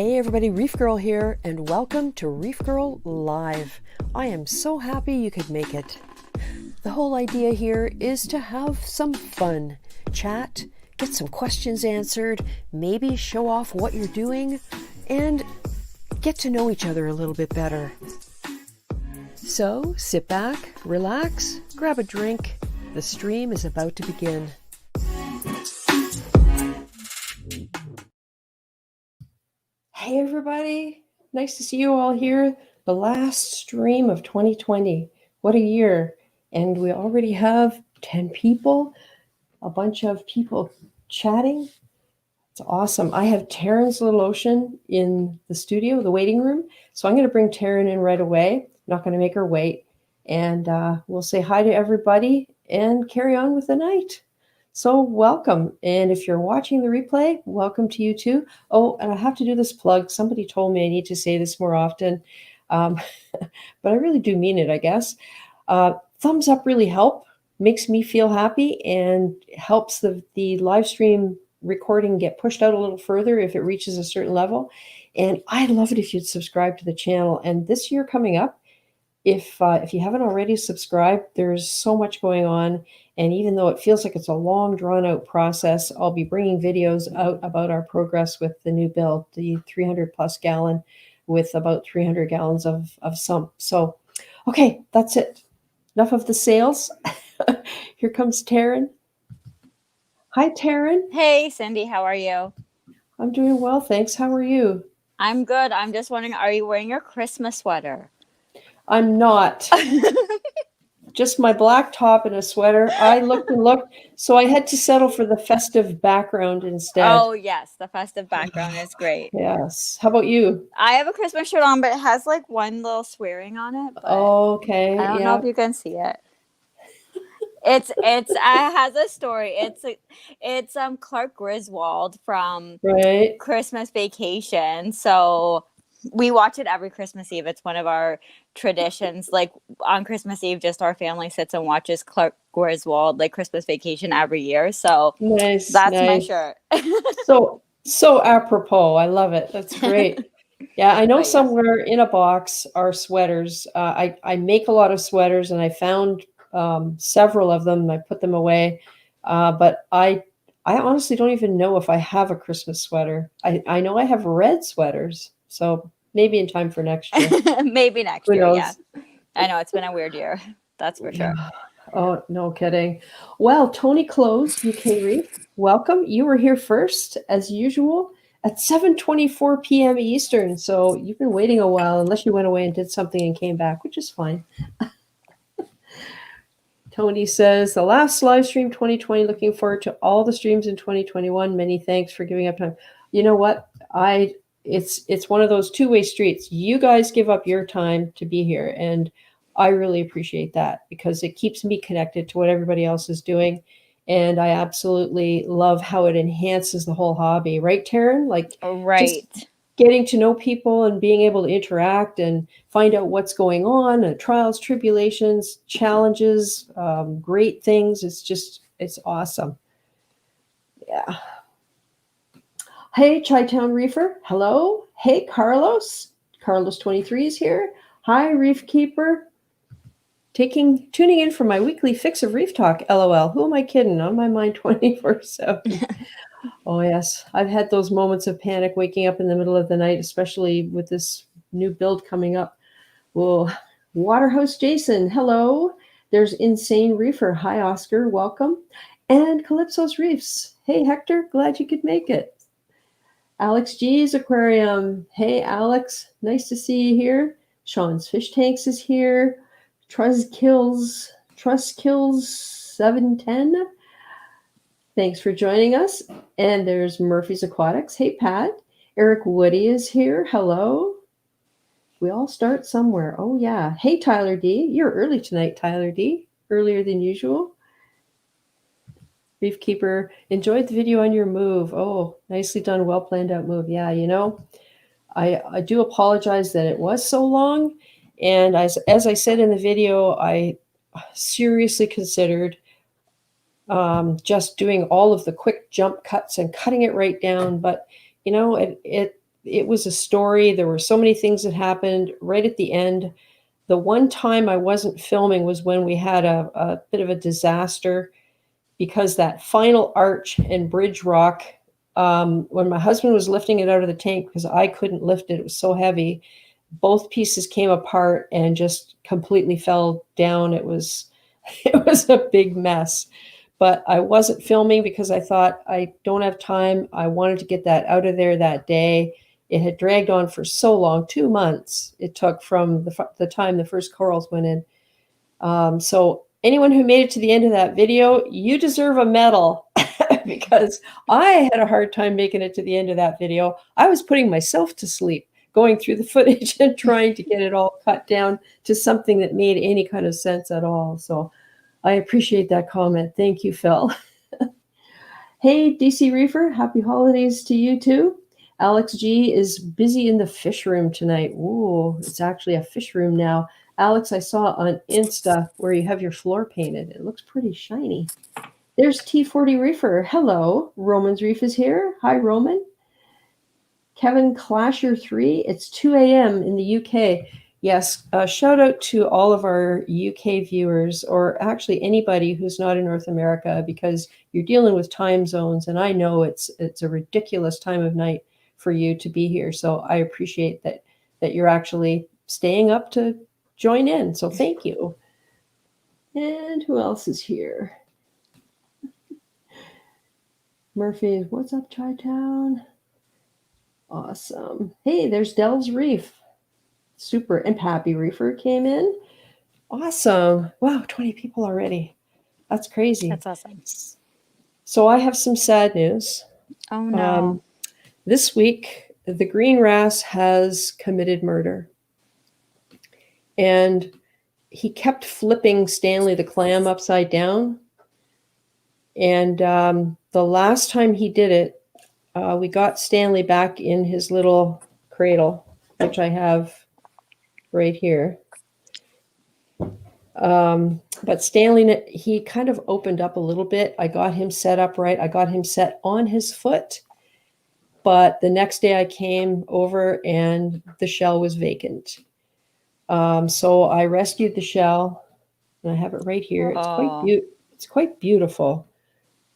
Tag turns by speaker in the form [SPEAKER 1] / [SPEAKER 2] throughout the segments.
[SPEAKER 1] Hey everybody, ReefGrrl here, and welcome to ReefGrrl Live. I am so happy you could make it. The whole idea here is to have some fun, chat, get some questions answered, maybe show off what you're doing, and get to know each other a little bit better. So sit back, relax, grab a drink. The stream is about to begin. Hey everybody, nice to see you all here. The last stream of 2020. What a year. And we already have 10 people, a bunch of people chatting. It's awesome. I have Taryn's Little Ocean in the studio, the waiting room. So I'm going to bring Taryn in right away. Not going to make her wait. And we'll say hi to everybody and carry on with the night. So welcome. And if you're watching the replay, welcome to you too. Oh, and I have to do this plug. Somebody told me I need to say this more often, but I really do mean it, I guess. Thumbs up really help, makes me feel happy, and helps the live stream recording get pushed out a little further if it reaches a certain level. And I'd love it if you'd subscribe to the channel. And this year coming up, if you haven't already subscribed, there's so much going on. And even though it feels like it's a long, drawn-out process, I'll be bringing videos out about our progress with the new build, the 300-plus gallon with about 300 gallons of sump. So, okay, that's it. Enough of the sales. Here comes Taryn. Hi, Taryn.
[SPEAKER 2] Hey, Cindy, how are you?
[SPEAKER 1] I'm doing well, thanks. How are you?
[SPEAKER 2] I'm good. I'm just wondering, are you wearing your Christmas sweater?
[SPEAKER 1] I'm not. Just my black top and a sweater. I looked and looked, so I had to settle for the festive background instead.
[SPEAKER 2] Oh, yes. The festive background is great.
[SPEAKER 1] Yes. How about you? I
[SPEAKER 2] have a Christmas shirt on, but it has like one little swearing on it.
[SPEAKER 1] Oh, okay.
[SPEAKER 2] I don't know if you can see it. It has a story. It's Clark Griswold from Christmas Vacation. So we watch it every Christmas Eve. It's one of our traditions. Like on Christmas Eve, just our family sits and watches Clark Griswold, like Christmas Vacation every year. So that's my shirt.
[SPEAKER 1] so apropos. I love it. That's great. Yeah, I know somewhere in a box are sweaters. I make a lot of sweaters, and I found several of them. I put them away, but I honestly don't even know if I have a Christmas sweater. I know I have red sweaters. So maybe in time for next year.
[SPEAKER 2] Maybe next year, yeah. I know, it's been a weird year. That's for sure.
[SPEAKER 1] Oh, no kidding. Well, Tony Close, UK Reef, welcome. You were here first, as usual, at 7:24 p.m. Eastern. So you've been waiting a while, unless you went away and did something and came back, which is fine. Tony says, the last live stream 2020, looking forward to all the streams in 2021. Many thanks for giving up time. You know what? It's one of those two-way streets. You guys give up your time to be here, and I really appreciate that because it keeps me connected to what everybody else is doing, and I absolutely love how it enhances the whole hobby. Right, Taryn? Like, just getting to know people and being able to interact and find out what's going on, and trials, tribulations, challenges, great things. It's awesome. Yeah. Hey, Chi-Town Reefer. Hello. Hey, Carlos. Carlos 23 is here. Hi, Reef Keeper. Tuning in for my weekly fix of Reef Talk. LOL. Who am I kidding? On my mind 24/7. Oh, yes. I've had those moments of panic waking up in the middle of the night, especially with this new build coming up. Well, Waterhouse Jason. Hello. There's Insane Reefer. Hi, Oscar. Welcome. And Calypso's Reefs. Hey, Hector. Glad you could make it. Alex G's Aquarium. Hey, Alex. Nice to see you here. Sean's Fish Tanks is here. Trust Kills 710. Thanks for joining us. And there's Murphy's Aquatics. Hey, Pat. Eric Woody is here. Hello. We all start somewhere. Oh, yeah. Hey, Tyler D. You're early tonight, Tyler D. Earlier than usual. Reef Keeper, enjoyed the video on your move. Oh, nicely done, well planned out move. Yeah, you know, I do apologize that it was so long. And as I said in the video, I seriously considered just doing all of the quick jump cuts and cutting it right down. But, you know, it it was a story. There were so many things that happened right at the end. The one time I wasn't filming was when we had a bit of a disaster, because that final arch and bridge rock, when my husband was lifting it out of the tank, because I couldn't lift it, it was so heavy, both pieces came apart and just completely fell down. It was a big mess. But I wasn't filming because I thought, I don't have time. I wanted to get that out of there that day. It had dragged on for so long, 2 months it took from the time the first corals went in. So anyone who made it to the end of that video, you deserve a medal because I had a hard time making it to the end of that video. I was putting myself to sleep going through the footage and trying to get it all cut down to something that made any kind of sense at all. So I appreciate that comment. Thank you, Phil. Hey, DC Reefer, happy holidays to you too. Alex G is busy in the fish room tonight. Ooh, it's actually a fish room now. Alex, I saw on Insta where you have your floor painted. It looks pretty shiny. There's T40 Reefer. Hello, Roman's Reef is here. Hi, Roman. Kevin Clasher 3. It's 2 a.m. in the UK. Yes, shout out to all of our UK viewers, or actually anybody who's not in North America, because you're dealing with time zones, and I know it's a ridiculous time of night for you to be here. So I appreciate that you're actually staying up to join in. So thank you. And who else is here? Murphy, what's up, Chi-Town? Awesome. Hey, there's Dell's Reef. Super. And Pappy Reefer came in. Awesome. Wow, 20 people already. That's crazy.
[SPEAKER 2] That's awesome.
[SPEAKER 1] So I have some sad news.
[SPEAKER 2] Oh, no.
[SPEAKER 1] This week, the green wrasse has committed murder. And he kept flipping Stanley the clam upside down. And the last time he did it, we got Stanley back in his little cradle, which I have right here. But Stanley, he kind of opened up a little bit. I got him set up right. I got him set on his foot. But the next day I came over and the shell was vacant. So I rescued the shell, and I have it right here. It's quite beautiful.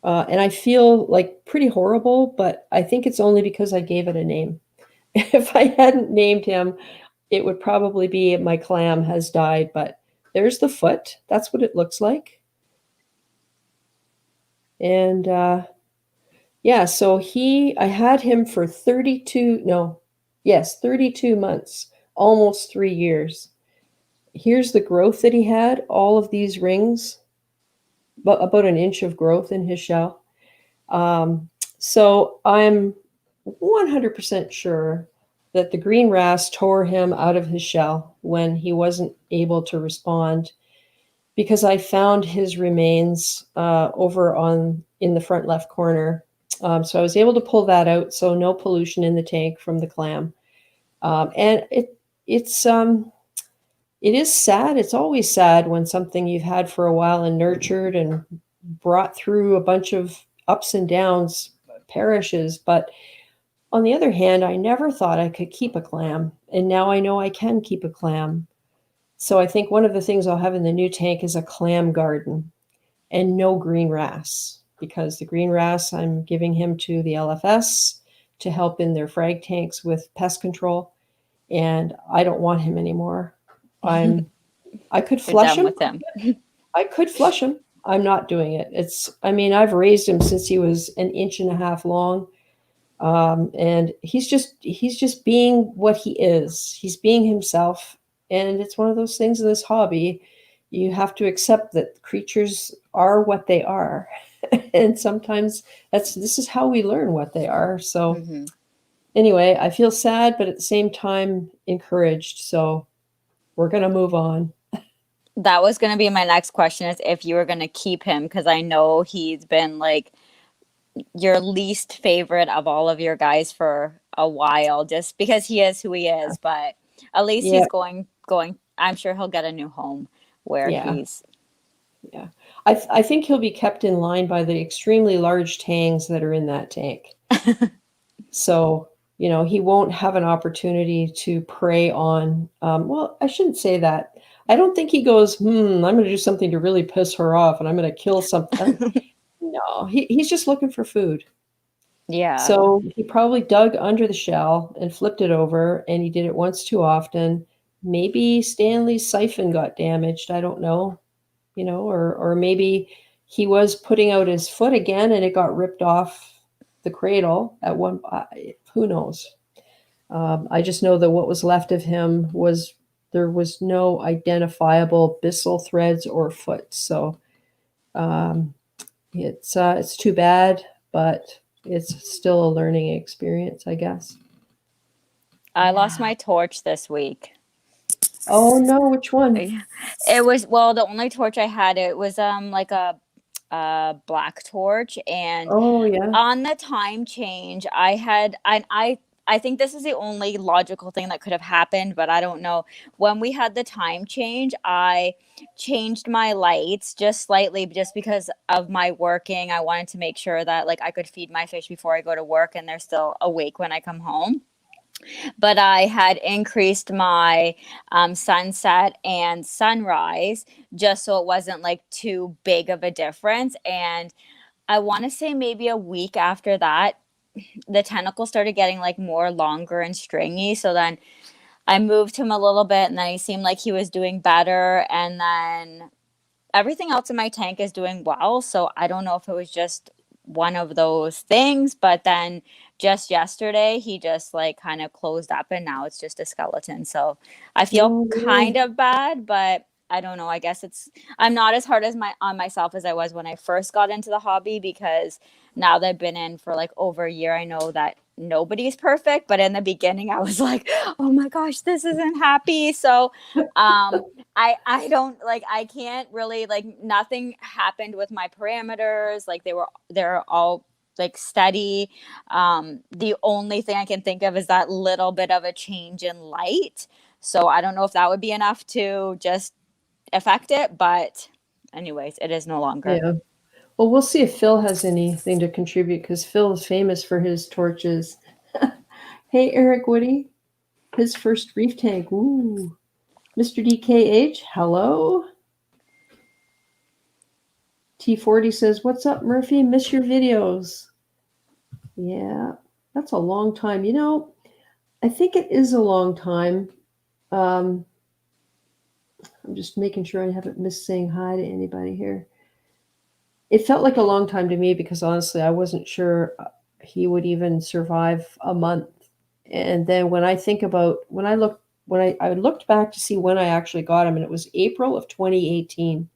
[SPEAKER 1] And I feel like pretty horrible, but I think it's only because I gave it a name. If I hadn't named him, it would probably be my clam has died, but there's the foot. That's what it looks like. And yeah, so I had him for 32 months, almost 3 years. Here's the growth that he had, all of these rings, about an inch of growth in his shell. So I'm 100% sure that the green wrasse tore him out of his shell when he wasn't able to respond, because I found his remains over in the front left corner. So I was able to pull that out, so no pollution in the tank from the clam. And it is sad. It's always sad when something you've had for a while and nurtured and brought through a bunch of ups and downs perishes. But on the other hand, I never thought I could keep a clam, and now I know I can keep a clam. So I think one of the things I'll have in the new tank is a clam garden and no green wrasse, because the green wrasse, I'm giving him to the LFS to help in their frag tanks with pest control, and I don't want him anymore. I could flush him.
[SPEAKER 2] With him.
[SPEAKER 1] I could flush him. I'm not doing it. I've raised him since he was 1.5 inches long. And he's just being what he is. He's being himself. And it's one of those things in this hobby, you have to accept that creatures are what they are. And sometimes this is how we learn what they are. So anyway, I feel sad, but at the same time encouraged. So we're going to move on.
[SPEAKER 2] That was going to be my next question, is if you were going to keep him, because I know he's been like your least favorite of all of your guys for a while, just because he is who he is. But at least he's going, I'm sure he'll get a new home where he's.
[SPEAKER 1] Yeah. I think he'll be kept in line by the extremely large tangs that are in that tank. So he won't have an opportunity to prey on, well, I shouldn't say that. I don't think he goes, I'm going to do something to really piss her off and I'm going to kill something. No, he's just looking for food.
[SPEAKER 2] Yeah.
[SPEAKER 1] So he probably dug under the shell and flipped it over, and he did it once too often. Maybe Stanley's siphon got damaged. I don't know, or maybe he was putting out his foot again and it got ripped off the cradle at one. Who knows? I just know that what was left of him there was no identifiable byssal threads or foot. So it's too bad, but it's still a learning experience, I guess.
[SPEAKER 2] I lost my torch this week.
[SPEAKER 1] Oh no, which one?
[SPEAKER 2] It was, well, the only torch I had, it was like a black torch, and
[SPEAKER 1] oh yeah,
[SPEAKER 2] on the time change I think this is the only logical thing that could have happened, but I don't know. When we had the time change, I changed my lights just slightly just because of my working. I wanted to make sure that like I could feed my fish before I go to work and they're still awake when I come home. But I had increased my sunset and sunrise just so it wasn't like too big of a difference. And I want to say maybe a week after that, the tentacle started getting like more longer and stringy. So then I moved him a little bit and then he seemed like he was doing better. And then everything else in my tank is doing well. So I don't know if it was just one of those things, but then just yesterday he just like kind of closed up and now it's just a skeleton. So I feel kind of bad, but I don't know. I guess I'm not as hard on myself as I was when I first got into the hobby, because now that I've been in for like over a year, I know that nobody's perfect. But in the beginning, I was like, oh my gosh, this isn't happy. So I don't like, I can't really, like, nothing happened with my parameters. Like they're all like steady. The only thing I can think of is that little bit of a change in light. So I don't know if that would be enough to just affect it, but anyways, it is no longer.
[SPEAKER 1] Yeah. Well, we'll see if Phil has anything to contribute, because Phil is famous for his torches. Hey, Eric Woody, his first reef tank. Ooh. Mr. DKH, hello. T40 says, what's up, Murphy? Miss your videos. Yeah, that's a long time. I think it is a long time. I'm just making sure I haven't missed saying hi to anybody here. It felt like a long time to me because honestly, I wasn't sure he would even survive a month. And then when I think about when I looked back to see when I actually got him, and it was April of 2018.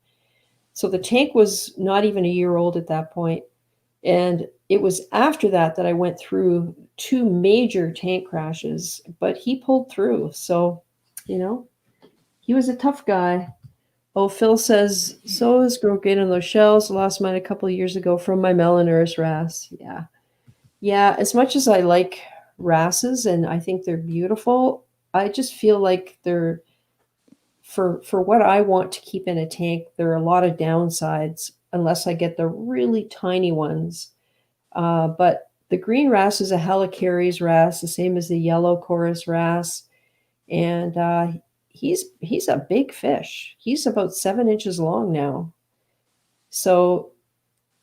[SPEAKER 1] So the tank was not even a year old at that point. And it was after that I went through 2 major tank crashes, but he pulled through. So, he was a tough guy. Oh, Phil says, so is girl getting those shells. Lost mine a couple of years ago from my Melanurus wrasse. Yeah. Yeah, as much as I like wrasses and I think they're beautiful, I just feel like they're, for what I want to keep in a tank, there are a lot of downsides unless I get the really tiny ones. But the green wrasse is a Helicaries wrasse, the same as the yellow chorus wrasse. And he's a big fish. He's about 7 inches long now. So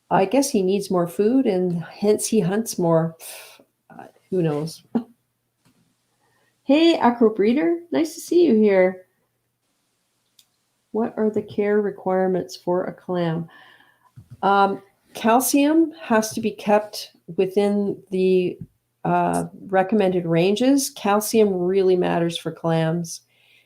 [SPEAKER 1] I guess he needs more food, and hence he hunts more. Who knows? Hey, Acro Breeder, nice to see you here. What are the care requirements for a clam? Calcium has to be kept within the recommended ranges. Calcium really matters for clams.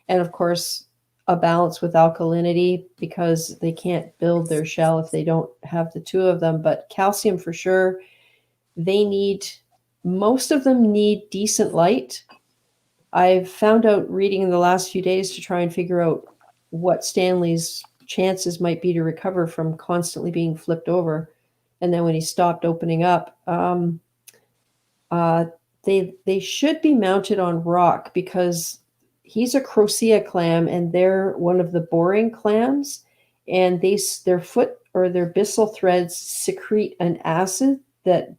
[SPEAKER 1] And of course, a balance with alkalinity, because they can't build their shell if they don't have the 2 of them. But calcium for sure. Most of them need decent light. I've found out reading in the last few days to try and figure out what Stanley's chances might be to recover from constantly being flipped over. And then when he stopped opening up, they should be mounted on rock, because he's a crocea clam and they're one of the boring clams, and their foot or their byssal threads secrete an acid that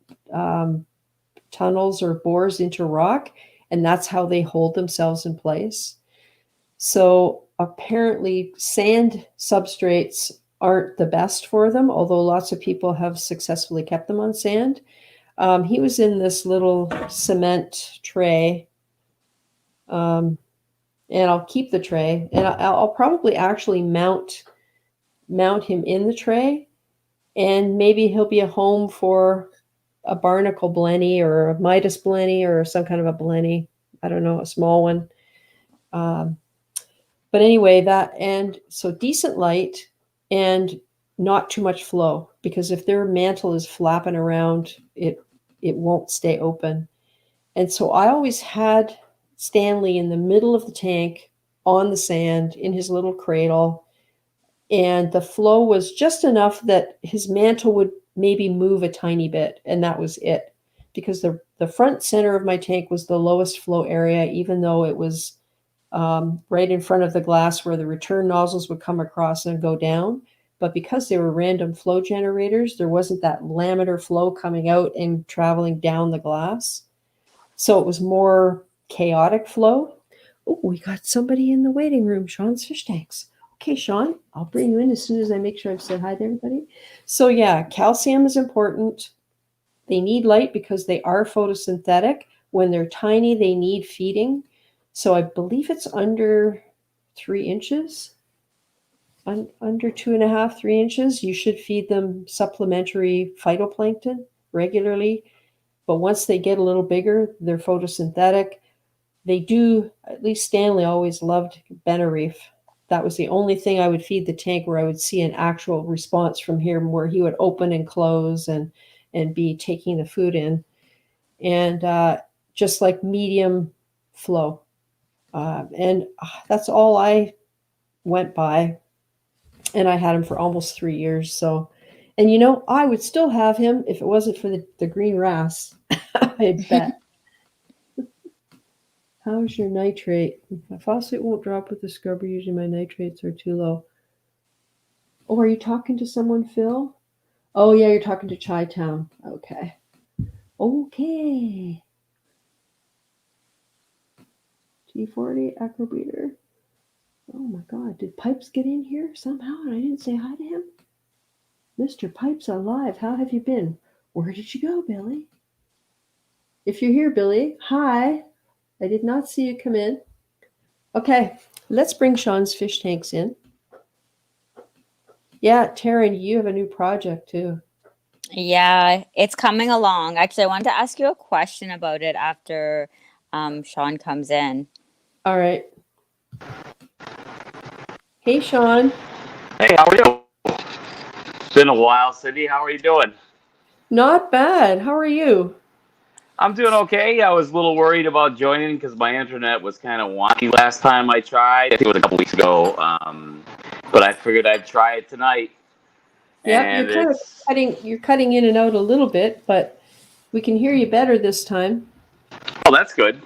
[SPEAKER 1] tunnels or bores into rock, and that's how they hold themselves in place. So apparently sand substrates aren't the best for them, although lots of people have successfully kept them on sand. He was in this little cement tray, and I'll keep the tray, and I'll probably actually mount him in the tray, and maybe he'll be a home for a barnacle blenny or a Midas blenny or some kind of a blenny. I don't know, a small one. But anyway, that, and so decent light and not too much flow, because if their mantle is flapping around, it won't stay open. And so I always had Stanley in the middle of the tank on the sand in his little cradle, and the flow was just enough that his mantle would maybe move a tiny bit, and that was it. Because the front center of my tank was the lowest flow area, even though it was right in front of the glass where the return nozzles would come across and go down. But because they were random flow generators, there wasn't that laminar flow coming out and traveling down the glass. So it was more chaotic flow. Oh, we got somebody in the waiting room, Sean's Fish Tanks. Okay, Sean, I'll bring you in as soon as I make sure I've said hi to everybody. So yeah, calcium is important. They need light because they are photosynthetic. When they're tiny, they need feeding. So I believe it's under 3 inches, under 2.5, 3 inches. You should feed them supplementary phytoplankton regularly. But once they get a little bigger, they're photosynthetic. They do, at least Stanley always loved ReefGrrl. That was the only thing I would feed the tank where I would see an actual response from him, where he would open and close and be taking the food in. And just like medium flow. And that's all I went by. And I had him for almost 3 years. So, and you know, I would still have him if it wasn't for the green wrasse. I bet. How's your nitrate? My phosphate won't drop with the scrubber. Usually my nitrates are too low. Oh, are you talking to someone, Phil? Oh, yeah, you're talking to Chi-Town. Okay. Okay. T40 acrobeater. Oh my God, did Pipes get in here somehow and I didn't say hi to him? Mr. Pipes alive, how have you been? Where did you go, Billy? If you're here, Billy, hi. I did not see you come in. Okay, let's bring Sean's fish tanks in. Yeah, Taryn, you have a new project too.
[SPEAKER 2] Yeah, it's coming along. Actually, I wanted to ask you a question about it after Sean comes in.
[SPEAKER 1] All right. Hey, Sean.
[SPEAKER 3] Hey, how are you? It's been a while, Cindy. How are you doing?
[SPEAKER 1] Not bad. How are you?
[SPEAKER 3] I'm doing okay. I was a little worried about joining because my internet was kind of wonky last time I tried. I think it was a couple weeks ago. But I figured I'd try it tonight.
[SPEAKER 1] Yep, you're cutting in and out a little bit, but we can hear you better this time.
[SPEAKER 3] Oh, that's good.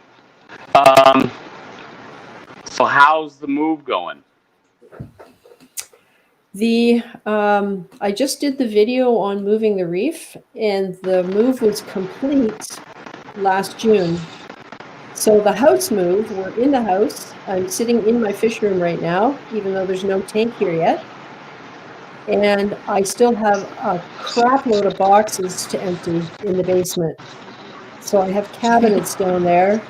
[SPEAKER 3] So how's the move going?
[SPEAKER 1] I just did the video on moving the reef, and the move was complete last June. So the house move, we're in the house. I'm sitting in my fish room right now, even though there's no tank here yet. And I still have a crap load of boxes to empty in the basement. So I have cabinets down there,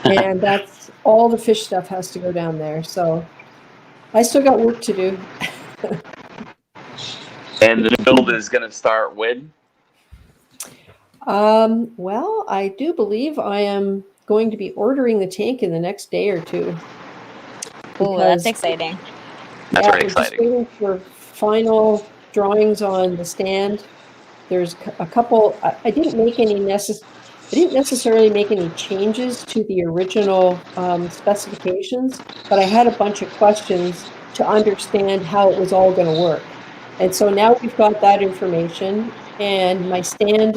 [SPEAKER 1] and that's all the fish stuff has to go down there. So I still got work to do.
[SPEAKER 3] And the build is going to start when?
[SPEAKER 1] Well, I do believe I am going to be ordering the tank in the next day or two.
[SPEAKER 2] Oh, that's exciting.
[SPEAKER 3] That's very exciting.
[SPEAKER 1] Just waiting for final drawings on the stand. There's a couple. I didn't necessarily make any changes to the original specifications, but I had a bunch of questions to understand how it was all going to work. And so now we've got that information, and my stand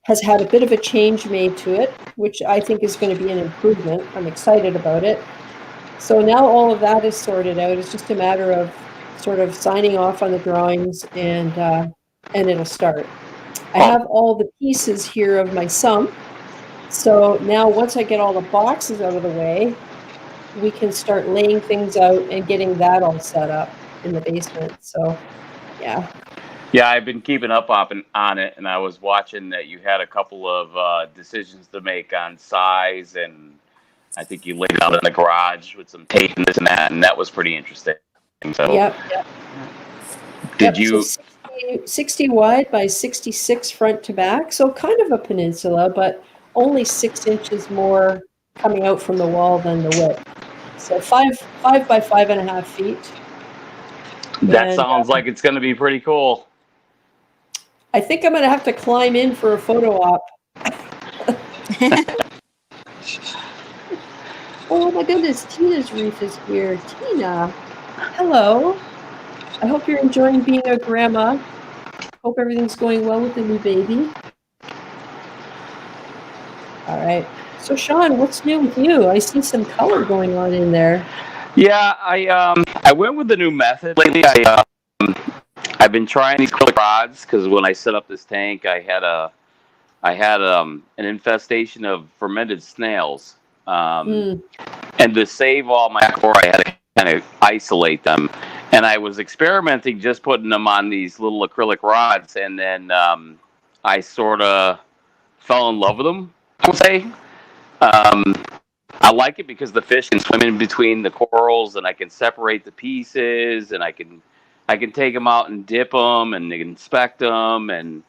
[SPEAKER 1] has had a bit of a change made to it, which I think is going to be an improvement. I'm excited about it. So now all of that is sorted out. It's just a matter of sort of signing off on the drawings, and it'll start. I have all the pieces here of my sump. So now once I get all the boxes out of the way, we can start laying things out and getting that all set up in the basement. So, yeah.
[SPEAKER 3] Yeah, I've been keeping up on it, and I was watching that you had a couple of decisions to make on size, and I think you laid it out in the garage with some tape and this and that was pretty interesting. So,
[SPEAKER 1] yep.
[SPEAKER 3] Did you?
[SPEAKER 1] So 60 wide by 66 front to back, so kind of a peninsula, but only 6 inches more coming out from the wall than the width. So 5 by 5.5 feet.
[SPEAKER 3] That sounds like it's going to be pretty cool.
[SPEAKER 1] I think I'm going to have to climb in for a photo op. Oh my goodness, Tina's Reef is here. Tina, hello. I hope you're enjoying being a grandma. Hope everything's going well with the new baby. All right. So Sean, what's new with you? I see some color going on in there.
[SPEAKER 3] Yeah, I went with the new method lately. I've been trying these acrylic rods because when I set up this tank, I had an infestation of fermented snails. And to save all my aquaphor, I had to kind of isolate them. And I was experimenting just putting them on these little acrylic rods, and then I sort of fell in love with them, I would say. I like it because the fish can swim in between the corals, and I can separate the pieces, and I can take them out and dip them and inspect them. And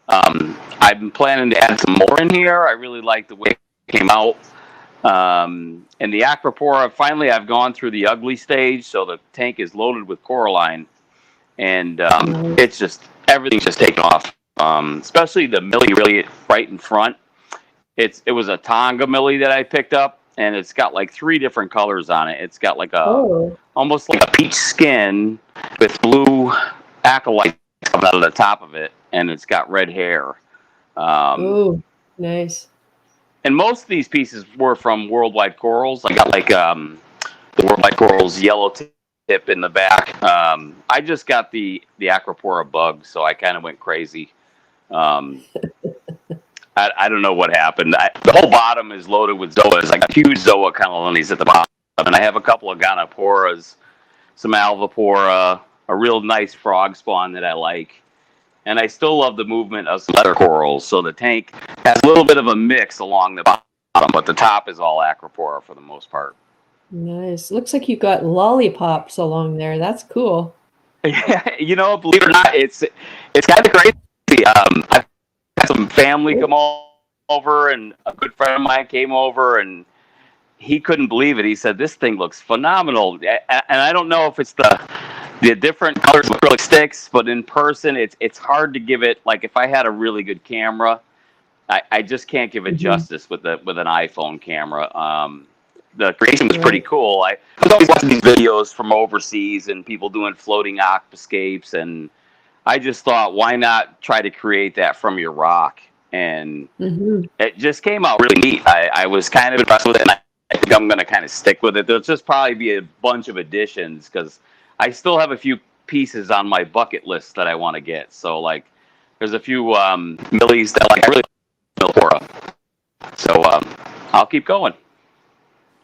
[SPEAKER 3] I've been planning to add some more in here. I really like the way it came out. And the aquaphor, finally, I've gone through the ugly stage, so the tank is loaded with coralline, and it's just everything's just taken off. Especially the millie, really right in front. It was a Tonga millie that I picked up, and it's got like 3 different colors on it. It's got like almost like a peach skin with blue acolytes coming out of the top of it, and it's got red hair.
[SPEAKER 1] Ooh, nice.
[SPEAKER 3] And most of these pieces were from Worldwide Corals. I got like the Worldwide Corals yellow tip in the back. I just got the Aquapora bug, so I kind of went crazy. I don't know what happened. The whole bottom is loaded with zoas. I got huge zoa colonies at the bottom, and I have a couple of gonoporas, some alvapora, a real nice frog spawn that I like. And I still love the movement of some leather corals, so the tank has a little bit of a mix along the bottom, but the top is all aquapora for the most part.
[SPEAKER 1] Nice. Looks like you got lollipops along there. That's cool.
[SPEAKER 3] Yeah, believe it or not, it's kind of crazy. I've had some family come over, and a good friend of mine came over, and he couldn't believe it. He said, "This thing looks phenomenal." And I don't know if it's the different colors of acrylic sticks, but in person, it's hard to give it. Like if I had a really good camera, I just can't give it justice with an iPhone camera. The creation was pretty cool. I was always watching these videos from overseas and people doing floating aquascapes, and I just thought, why not try to create that from your rock? And it just came out really neat. I was kind of impressed with it, and I think I'm going to kind of stick with it. There'll just probably be a bunch of additions because I still have a few pieces on my bucket list that I want to get. So, like, there's a few millies that I really want. So, I'll keep going.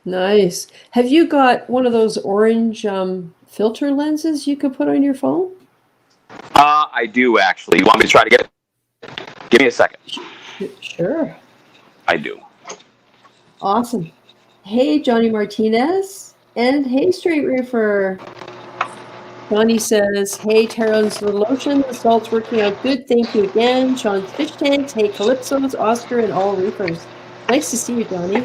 [SPEAKER 1] Nice. Have you got one of those orange filter lenses you could put on your phone?
[SPEAKER 3] I do, actually. You want me to try to get it? Give me a second.
[SPEAKER 1] Sure.
[SPEAKER 3] I do.
[SPEAKER 1] Awesome. Hey, Johnny Martinez. And hey, Straight Reefer. Johnny says, hey, Taron's lotion. The salt's working out good. Thank you again. Sean's fish tanks. Hey, Calypso's, Oscar, and all reefers. Nice to see you, Johnny.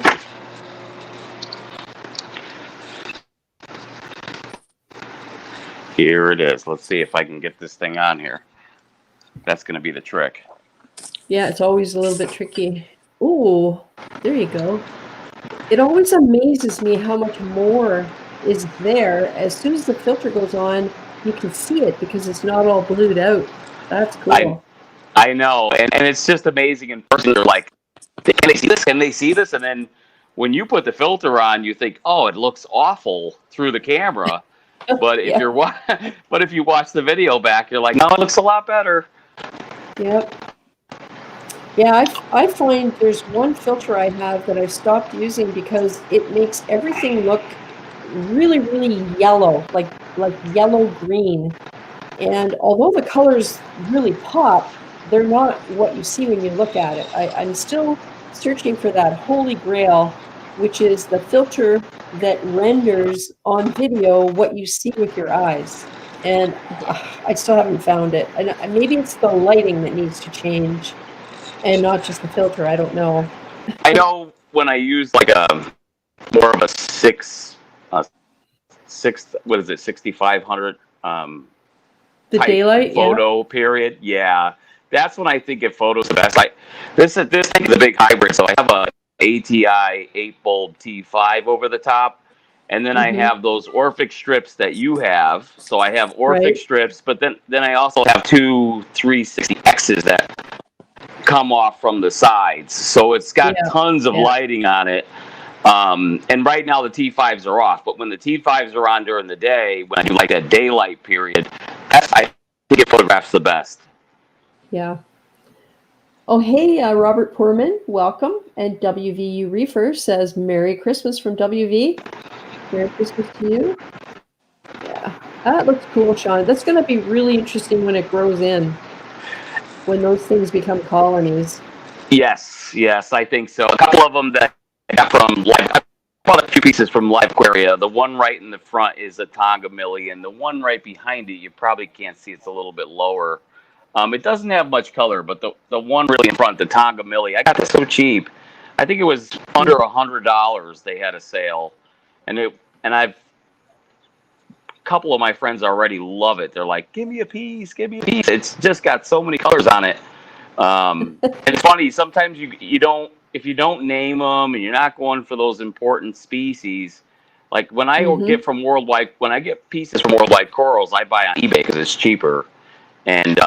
[SPEAKER 3] Here it is. Let's see if I can get this thing on here. That's going to be the trick.
[SPEAKER 1] Yeah, it's always a little bit tricky. Ooh, there you go. It always amazes me how much more is there. As soon as the filter goes on, you can see it because it's not all blued out. That's cool.
[SPEAKER 3] I know. And it's just amazing in person. You're like, can they see this? Can they see this? And then when you put the filter on, you think, oh, it looks awful through the camera. But if if you watch the video back, you're like, no, it looks a lot better.
[SPEAKER 1] Yep. Yeah, I find there's one filter I have that I've stopped using because it makes everything look really, really yellow, like yellow green. And although the colors really pop, they're not what you see when you look at it. I'm still searching for that holy grail, which is the filter that renders on video what you see with your eyes. And I still haven't found it. And maybe it's the lighting that needs to change and not just the filter. I don't know.
[SPEAKER 3] I know when I use like a more of a what is it, 6500
[SPEAKER 1] The
[SPEAKER 3] type
[SPEAKER 1] daylight,
[SPEAKER 3] photo period. Yeah, that's when I think if photos the best. This thing is a big hybrid, so I have a ATI 8 bulb T5 over the top, and then I have those Orphic strips that you have. So I have Orphic strips, but then I also have two 360Xs that come off from the sides. So it's got tons of lighting on it. And right now the T5s are off, but when the T5s are on during the day, when I do like that daylight period, I think it photographs the best.
[SPEAKER 1] Yeah. Oh, hey, Robert Poorman, welcome. And WVU Reefer says, Merry Christmas from WV. Merry Christmas to you. Yeah, that looks cool, Sean. That's going to be really interesting when it grows in, when those things become colonies.
[SPEAKER 3] Yes, I think so. A couple of them that I got from Live, I bought a few pieces from Live Aquaria. The one right in the front is a Tonga Millie, and the one right behind it, you probably can't see. It's a little bit lower. It doesn't have much color, but the one really in front, the Tonga Millie, I got this so cheap. I think it was under $100. They had a sale, and a couple of my friends already love it. They're like, "Give me a piece, give me a piece." It's just got so many colors on it. And it's funny. Sometimes you don't, if you don't name them and you're not going for those important species. Like when I get pieces from Worldwide Corals, I buy on eBay because it's cheaper. And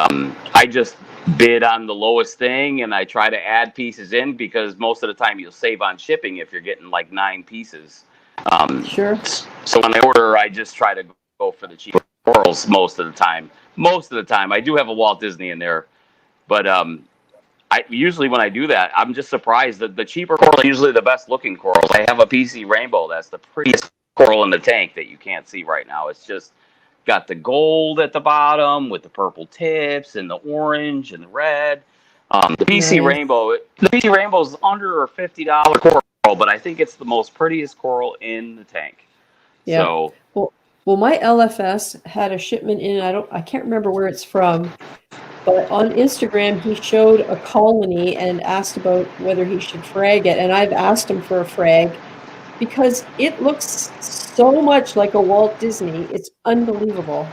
[SPEAKER 3] I just bid on the lowest thing, and I try to add pieces in because most of the time you'll save on shipping if you're getting like 9 pieces.
[SPEAKER 1] Sure.
[SPEAKER 3] So when I order, I just try to go for the cheaper corals most of the time. Most of the time, I do have a Walt Disney in there, but I usually when I do that, I'm just surprised that the cheaper corals are usually the best looking corals. I have a PC Rainbow that's the prettiest coral in the tank that you can't see right now. It's just got the gold at the bottom with the purple tips and the orange and the red. The PC Rainbow is under a $50 coral, but I think it's the most prettiest coral in the tank.
[SPEAKER 1] Yeah.
[SPEAKER 3] So,
[SPEAKER 1] well, my LFS had a shipment in. I can't remember where it's from, but on Instagram he showed a colony and asked about whether he should frag it, and I've asked him for a frag because it looks so much like a Walt Disney. It's unbelievable.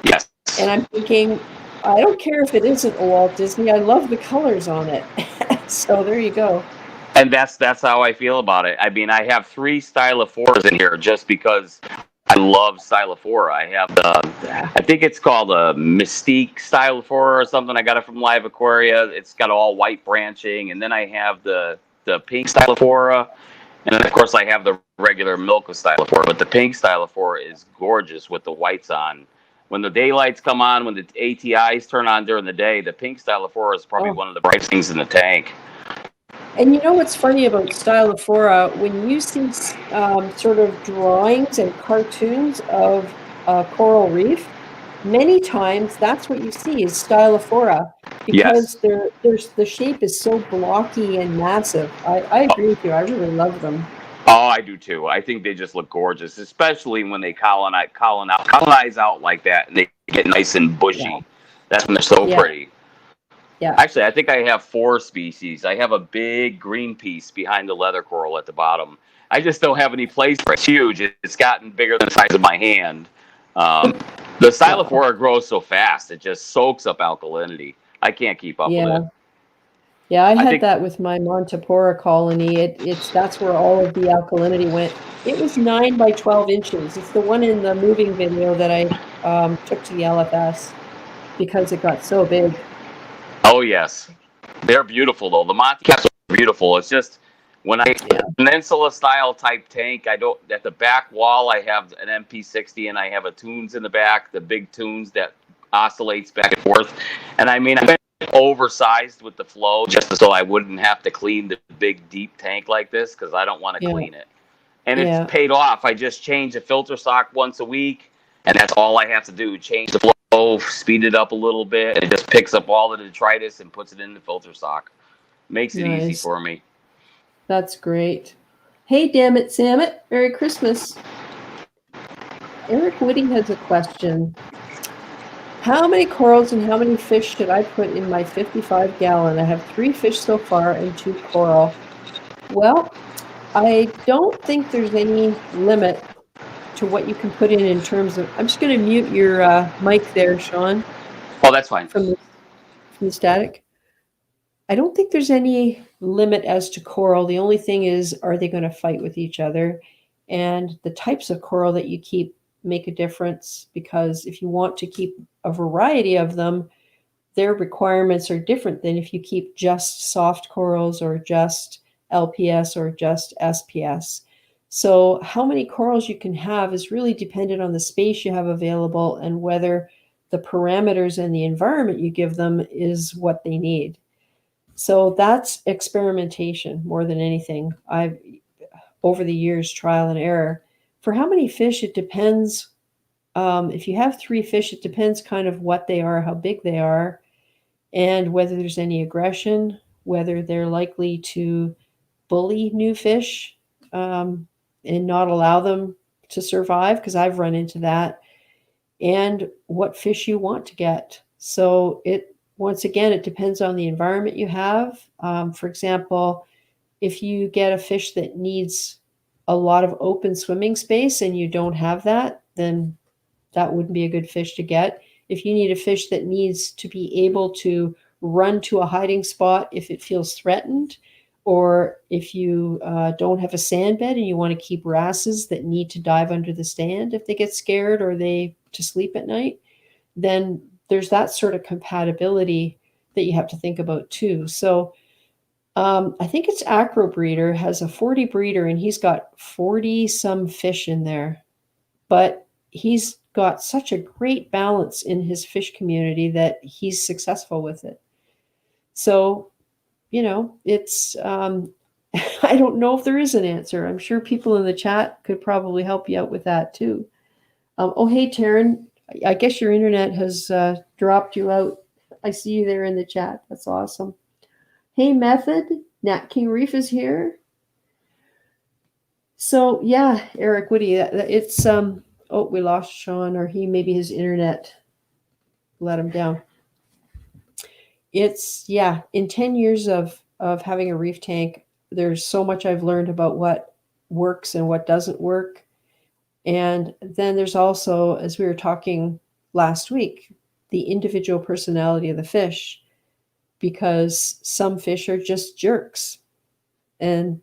[SPEAKER 3] Yes.
[SPEAKER 1] And I'm thinking, I don't care if it isn't a Walt Disney. I love the colors on it. So there you go.
[SPEAKER 3] And that's how I feel about it. I mean, I have 3 Stylophoras in here just because I love Stylophora. I have I think it's called a Mystique Stylophora or something. I got it from Live Aquaria. It's got all white branching. And then I have the pink Stylophora. And then, of course, I have the regular Milka Stylophora. But the pink Stylophora is gorgeous with the whites on. When the daylights come on, when the ATIs turn on during the day, the pink Stylophora is probably one of the brightest things in the tank.
[SPEAKER 1] And you know what's funny about Stylophora? When you see sort of drawings and cartoons of coral reef, many times that's what you see is Stylophora because the shape is so blocky and massive. I agree with you. I really love them.
[SPEAKER 3] Oh, I do too. I think they just look gorgeous, especially when they colonize out like that and they get nice and bushy. Yeah. That's when they're so pretty.
[SPEAKER 1] Yeah.
[SPEAKER 3] Actually, I think I have 4 species. I have a big green piece behind the leather coral at the bottom. I just don't have any place for it. It's huge. It's gotten bigger than the size of my hand. The Stylophora grows so fast. It just soaks up alkalinity. I can't keep up with it.
[SPEAKER 1] Yeah, I had that with my Montipora colony. That's where all of the alkalinity went. It was 9 by 12 inches. It's the one in the moving video that I took to the LFS because it got so big.
[SPEAKER 3] Oh, yes. They're beautiful, though. The Monty caps are beautiful. It's just when I peninsula style type tank, at the back wall, I have an MP60 and I have a tunes in the back, the big tunes that oscillates back and forth. And I mean, I've been oversized with the flow just so I wouldn't have to clean the big deep tank like this because I don't want to clean it. And it's paid off. I just change the filter sock once a week, and that's all I have to do. Change the flow, speed it up a little bit, and it just picks up all the detritus and puts it in the filter sock. Makes it easy for me.
[SPEAKER 1] That's great. Hey, damn it, Samet. Merry Christmas. Eric Whitty has a question. How many corals and how many fish should I put in my 55-gallon? I have 3 fish so far and 2 coral. Well, I don't think there's any limit to what you can put in terms of. I'm just going to mute your mic there, Sean.
[SPEAKER 3] Oh, that's fine.
[SPEAKER 1] From the static. I don't think there's any limit as to coral. The only thing is, are they going to fight with each other? And the types of coral that you keep make a difference, because if you want to keep a variety of them, their requirements are different than if you keep just soft corals or just LPS or just SPS. So how many corals you can have is really dependent on the space you have available and whether the parameters and the environment you give them is what they need. So that's experimentation more than anything. I've, over the years, trial and error. For how many fish, it depends. If you have 3 fish, it depends kind of what they are, how big they are, and whether there's any aggression, whether they're likely to bully new fish and not allow them to survive, because I've run into that, and what fish you want to get. So once again, it depends on the environment you have. For example, if you get a fish that needs a lot of open swimming space and you don't have that, then that wouldn't be a good fish to get. If you need a fish that needs to be able to run to a hiding spot if it feels threatened, or if you don't have a sand bed and you want to keep wrasses that need to dive under the stand if they get scared or they to sleep at night, then there's that sort of compatibility that you have to think about too. So I think it's Acro Breeder has a 40 breeder and he's got 40 some fish in there, but he's got such a great balance in his fish community that he's successful with it. So, it's, I don't know if there is an answer. I'm sure people in the chat could probably help you out with that too. Oh, hey, Taryn, I guess your internet has dropped you out. I see you there in the chat. That's awesome. Hey, Method, Nat King Reef is here. So, yeah, Eric Whitty, it's, oh, we lost Sean, or maybe his internet let him down. It's, in 10 years of having a reef tank, there's so much I've learned about what works and what doesn't work. And then there's also, as we were talking last week, the individual personality of the fish, because some fish are just jerks and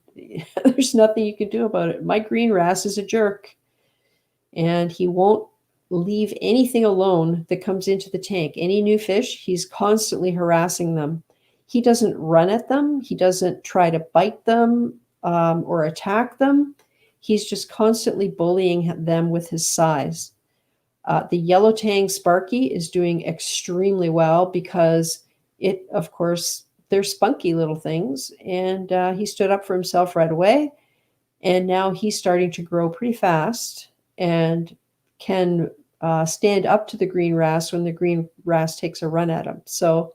[SPEAKER 1] there's nothing you can do about it. My green wrasse is a jerk and he won't leave anything alone that comes into the tank. Any new fish, he's constantly harassing them. He doesn't run at them. He doesn't try to bite them or attack them. He's just constantly bullying them with his size. The yellow tang Sparky is doing extremely well because of course, they're spunky little things. And he stood up for himself right away. And now he's starting to grow pretty fast and can stand up to the green wrasse when the green wrasse takes a run at him. So,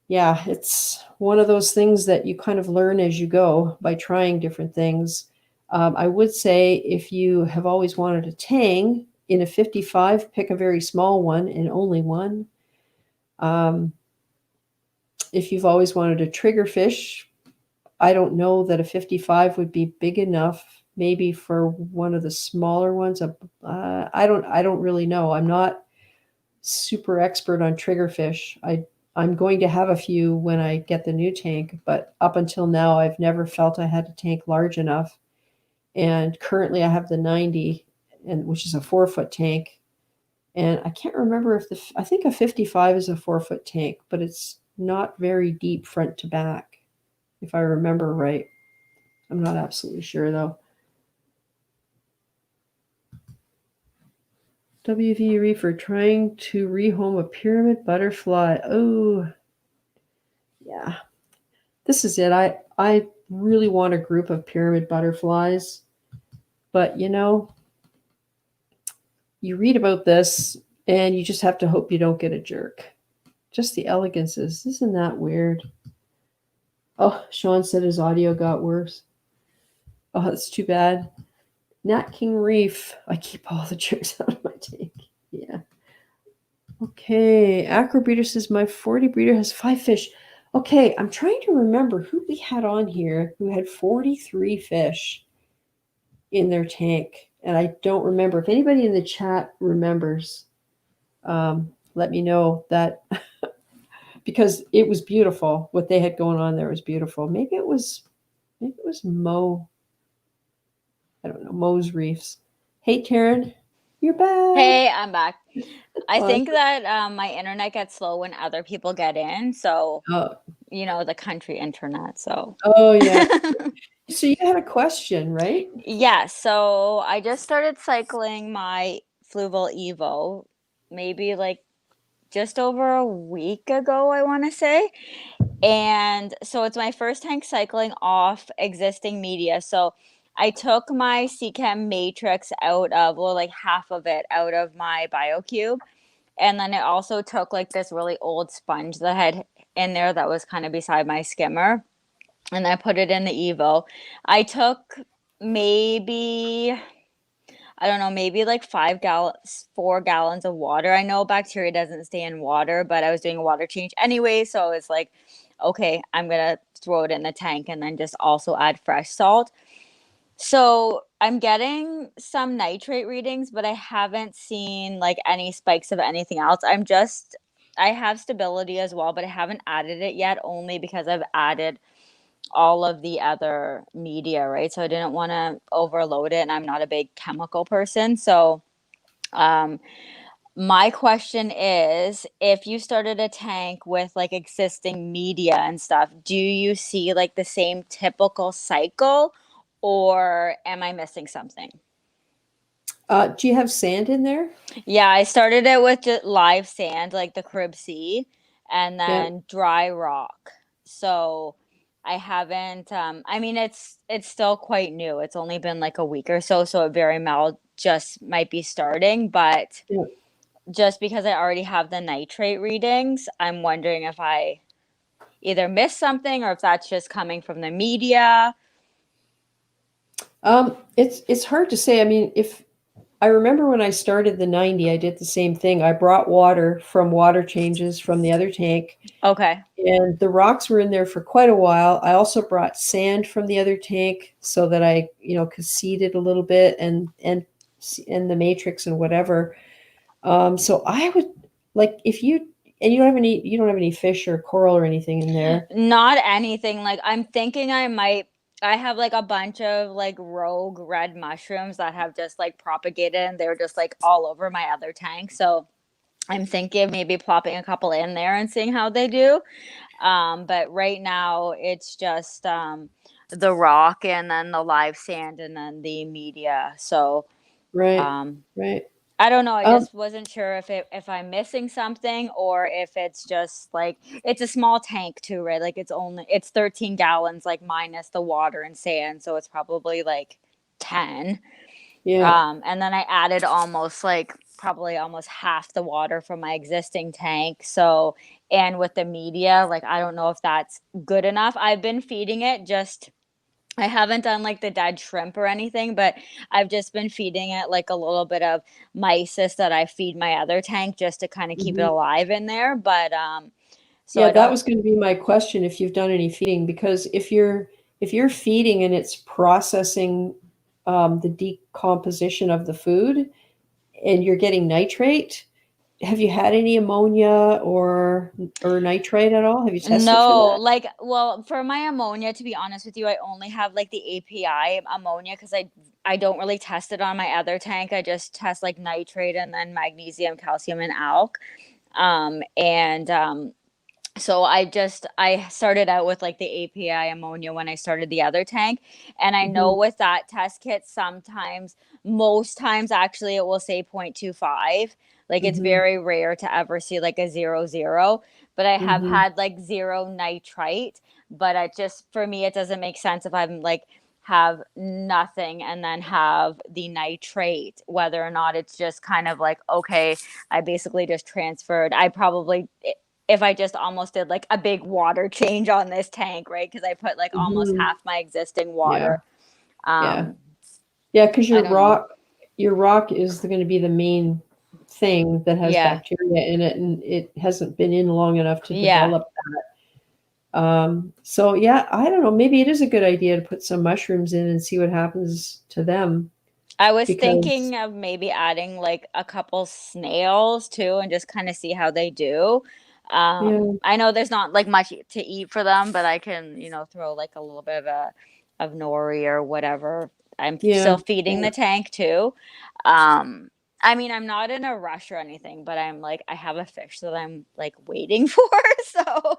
[SPEAKER 1] yeah, it's one of those things that you kind of learn as you go by trying different things. I would say if you have always wanted a tang in a 55, pick a very small one and only one. If you've always wanted a triggerfish, I don't know that a 55 would be big enough. Maybe for one of the smaller ones. I don't really know. I'm not super expert on triggerfish. I'm going to have a few when I get the new tank, but up until now, I've never felt I had a tank large enough. And currently I have the 90, which is a 4-foot tank. And I can't remember I think a 55 is a 4-foot tank, but it's not very deep front to back, if I remember right. I'm not absolutely sure though. WV Reefer trying to rehome a pyramid butterfly. Oh, Yeah. This is it. I really want a group of pyramid butterflies, but you read about this and you just have to hope you don't get a jerk. Just the elegances. Isn't that weird? Oh, Sean said his audio got worse. Oh, that's too bad. Nat King Reef. I keep all the jerks out of my tank. Yeah. Okay. Acrobreeder says my 40 breeder has 5 fish. Okay, I'm trying to remember who we had on here who had 43 fish in their tank. And I don't remember. If anybody in the chat remembers, let me know that because it was beautiful. What they had going on there was beautiful. Maybe it was Mo. I don't know, Mo's Reefs. Hey, Karen, you're back.
[SPEAKER 2] Hey, I'm back. I think that my internet gets slow when other people get in. So, the country internet. So.
[SPEAKER 1] Oh, yeah. So you had a question, right?
[SPEAKER 2] Yeah. So I just started cycling my Fluval Evo, maybe like just over a week ago, I want to say. And so it's my first tank cycling off existing media. So I took my CCAM matrix out of, well, like half of it out of my BioCube. And then it also took like this really old sponge that I had in there that was kind of beside my skimmer. And I put it in the Evo. I took maybe, I don't know, maybe like 4 gallons of water. I know bacteria doesn't stay in water, but I was doing a water change anyway. So it's like, okay, I'm going to throw it in the tank and then just also add fresh salt. So I'm getting some nitrate readings, but I haven't seen like any spikes of anything else. I have stability as well, but I haven't added it yet only because I've added all of the other media, right? So I didn't want to overload it, and I'm not a big chemical person. So my question is, if you started a tank with like existing media and stuff, do you see like the same typical cycle, or am I missing something?
[SPEAKER 1] Do you have sand in there?
[SPEAKER 2] Yeah, I started it with just live sand, like the Crib Sea, and then dry rock. So I haven't. I mean, it's still quite new. It's only been like a week or so, so it very mild just might be starting. But just because I already have the nitrate readings, I'm wondering if I either missed something or if that's just coming from the media.
[SPEAKER 1] It's hard to say. I mean, if I remember when I started the 90, I did the same thing. I brought water from water changes from the other tank.
[SPEAKER 2] Okay.
[SPEAKER 1] And the rocks were in there for quite a while. I also brought sand from the other tank so that I, could seed it a little bit and the matrix and whatever. So I would like if you don't have any fish or coral or anything in there.
[SPEAKER 2] Not anything. Like I'm thinking I have like a bunch of like rogue red mushrooms that have just like propagated and they're just like all over my other tank. So I'm thinking maybe plopping a couple in there and seeing how they do. But right now it's just the rock and then the live sand and then the media. So
[SPEAKER 1] right.
[SPEAKER 2] I don't know. I just wasn't sure if I'm missing something or if it's just like it's a small tank too, right? Like it's 13 gallons, like minus the water and sand, so it's probably like 10.
[SPEAKER 1] Yeah.
[SPEAKER 2] And then I added probably almost half the water from my existing tank. So and with the media, like I don't know if that's good enough. I've been feeding it just. I haven't done like the dead shrimp or anything, but I've just been feeding it like a little bit of mysis that I feed my other tank just to kind of keep it alive in there. But so
[SPEAKER 1] that was going to be my question, if you've done any feeding, because if you're feeding and it's processing the decomposition of the food and you're getting nitrate, have you had any ammonia or nitrate at all? Have you tested for that?
[SPEAKER 2] Well, for my ammonia, to be honest with you, I only have like the API ammonia because I don't really test it on my other tank. I just test like nitrate and then magnesium, calcium, and alk. So I started out with like the API ammonia when I started the other tank. And I know with that test kit, most times actually it will say 0.25. Like it's very rare to ever see like a 0-0, but I have had like 0 nitrite, but it just, for me, it doesn't make sense if I'm like have nothing and then have the nitrate, whether or not it's just kind of like, okay, I basically just transferred. I probably, if I just almost did like a big water change on this tank, right? Because I put like almost half my existing water.
[SPEAKER 1] Yeah, because your rock is going to be the main thing that has bacteria in it, and it hasn't been in long enough to develop that. So yeah, I don't know. Maybe it is a good idea to put some mushrooms in and see what happens to them.
[SPEAKER 2] I was thinking of maybe adding like a couple snails too, and just kind of see how they do. I know there's not like much to eat for them, but I can, throw like a little bit of nori or whatever. I'm still feeding the tank too. I mean, I'm not in a rush or anything, but I'm like, I have a fish that I'm like waiting for. So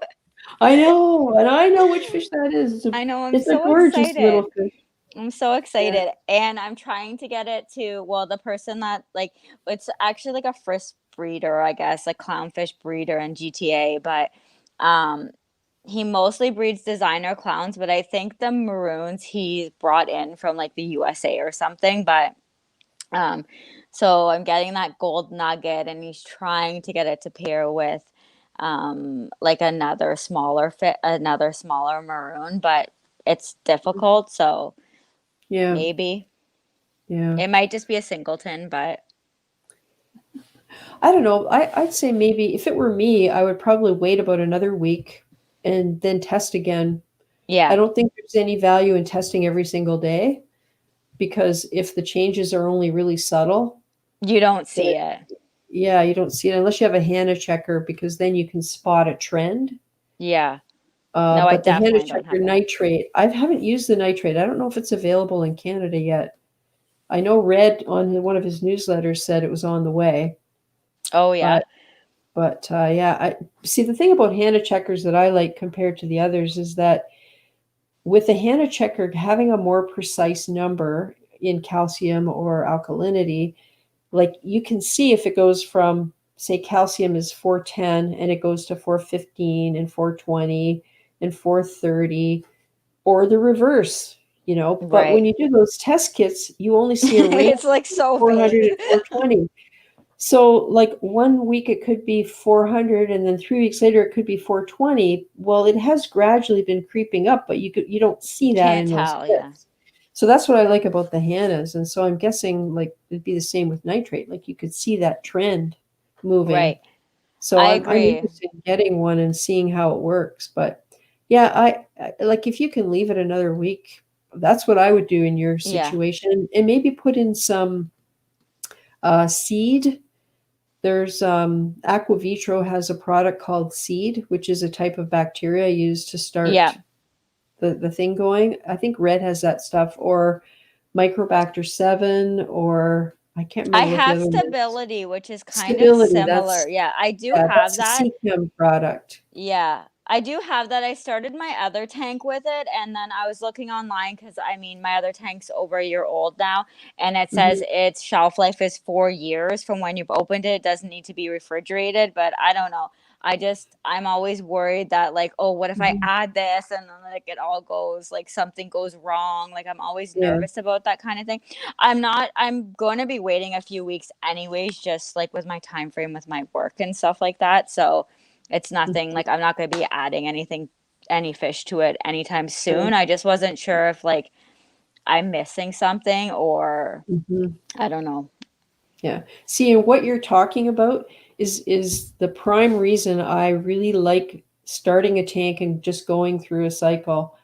[SPEAKER 1] I know, and I know which fish that is.
[SPEAKER 2] I know,
[SPEAKER 1] it's a gorgeous little fish.
[SPEAKER 2] I'm so excited. And I'm trying to get it to, the person that like, it's actually like a frisk breeder, I guess, a clownfish breeder in GTA, but he mostly breeds designer clowns, but I think the maroons he brought in from like the USA or something, but so I'm getting that gold nugget, and he's trying to get it to pair with like another smaller maroon, but it's difficult, so maybe it might just be a singleton, but
[SPEAKER 1] I don't know. I'd say maybe if it were me, I would probably wait about another week and then test again. I don't think there's any value in testing every single day, because if the changes are only really subtle,
[SPEAKER 2] you don't see it.
[SPEAKER 1] Yeah, you don't see it unless you have a Hannah checker, because then you can spot a trend.
[SPEAKER 2] Yeah.
[SPEAKER 1] No, but the Hannah checker nitrate, I haven't used the nitrate. I don't know if it's available in Canada yet. I know Red on one of his newsletters said it was on the way.
[SPEAKER 2] Oh yeah.
[SPEAKER 1] But I see, the thing about Hannah checkers that I like compared to the others is that with the Hannah checker having a more precise number in calcium or alkalinity, like you can see if it goes from, say, calcium is 410 and it goes to 415 and 420 and 430, or the reverse, But when you do those test kits, you only see a range.
[SPEAKER 2] It's like so
[SPEAKER 1] 400 and 420. So like 1 week it could be 400, and then 3 weeks later it could be 420. Well, it has gradually been creeping up, but you don't see that in those kits. Yeah. So that's what I like about the Hannahs. And so I'm guessing like it'd be the same with nitrate. Like you could see that trend moving. Right. So I'm interested in getting one and seeing how it works. But yeah, I like, if you can leave it another week, that's what I would do in your situation. And maybe put in some seed. There's Aquavitro has a product called seed, which is a type of bacteria used to start the thing going. I think Red has that stuff, or Microbacter 7, or I can't remember.
[SPEAKER 2] I have Stability, which is kind of similar. Yeah, I do have that.
[SPEAKER 1] It's a CChem product.
[SPEAKER 2] Yeah, I do have that. I started my other tank with it, and then I was looking online because my other tank's over a year old now, and it says its shelf life is 4 years from when you've opened it. It doesn't need to be refrigerated, but I don't know. I'm always worried that like, oh, what if I add this and then like it all goes, like something goes wrong. Like I'm always nervous about that kind of thing. I'm going to be waiting a few weeks anyways, just like with my time frame with my work and stuff like that. So it's nothing like I'm not going to be adding any fish to it anytime soon. I just wasn't sure if like I'm missing something or I don't know.
[SPEAKER 1] Yeah. See, and what you're talking about is the prime reason I really like starting a tank and just going through a cycle.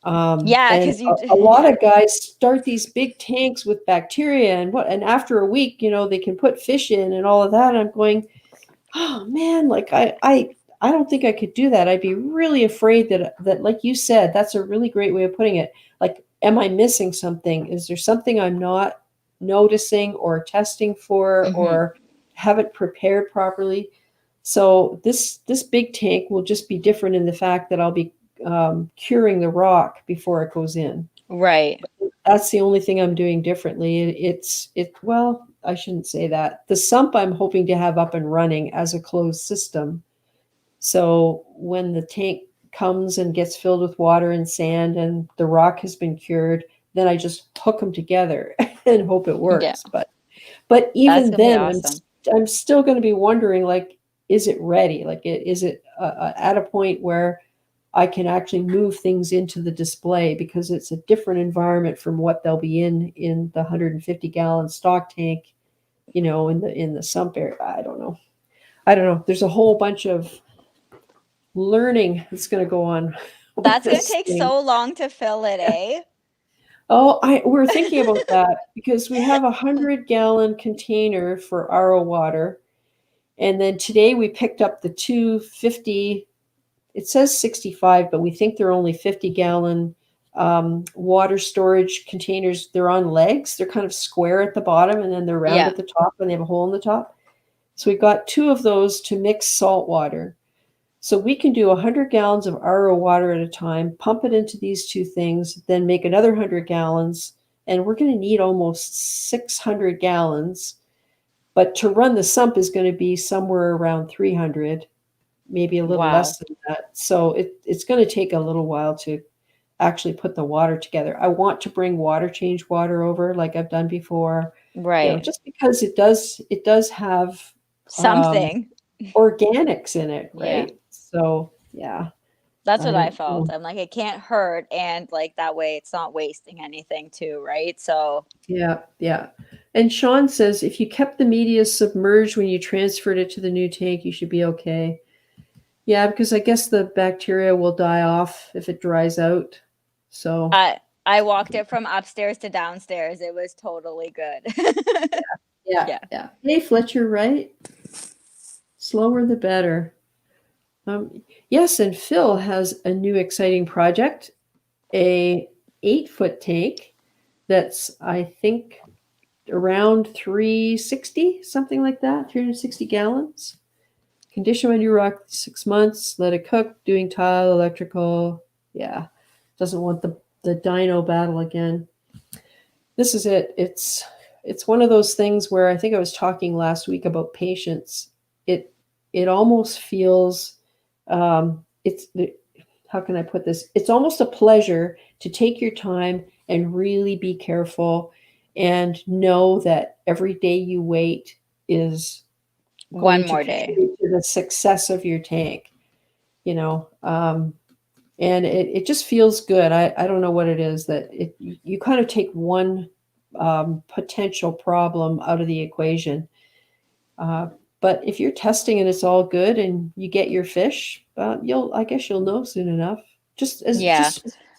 [SPEAKER 1] Because a lot of guys start these big tanks with bacteria, and after a week, they can put fish in and all of that. And I'm going, oh man, like I don't think I could do that. I'd be really afraid that like you said, that's a really great way of putting it. Like, am I missing something? Is there something I'm not noticing or testing for or haven't prepared properly? So this big tank will just be different in the fact that I'll be curing the rock before it goes in.
[SPEAKER 2] Right.
[SPEAKER 1] That's the only thing I'm doing differently. I shouldn't say that. The sump I'm hoping to have up and running as a closed system. So when the tank comes and gets filled with water and sand and the rock has been cured, then I just hook them together and hope it works.
[SPEAKER 2] Yeah.
[SPEAKER 1] But even
[SPEAKER 2] That's gonna be
[SPEAKER 1] then,
[SPEAKER 2] awesome.
[SPEAKER 1] I'm still going to be wondering, like, is it ready? Like, is it at a point where I can actually move things into the display, because it's a different environment from what they'll be in the 150-gallon stock tank, you know, in the sump area. I don't know. There's a whole bunch of learning that's going to go on.
[SPEAKER 2] That's going to take so long to fill it, eh?
[SPEAKER 1] Oh, we're thinking about that because we have a 100-gallon container for RO water. And then today we picked up the 250, it says 65, but we think they're only 50-gallon water storage containers. They're on legs. They're kind of square at the bottom and then they're round at the top and they have a hole in the top. So we got 2 of those to mix salt water. So we can do 100 gallons of RO water at a time, pump it into these 2 things, then make another 100 gallons. And we're going to need almost 600 gallons. But to run the sump is going to be somewhere around 300, maybe a little less than that. So it's going to take a little while to actually put the water together. I want to bring change water over like I've done before.
[SPEAKER 2] Right.
[SPEAKER 1] You know, just because it does have
[SPEAKER 2] something
[SPEAKER 1] organics in it, right?
[SPEAKER 2] Yeah.
[SPEAKER 1] So yeah.
[SPEAKER 2] That's what I felt. I'm like, it can't hurt, and like that way it's not wasting anything too, right? So
[SPEAKER 1] yeah. And Sean says if you kept the media submerged when you transferred it to the new tank, you should be okay. Yeah, because I guess the bacteria will die off if it dries out. So
[SPEAKER 2] I walked it from upstairs to downstairs. It was totally good.
[SPEAKER 1] Yeah. Hey, Fletcher, right? Slower the better. Yes, and Phil has a new exciting project, a 8-foot tank that's, I think, around 360, something like that, 360 gallons. Condition my new rock 6 months, let it cook, doing tile, electrical. Yeah, doesn't want the dyno battle again. This is it. It's one of those things where I think I was talking last week about patience. It almost feels how can I put this? It's almost a pleasure to take your time and really be careful and know that every day you wait is
[SPEAKER 2] one more day
[SPEAKER 1] to the success of your tank, you know. And it just feels good. I don't know what it is that you kind of take one potential problem out of the equation. But if you're testing and it's all good and you get your fish, I guess you'll know soon enough. Just as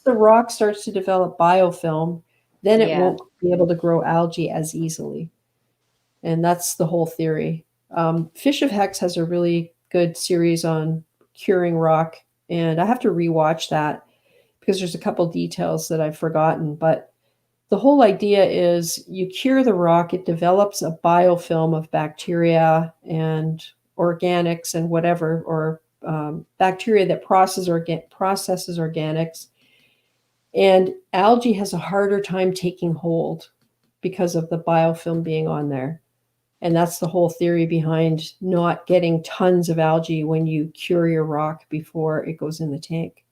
[SPEAKER 1] the rock starts to develop biofilm, then it won't be able to grow algae as easily. And that's the whole theory. Fish of Hex has a really good series on curing rock, and I have to rewatch that because there's a couple details that I've forgotten. But the whole idea is you cure the rock, it develops a biofilm of bacteria and organics and whatever, or bacteria that processes organics. And algae has a harder time taking hold because of the biofilm being on there. And that's the whole theory behind not getting tons of algae when you cure your rock before it goes in the tank.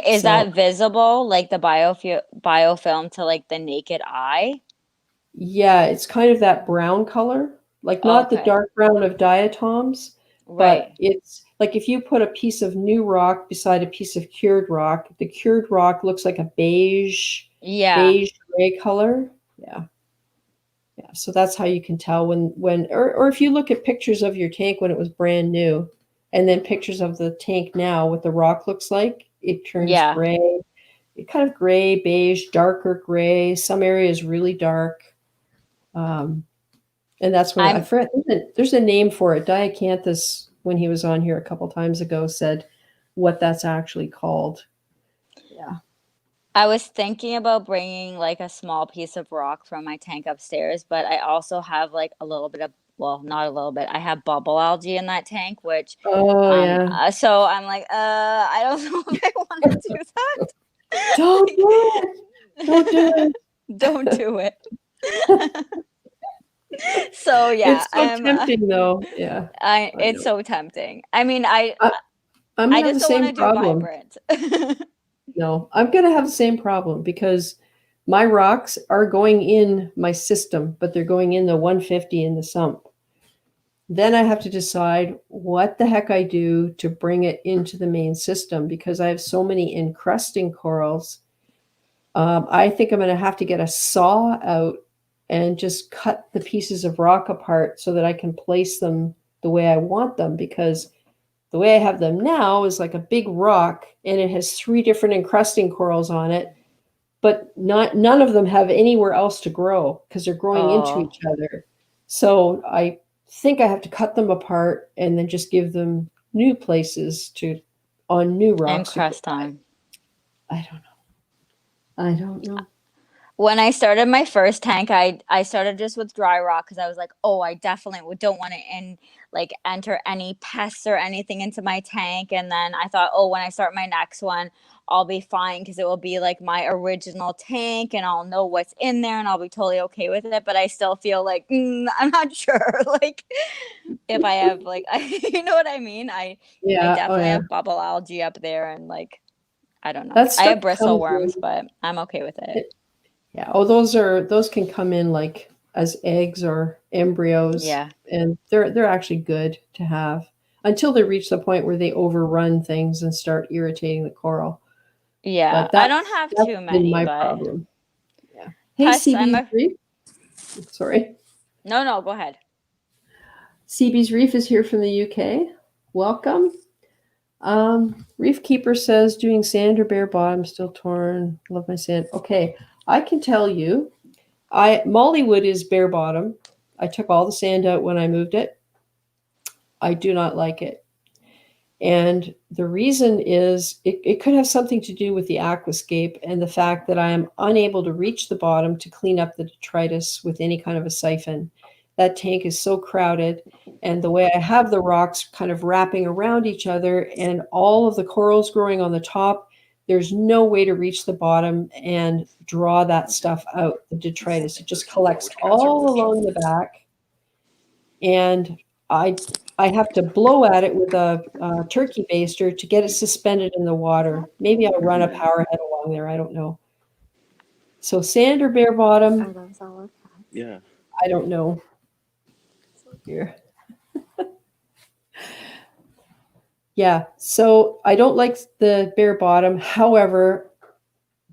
[SPEAKER 2] Is that visible, like the biofilm to like the naked eye?
[SPEAKER 1] Yeah, it's kind of that brown color, like not the dark brown of diatoms, but it's like if you put a piece of new rock beside a piece of cured rock, the cured rock looks like a beige gray color. Yeah. So that's how you can tell or if you look at pictures of your tank when it was brand new, and then pictures of the tank now, what the rock looks like, it turns gray. It kind of gray, beige, darker gray. Some areas really dark. And that's when I forget. There's a name for it. Diacanthus, when he was on here a couple times ago, said what that's actually called. Yeah.
[SPEAKER 2] I was thinking about bringing like a small piece of rock from my tank upstairs, but I also have like a little bit of, well, not a little bit. I have bubble algae in that tank, which so I'm like, I don't know if I want to do that.
[SPEAKER 1] Don't do it. Don't do it.
[SPEAKER 2] Don't do it. So yeah,
[SPEAKER 1] It's so tempting though. Yeah.
[SPEAKER 2] it's so tempting. I mean,
[SPEAKER 1] I'm gonna
[SPEAKER 2] I
[SPEAKER 1] have the
[SPEAKER 2] just don't want
[SPEAKER 1] same
[SPEAKER 2] to do
[SPEAKER 1] problem.
[SPEAKER 2] vibrant.
[SPEAKER 1] No, I'm gonna have the same problem because my rocks are going in my system, but they're going in the 150 in the sump. Then I have to decide what the heck I do to bring it into the main system because I have so many encrusting corals. I think I'm going to have to get a saw out and just cut the pieces of rock apart so that I can place them the way I want them, because the way I have them now is like a big rock and it has 3 different encrusting corals on it, but none of them have anywhere else to grow because they're growing into each other. So I think I have to cut them apart and then just give them new places on new rocks.
[SPEAKER 2] Encrust on.
[SPEAKER 1] I don't know.
[SPEAKER 2] When I started my first tank, I started just with dry rock because I was like, oh, I definitely don't want to enter any pests or anything into my tank. And then I thought, oh, when I start my next one, I'll be fine because it will be like my original tank and I'll know what's in there and I'll be totally okay with it. But I still feel like I'm not sure. Like if I have you know what I mean? I definitely have bubble algae up there and I don't know. I have bristle worms, but I'm okay with it.
[SPEAKER 1] Yeah. Oh, those can come in like as eggs or embryos.
[SPEAKER 2] Yeah.
[SPEAKER 1] And they're actually good to have until they reach the point where they overrun things and start irritating the coral.
[SPEAKER 2] Yeah. I don't have too many,
[SPEAKER 1] my
[SPEAKER 2] but
[SPEAKER 1] problem. Yeah. Hey, CB's Reef. Sorry.
[SPEAKER 2] No, go ahead.
[SPEAKER 1] CB's Reef is here from the UK. Welcome. Reef Keeper says, doing sand or bare bottom, still torn. Love my sand. Okay, I can tell you, Mollywood is bare bottom. I took all the sand out when I moved it. I do not like it. And the reason is it could have something to do with the aquascape and the fact that I am unable to reach the bottom to clean up the detritus with any kind of a siphon. That tank is so crowded, and the way I have the rocks kind of wrapping around each other and all of the corals growing on the top, there's no way to reach the bottom and draw that stuff out, the detritus. It just collects all along the back. And I have to blow at it with a turkey baster to get it suspended in the water. Maybe I'll run a power head along there. I don't know. So sand or bare bottom?
[SPEAKER 4] Yeah.
[SPEAKER 1] I don't know. Here. Yeah, so I don't like the bare bottom. However,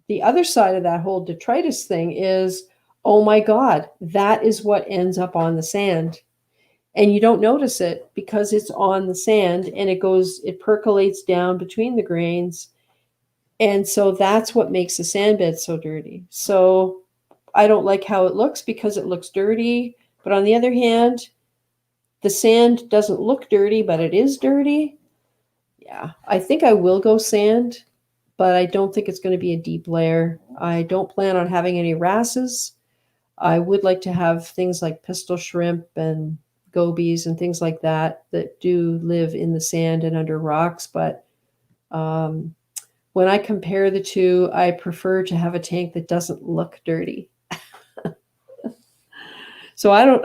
[SPEAKER 1] the other side of that whole detritus thing is, oh my God, that is what ends up on the sand. And you don't notice it because it's on the sand and it percolates down between the grains. And so that's what makes the sand bed so dirty. So I don't like how it looks because it looks dirty. But on the other hand, the sand doesn't look dirty, but it is dirty. Yeah, I think I will go sand, but I don't think it's going to be a deep layer. I don't plan on having any wrasses. I would like to have things like pistol shrimp and gobies and things like that do live in the sand and under rocks. But when I compare the two, I prefer to have a tank that doesn't look dirty. So I don't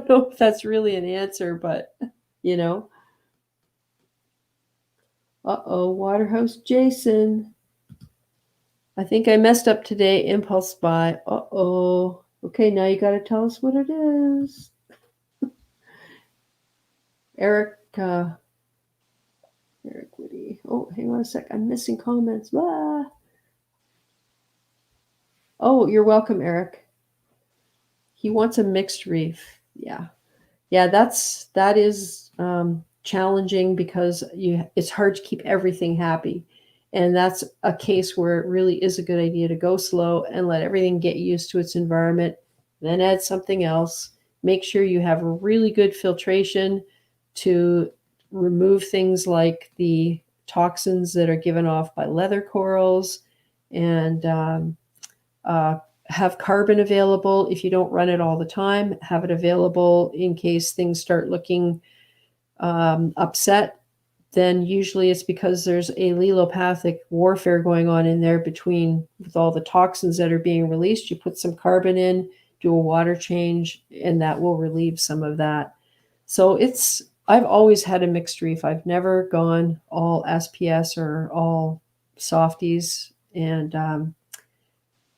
[SPEAKER 1] know if that's really an answer, but you know. Uh-oh, Waterhouse Jason. I think I messed up today. Impulse buy. Uh-oh. Okay, now you got to tell us what it is. Eric Woody. Oh, hang on a sec. I'm missing comments. Ah. Oh, you're welcome, Eric. He wants a mixed reef. Yeah. Yeah, that is challenging because it's hard to keep everything happy. And that's a case where it really is a good idea to go slow and let everything get used to its environment, then add something else. Make sure you have really good filtration to remove things like the toxins that are given off by leather corals, and have carbon available. If you don't run it all the time, have it available in case things start looking upset. Then usually it's because there's a allelopathic warfare going on in there with all the toxins that are being released. You put some carbon in, do a water change, and that will relieve some of that. So I've always had a mixed reef. I've never gone all SPS or all softies, and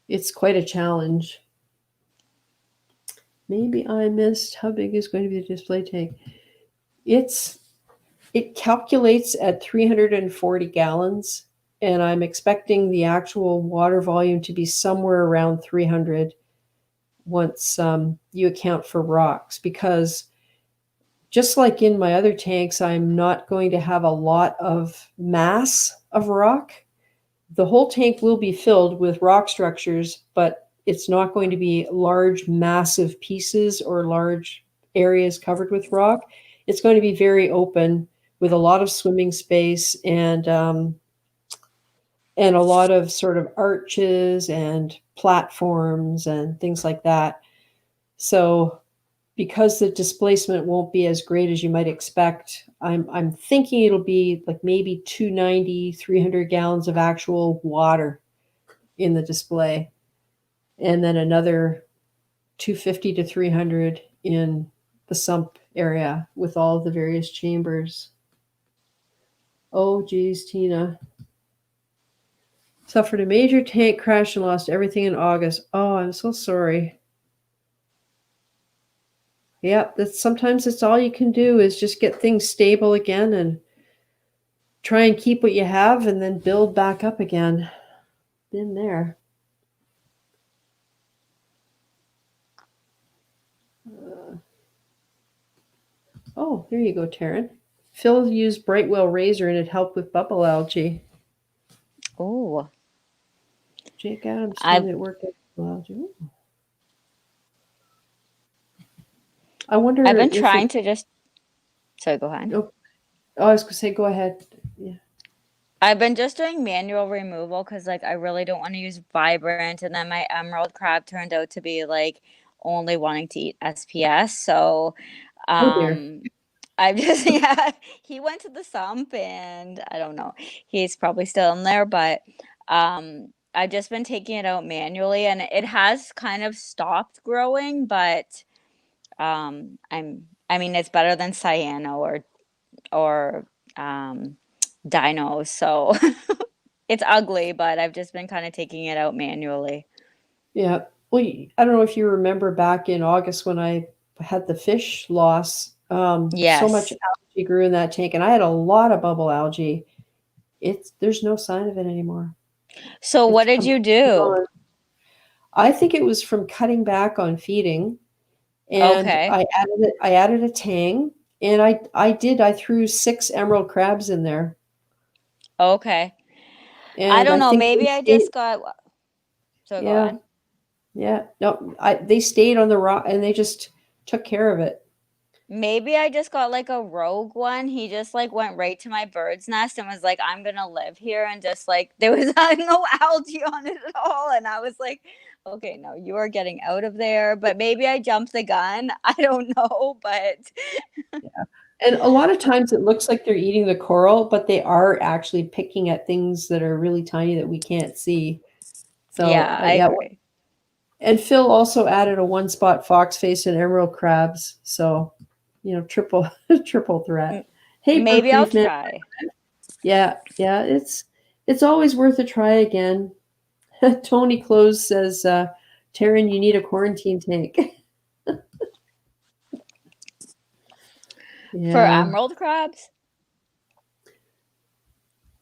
[SPEAKER 1] it's quite a challenge. Maybe I missed how big is going to be the display tank. It calculates at 340 gallons, and I'm expecting the actual water volume to be somewhere around 300 once you account for rocks, because just like in my other tanks, I'm not going to have a lot of mass of rock. The whole tank will be filled with rock structures, but it's not going to be large, massive pieces or large areas covered with rock. It's going to be very open with a lot of swimming space and a lot of sort of arches and platforms and things like that. So because the displacement won't be as great as you might expect, I'm thinking it'll be like maybe 290, 300 gallons of actual water in the display, and then another 250 to 300 in the sump area with all of the various chambers. Oh, geez, Tina. Suffered a major tank crash and lost everything in August. Oh, I'm so sorry. Yeah, sometimes it's all you can do is just get things stable again and try and keep what you have and then build back up again. Been there. Oh, there you go, Taryn. Phil used Brightwell razor and it helped with bubble algae.
[SPEAKER 2] Oh.
[SPEAKER 1] Jake Adams told me it worked with bubble algae. Ooh. I wonder.
[SPEAKER 2] I've been trying to just. Sorry, go ahead.
[SPEAKER 1] Oh, I was going to say, go ahead. Yeah.
[SPEAKER 2] I've been just doing manual removal because, like, I really don't want to use Vibrant, and then my emerald crab turned out to be like only wanting to eat SPS. So, I've just he went to the sump, and I don't know. He's probably still in there, but I've just been taking it out manually, and it has kind of stopped growing, but I mean, it's better than cyano or dinos, so it's ugly, but I've just been kind of taking it out manually.
[SPEAKER 1] Yeah. Well, I don't know if you remember back in August when I had the fish loss.
[SPEAKER 2] Yes.
[SPEAKER 1] So much algae grew in that tank, and I had a lot of bubble algae. There's no sign of it anymore.
[SPEAKER 2] So what did you do?
[SPEAKER 1] I think it was from cutting back on feeding, and
[SPEAKER 2] okay.
[SPEAKER 1] I added a tang, and I threw 6 emerald crabs in there.
[SPEAKER 2] Okay. And I don't know. Maybe I just got. So go ahead.
[SPEAKER 1] Yeah. No, they stayed on the rock and they just took care of it.
[SPEAKER 2] Maybe I just got like a rogue one. He just like went right to my bird's nest and was like, I'm going to live here. And just like, there was no algae on it at all. And I was like, okay, no, you are getting out of there. But maybe I jumped the gun. I don't know, but.
[SPEAKER 1] Yeah. And a lot of times it looks like they're eating the coral, but they are actually picking at things that are really tiny that we can't see. So
[SPEAKER 2] yeah, I agree.
[SPEAKER 1] And Phil also added a 1-spot foxface and emerald crabs. So, triple threat. Hey,
[SPEAKER 2] maybe I'll try.
[SPEAKER 1] Yeah, it's always worth a try again. Tony Close says, Taryn, you need a quarantine tank.
[SPEAKER 2] For emerald crabs?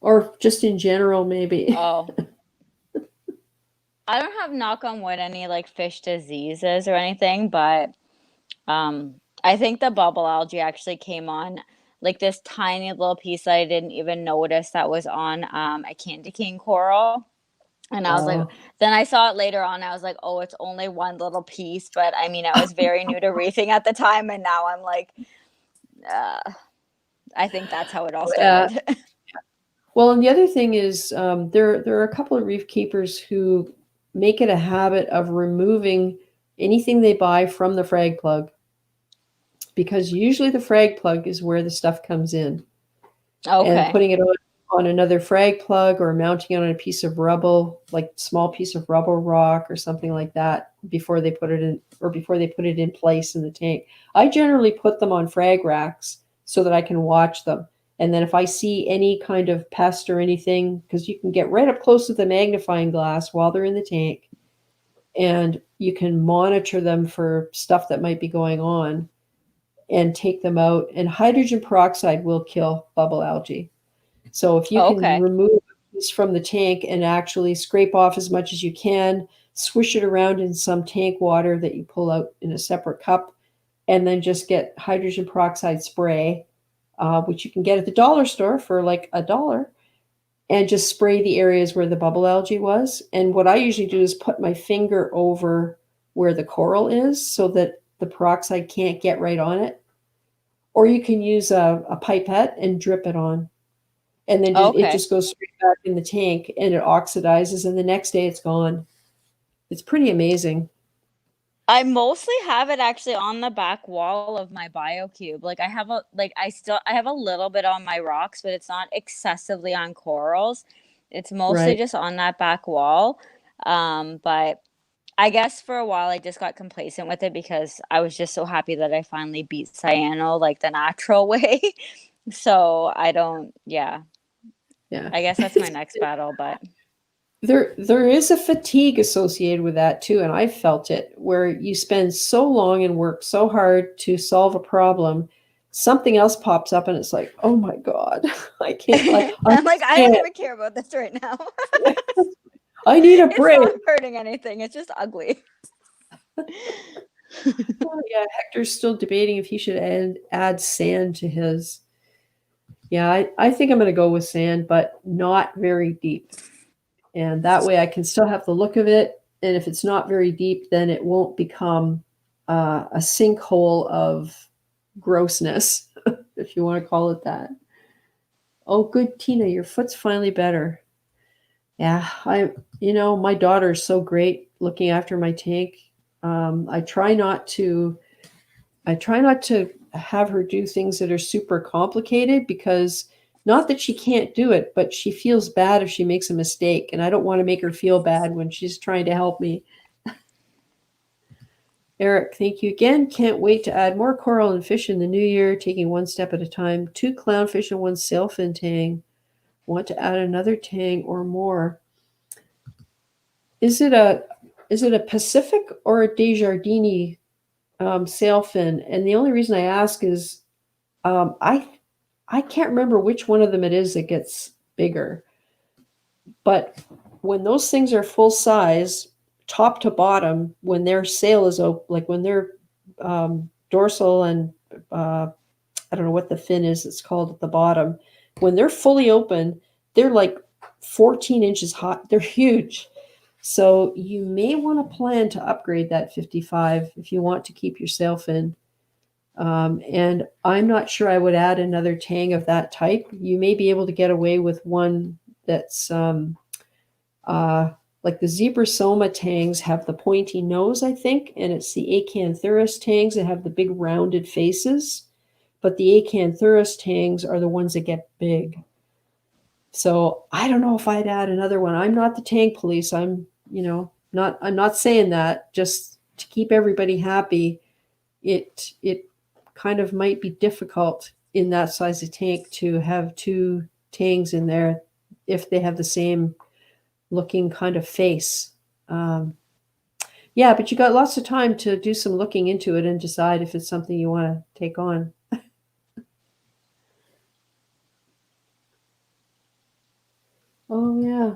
[SPEAKER 1] Or just in general, maybe.
[SPEAKER 2] Oh. I don't have, knock on wood, any like fish diseases or anything, but I think the bubble algae actually came on like this tiny little piece that I didn't even notice that was on a candy cane coral. And I was like, then I saw it later on. I was like, oh, it's only one little piece. But I mean, I was very new to reefing at the time. And now I'm like, I think that's how it all started.
[SPEAKER 1] Well, and the other thing is there are a couple of reef keepers who make it a habit of removing anything they buy from the frag plug, because usually the frag plug is where the stuff comes in.
[SPEAKER 2] Okay.
[SPEAKER 1] And putting it on another frag plug or mounting it on a piece of rubble, like small piece of rubble rock or something like that before they put it in, or before they put it in place in the tank. I generally put them on frag racks so that I can watch them. And then if I see any kind of pest or anything, because you can get right up close with the magnifying glass while they're in the tank, and you can monitor them for stuff that might be going on and take them out. And hydrogen peroxide will kill bubble algae. So if you can remove this from the tank and actually scrape off as much as you can, swish it around in some tank water that you pull out in a separate cup, and then just get hydrogen peroxide spray, which you can get at the dollar store for like $1, and just spray the areas where the bubble algae was. And what I usually do is put my finger over where the coral is so that the peroxide can't get right on it. Or you can use a pipette and drip it on. And then it just goes straight back in the tank and it oxidizes, and the next day it's gone. It's pretty amazing.
[SPEAKER 2] I mostly have it actually on the back wall of my BioCube. Like I have a little bit on my rocks, but it's not excessively on corals. It's mostly just on that back wall. But I guess for a while I just got complacent with it because I was just so happy that I finally beat cyano like the natural way. So I don't, yeah. I guess that's my next battle, but
[SPEAKER 1] there is a fatigue associated with that too, and I felt it, where you spend so long and work so hard to solve a problem, something else pops up and it's like, oh my God, I can't.
[SPEAKER 2] I'm like, I don't even care about this right now.
[SPEAKER 1] I need a break.
[SPEAKER 2] It's not hurting anything. It's just ugly.
[SPEAKER 1] Oh, yeah, Hector's still debating if he should add sand to his. Yeah, I think I'm going to go with sand, but not very deep. And that way I can still have the look of it. And if it's not very deep, then it won't become a sinkhole of grossness, if you want to call it that. Oh, good, Tina, your foot's finally better. Yeah, my daughter is so great looking after my tank. I try not to have her do things that are super complicated, because not that she can't do it, but she feels bad if she makes a mistake, and I don't want to make her feel bad when she's trying to help me. Eric, thank you again. Can't wait to add more coral and fish in the new year, taking one step at a time. 2 clownfish and 1 sailfin tang. Want to add another tang or more. Is it a Pacific or a Desjardins sailfin? And the only reason I ask is I can't remember which one of them it is that gets bigger. But when those things are full size, top to bottom, when their sail is open, like when their dorsal and I don't know what the fin is, it's called at the bottom, when they're fully open, they're like 14 inches high. They're huge. So you may want to plan to upgrade that 55 if you want to keep your sailfin. And I'm not sure I would add another tang of that type. You may be able to get away with one that's like the Zebrasoma tangs have the pointy nose, I think, and it's the Acanthurus tangs that have the big rounded faces. But the Acanthurus tangs are the ones that get big. So I don't know if I'd add another one. I'm not the tank police. I'm not saying that. Just to keep everybody happy, it kind of might be difficult in that size of tank to have 2 tangs in there if they have the same looking kind of face. Yeah, but you got lots of time to do some looking into it and decide if it's something you want to take on. Oh, yeah.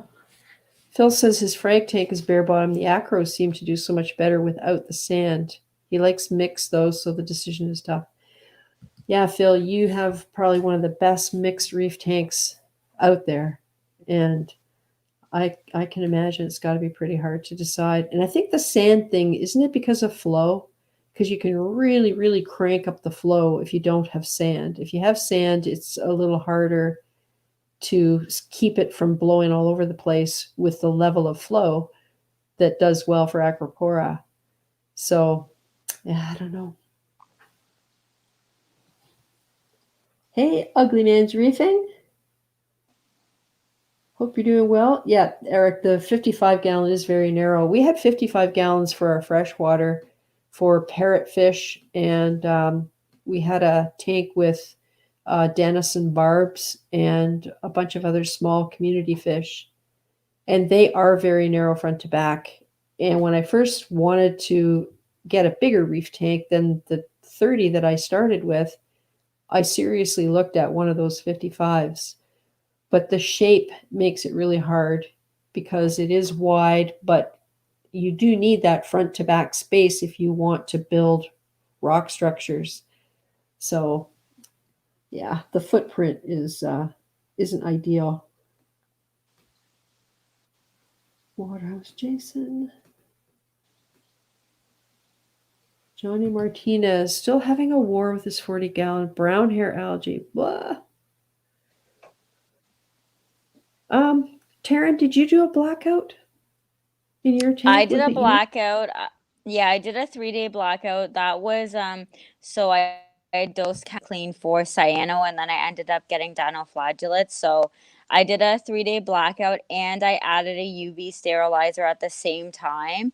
[SPEAKER 1] Phil says his frag tank is bare bottom. The acros seem to do so much better without the sand. He likes mixed, though, so the decision is tough. Yeah, Phil, you have probably one of the best mixed reef tanks out there. And I can imagine it's got to be pretty hard to decide. And I think the sand thing, isn't it because of flow? Because you can really, really crank up the flow if you don't have sand. If you have sand, it's a little harder to keep it from blowing all over the place with the level of flow that does well for Acropora. So, yeah, I don't know. Hey, Ugly Man's Reefing. Hope you're doing well. Yeah, Eric, the 55 gallon is very narrow. We had 55 gallons for our freshwater for parrotfish, and we had a tank with Denison barbs and a bunch of other small community fish. And they are very narrow front to back. And when I first wanted to get a bigger reef tank than the 30 that I started with, I seriously looked at one of those 55s. But the shape makes it really hard because it is wide, but you do need that front to back space if you want to build rock structures. So yeah, the footprint isn't ideal. Waterhouse Jason. Johnny Martinez still having a war with his 40-gallon brown hair algae. Blah. Taryn, did you do a blackout in your tank?
[SPEAKER 2] I did a blackout. Yeah, I did a 3-day blackout. That was so I dosed clean for cyano, and then I ended up getting dinoflagellates. So I did a 3-day blackout, and I added a UV sterilizer at the same time.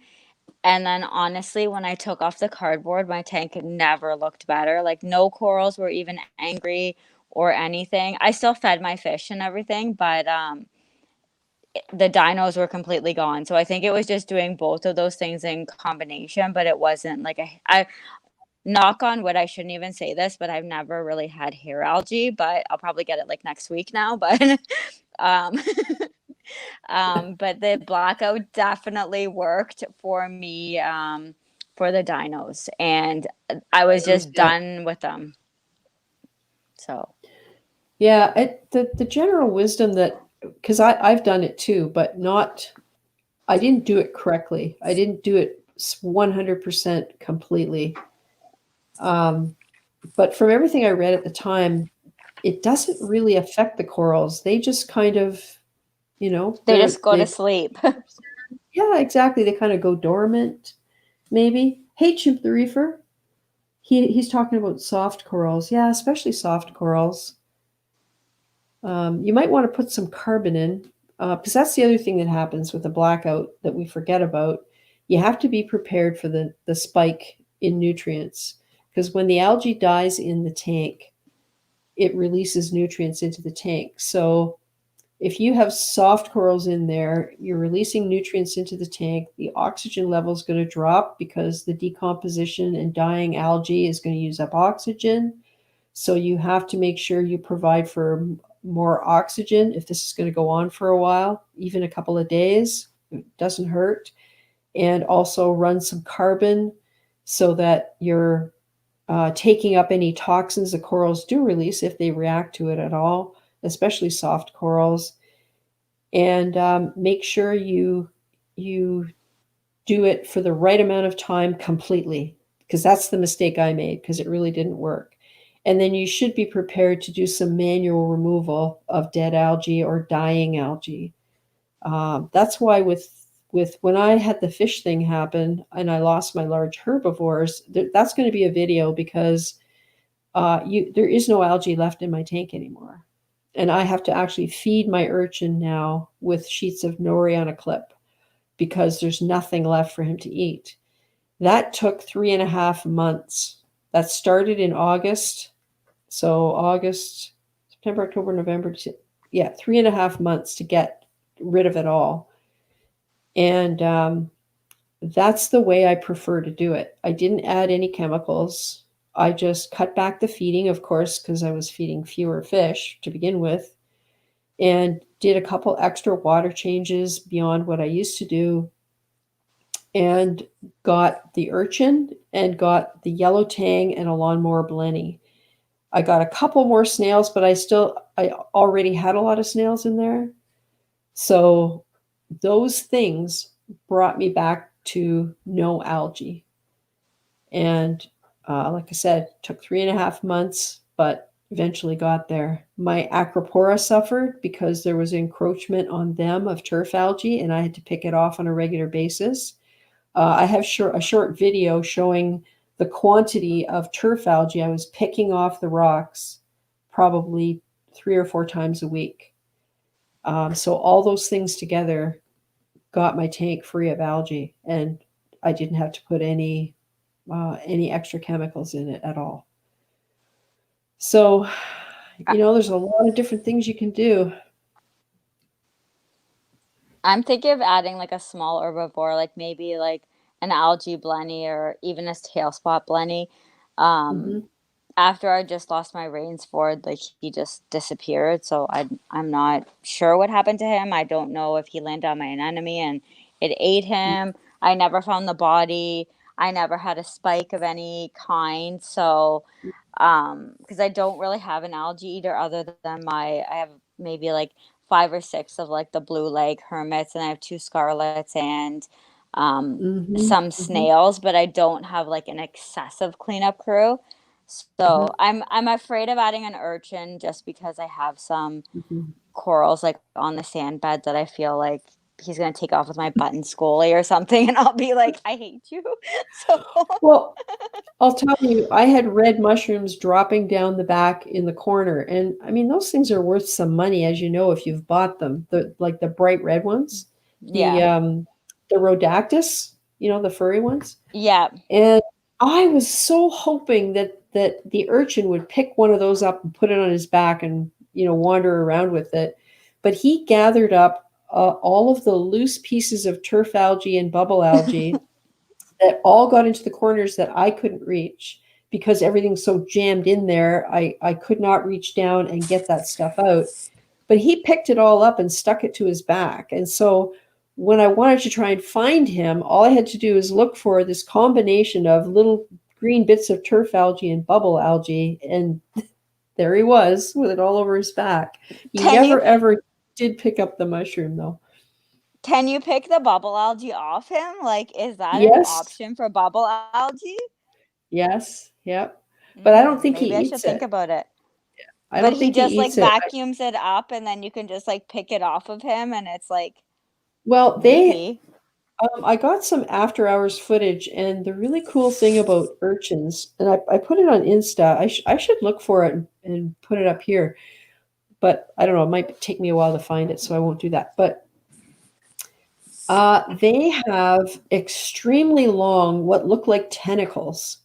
[SPEAKER 2] And then honestly, when I took off the cardboard, my tank never looked better. Like no corals were even angry or anything. I still fed my fish and everything, but the dinos were completely gone. So I think it was just doing both of those things in combination, but it wasn't like I knock on wood, I shouldn't even say this, but I've never really had hair algae, but I'll probably get it like next week now. But but the blackout definitely worked for me for the dinos, and I was just done with them. So
[SPEAKER 1] yeah, the general wisdom that, because I've done it too, but I didn't do it correctly. I didn't do it 100% completely. But from everything I read at the time, it doesn't really affect the corals. They just kind of,
[SPEAKER 2] they just go to sleep.
[SPEAKER 1] Yeah, exactly. They kind of go dormant, maybe. Hey, Chimp the Reefer. He's talking about soft corals. Yeah, especially soft corals. You might want to put some carbon in, because that's the other thing that happens with a blackout that we forget about. You have to be prepared for the spike in nutrients, because when the algae dies in the tank, it releases nutrients into the tank. So if you have soft corals in there, you're releasing nutrients into the tank. The oxygen level is going to drop because the decomposition and dying algae is going to use up oxygen. So you have to make sure you provide for more oxygen if this is going to go on for a while, even a couple of days. It doesn't hurt. And also run some carbon so that you're taking up any toxins the corals do release if they react to it at all, especially soft corals. And make sure you do it for the right amount of time completely, because that's the mistake I made, because it really didn't work. And then you should be prepared to do some manual removal of dead algae or dying algae. That's why with when I had the fish thing happen and I lost my large herbivores, that's going to be a video, because there is no algae left in my tank anymore. And I have to actually feed my urchin now with sheets of nori on a clip, because there's nothing left for him to eat. That took 3.5 months. That started in August. So August, September, October, November, 3.5 months to get rid of it all. And that's the way I prefer to do it. I didn't add any chemicals. I just cut back the feeding, of course, because I was feeding fewer fish to begin with, and did a couple extra water changes beyond what I used to do, and got the urchin and got the yellow tang and a lawnmower blenny. I got a couple more snails, but I already had a lot of snails in there. So those things brought me back to no algae. And like I said, took 3.5 months, but eventually got there. My acropora suffered because there was encroachment on them of turf algae, and I had to pick it off on a regular basis. I have a short video showing the quantity of turf algae I was picking off the rocks probably 3 or 4 times a week. So all those things together got my tank free of algae, and I didn't have to put any extra chemicals in it at all. So, there's a lot of different things you can do.
[SPEAKER 2] I'm thinking of adding like a small herbivore, like maybe like an algae blenny or even a tail spot blenny.
[SPEAKER 1] Mm-hmm.
[SPEAKER 2] After I just lost my Rainsford, like he just disappeared. So I'm not sure what happened to him. I don't know if he landed on my anemone and it ate him. I never found the body. I never had a spike of any kind. So, because I don't really have an algae eater other than I have maybe like 5 or 6 of like the blue leg hermits, and I have 2 scarlets and
[SPEAKER 1] Mm-hmm.
[SPEAKER 2] some
[SPEAKER 1] Mm-hmm.
[SPEAKER 2] snails, but I don't have like an excessive cleanup crew.
[SPEAKER 1] Uh-huh.
[SPEAKER 2] So I'm afraid of adding an urchin just because I have some
[SPEAKER 1] Mm-hmm.
[SPEAKER 2] corals like on the sand bed that I feel like he's gonna take off with my button scully or something, and I'll be like, I hate you. So
[SPEAKER 1] Well, I'll tell you, I had red mushrooms dropping down the back in the corner, and I mean those things are worth some money, as you know, if you've bought them. The bright red ones, the
[SPEAKER 2] yeah,
[SPEAKER 1] um, the rhodactis, the furry ones.
[SPEAKER 2] yeah.
[SPEAKER 1] And I was so hoping that the urchin would pick one of those up and put it on his back and wander around with it. But he gathered up all of the loose pieces of turf algae and bubble algae that all got into the corners that I couldn't reach because everything's so jammed in there. I could not reach down and get that stuff out. But he picked it all up and stuck it to his back. And so when I wanted to try and find him, all I had to do is look for this combination of little green bits of turf algae and bubble algae. And there he was with it all over his back. He
[SPEAKER 2] Can you
[SPEAKER 1] never, ever did pick up the mushroom, though.
[SPEAKER 2] can you pick the bubble algae off him? Like, is that an
[SPEAKER 1] Yes.
[SPEAKER 2] option for bubble algae?
[SPEAKER 1] Yes. Yep. But I don't think he
[SPEAKER 2] Maybe I should
[SPEAKER 1] eats
[SPEAKER 2] think
[SPEAKER 1] it.
[SPEAKER 2] about it.
[SPEAKER 1] I
[SPEAKER 2] But
[SPEAKER 1] don't
[SPEAKER 2] he
[SPEAKER 1] think he
[SPEAKER 2] just like
[SPEAKER 1] eats it.
[SPEAKER 2] vacuums it up and then you can just like pick it off of him and it's like
[SPEAKER 1] Well,
[SPEAKER 2] maybe.
[SPEAKER 1] I got some after hours footage, and the really cool thing about urchins, and I put it on Insta. I should look for it and put it up here, but I don't know. It might take me a while to find it, so I won't do that. But they have extremely long, what look like tentacles,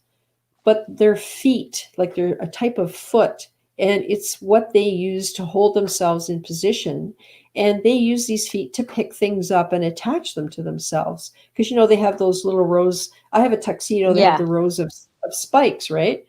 [SPEAKER 1] but they're feet, like they're a type of foot, and it's what they use to hold themselves in position. And they use these feet to pick things up and attach them to themselves because they have those little rows. I have a tuxedo. They have
[SPEAKER 2] Yeah.
[SPEAKER 1] the rows of spikes, right?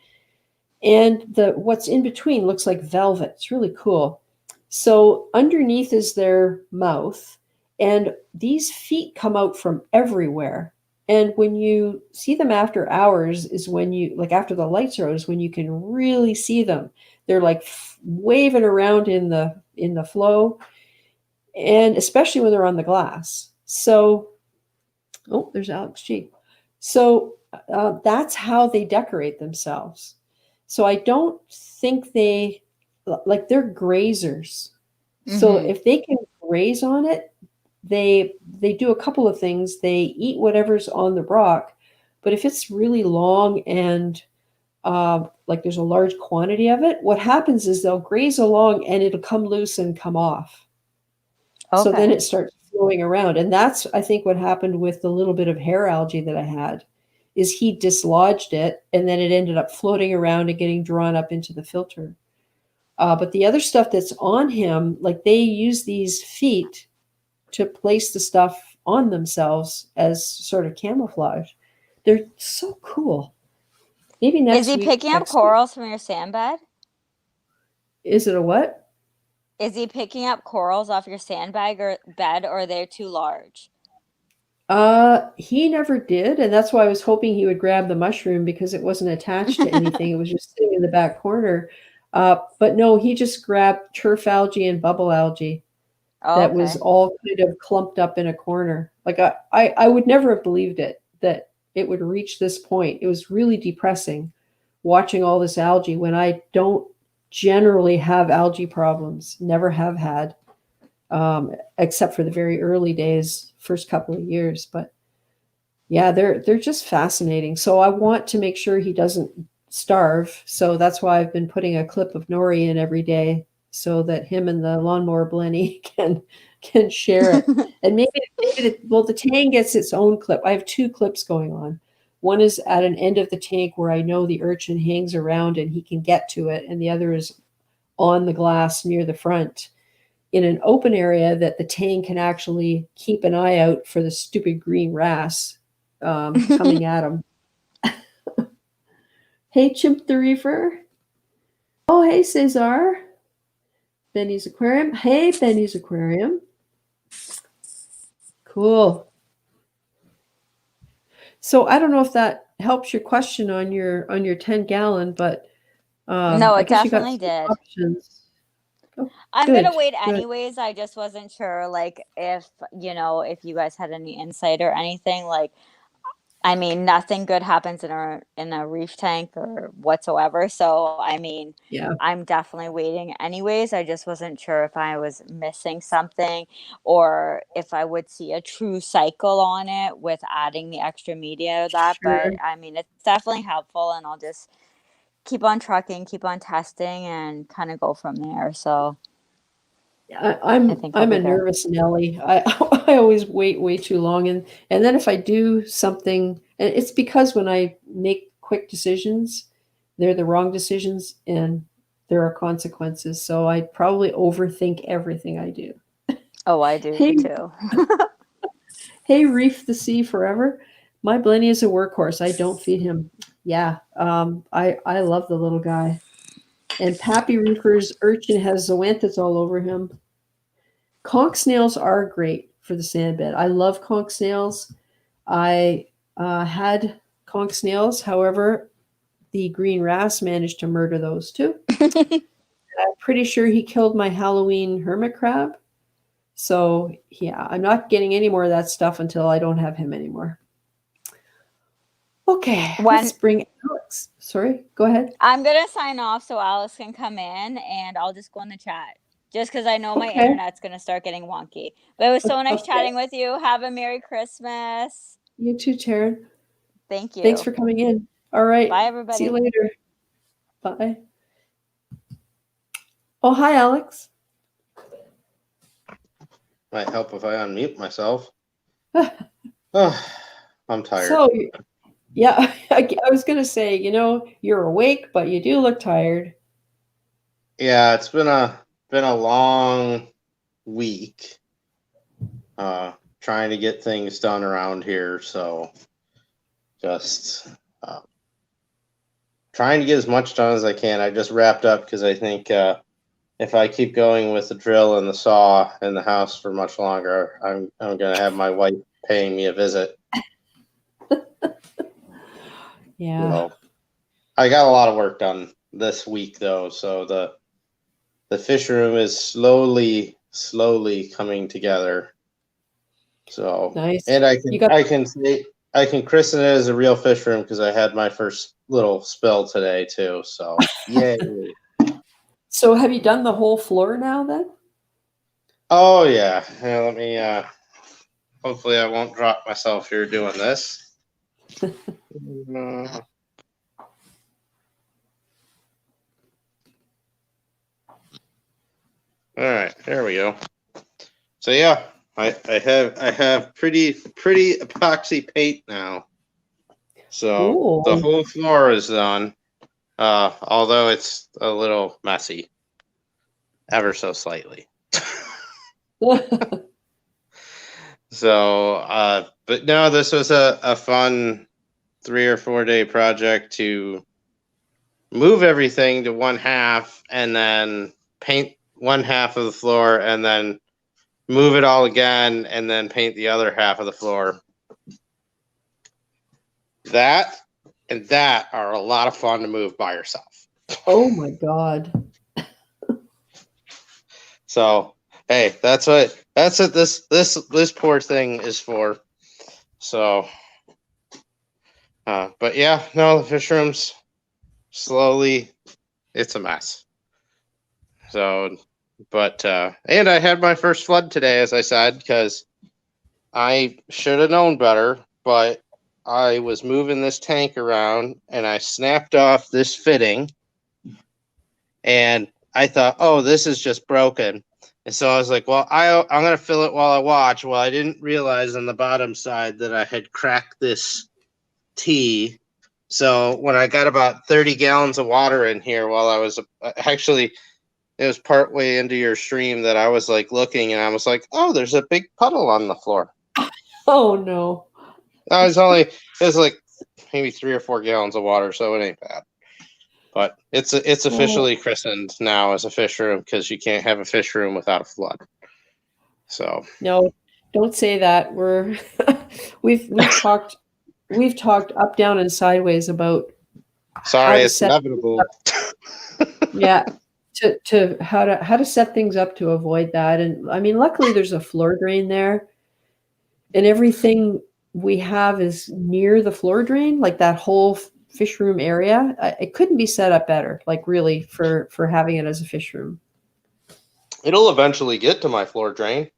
[SPEAKER 1] And the what's in between looks like velvet. It's really cool. So underneath is their mouth, and these feet come out from everywhere. And when you see them after hours is when you like after the lights are out is when you can really see them. They're like waving around in the flow, and especially when they're on the glass. So, oh, there's Alex G. So that's how they decorate themselves. So I don't think they're grazers. So
[SPEAKER 2] Mm-hmm.
[SPEAKER 1] if they can graze on it, they do a couple of things. They eat whatever's on the rock, but if it's really long and like there's a large quantity of it, what happens is they'll graze along and it'll come loose and come off. So then
[SPEAKER 2] Okay.
[SPEAKER 1] it starts flowing around. And that's, I think, what happened with the little bit of hair algae that I had is he dislodged it and then it ended up floating around and getting drawn up into the filter. But the other stuff that's on him, like they use these feet to place the stuff on themselves as sort of camouflage. They're so cool. Maybe
[SPEAKER 2] Is
[SPEAKER 1] next
[SPEAKER 2] he
[SPEAKER 1] week.
[SPEAKER 2] picking up corals from your sand bed?
[SPEAKER 1] Is it a what?
[SPEAKER 2] Is he picking up corals off your sandbag or bed, or they're too large?
[SPEAKER 1] He never did, and that's why I was hoping he would grab the mushroom because it wasn't attached to anything. It was just sitting in the back corner. But no, he just grabbed turf algae and bubble algae
[SPEAKER 2] Oh,
[SPEAKER 1] that was
[SPEAKER 2] okay.
[SPEAKER 1] all kind of clumped up in a corner. Like I would never have believed it that it would reach this point. It was really depressing watching all this algae when I don't generally have algae problems, never have had, except for the very early days, first couple of years. But yeah, they're just fascinating. So I want to make sure he doesn't starve. So that's why I've been putting a clip of nori in every day so that him and the lawnmower Blenny can share it. And maybe the tank gets its own clip. I have 2 clips going on. One is at an end of the tank where I know the urchin hangs around and he can get to it, and the other is on the glass near the front in an open area that the tank can actually keep an eye out for the stupid green wrasse coming at him. Hey, Chimp the Reefer. Oh, hey, Cesar. Benny's Aquarium. Hey, Benny's Aquarium. Cool. So I don't know if that helps your question on your 10-gallon, but
[SPEAKER 2] no,
[SPEAKER 1] I
[SPEAKER 2] it
[SPEAKER 1] guess you got
[SPEAKER 2] definitely
[SPEAKER 1] some
[SPEAKER 2] did.
[SPEAKER 1] options. Oh,
[SPEAKER 2] I'm
[SPEAKER 1] good,
[SPEAKER 2] gonna wait
[SPEAKER 1] good.
[SPEAKER 2] anyways. I just wasn't sure, like, if if you guys had any insight or anything. Like, I mean, nothing good happens in a reef tank or whatsoever. So, I mean,
[SPEAKER 1] Yeah,
[SPEAKER 2] I'm definitely waiting anyways. I just wasn't sure if I was missing something or if I would see a true cycle on it with adding the extra media or that.
[SPEAKER 1] sure.
[SPEAKER 2] But I mean, it's definitely helpful, and I'll just keep on trucking, keep on testing, and kind of go from there. So I think I'll
[SPEAKER 1] I'm
[SPEAKER 2] be
[SPEAKER 1] a
[SPEAKER 2] good.
[SPEAKER 1] nervous Nelly. I always wait way too long, and then if I do something, and it's because when I make quick decisions, they're the wrong decisions, and there are consequences. So I probably overthink everything I do.
[SPEAKER 2] Oh, I do
[SPEAKER 1] Hey,
[SPEAKER 2] too.
[SPEAKER 1] hey, Reef the Sea Forever. My Blenny is a workhorse. I don't feed him. Yeah, I love the little guy. And Pappy Reefer's urchin has zoanthids all over him. Conch snails are great for the sand bed. I love conch snails. I had conch snails. However, the green wrasse managed to murder those too. I'm pretty sure he killed my Halloween hermit crab. So, yeah, I'm not getting any more of that stuff until I don't have him anymore. Okay, let's
[SPEAKER 2] When
[SPEAKER 1] bring Alex. Sorry, go ahead.
[SPEAKER 2] I'm gonna sign off so Alice can come in, and I'll just go in the chat. Just because I know my
[SPEAKER 1] Okay.
[SPEAKER 2] internet's gonna start getting wonky. But it was so nice
[SPEAKER 1] Okay.
[SPEAKER 2] chatting with you. Have a Merry Christmas.
[SPEAKER 1] You too, Taryn.
[SPEAKER 2] Thank you.
[SPEAKER 1] Thanks for coming in. All right.
[SPEAKER 2] Bye,
[SPEAKER 1] See you
[SPEAKER 2] everybody.
[SPEAKER 1] later. Bye. Oh, hi, Alex.
[SPEAKER 4] Might help if I unmute myself. Oh, I'm tired.
[SPEAKER 1] So, yeah, I was going to say, you're awake, but you do look tired.
[SPEAKER 4] Yeah, it's been a long week. Trying to get things done around here, so just trying to get as much done as I can. I just wrapped up because I think if I keep going with the drill and the saw in the house for much longer, I'm gonna have my wife paying me a visit.
[SPEAKER 1] Yeah.
[SPEAKER 4] So I got a lot of work done this week though, so the fish room is slowly coming together. So
[SPEAKER 1] Nice.
[SPEAKER 4] and I can christen it as a real fish room because I had my first little spill today too. So yay.
[SPEAKER 1] So have you done the whole floor now then?
[SPEAKER 4] Oh yeah. Here, let me hopefully I won't drop myself here doing this. All right, there we go. So yeah, I have pretty epoxy paint now. So
[SPEAKER 1] Cool.
[SPEAKER 4] the whole floor is done. Although it's a little messy. Ever so slightly. So but no, this was a fun 3 or 4 day project to move everything to one half and then paint one half of the floor and then move it all again and then paint the other half of the floor. That and that are a lot of fun to move by yourself.
[SPEAKER 1] Oh my God.
[SPEAKER 4] So hey, that's what this poor thing is for. So but yeah, no, the fish room's slowly, it's a mess. So but and I had my first flood today, as I said, because I should have known better, but I was moving this tank around and I snapped off this fitting and I thought, oh, this is just broken. And so I was like, well, I'm going to fill it while I watch. Well, I didn't realize on the bottom side that I had cracked this T. So when I got about 30 gallons of water in here while I was actually, it was part way into your stream that I was like looking and I was like, oh, there's a big puddle on the floor.
[SPEAKER 1] Oh, no.
[SPEAKER 4] It was like maybe 3 or 4 gallons of water, so it ain't bad. But it's officially christened now as a fish room because you can't have a fish room without a flood. So
[SPEAKER 1] no, don't say that. We've talked up, down, and sideways about.
[SPEAKER 4] Sorry, it's inevitable.
[SPEAKER 1] Yeah, how to set things up to avoid that. And I mean, luckily there's a floor drain there, and everything we have is near the floor drain, like that whole fish room area. It couldn't be set up better, like really for having it as a fish room.
[SPEAKER 4] It'll eventually get to my floor drain.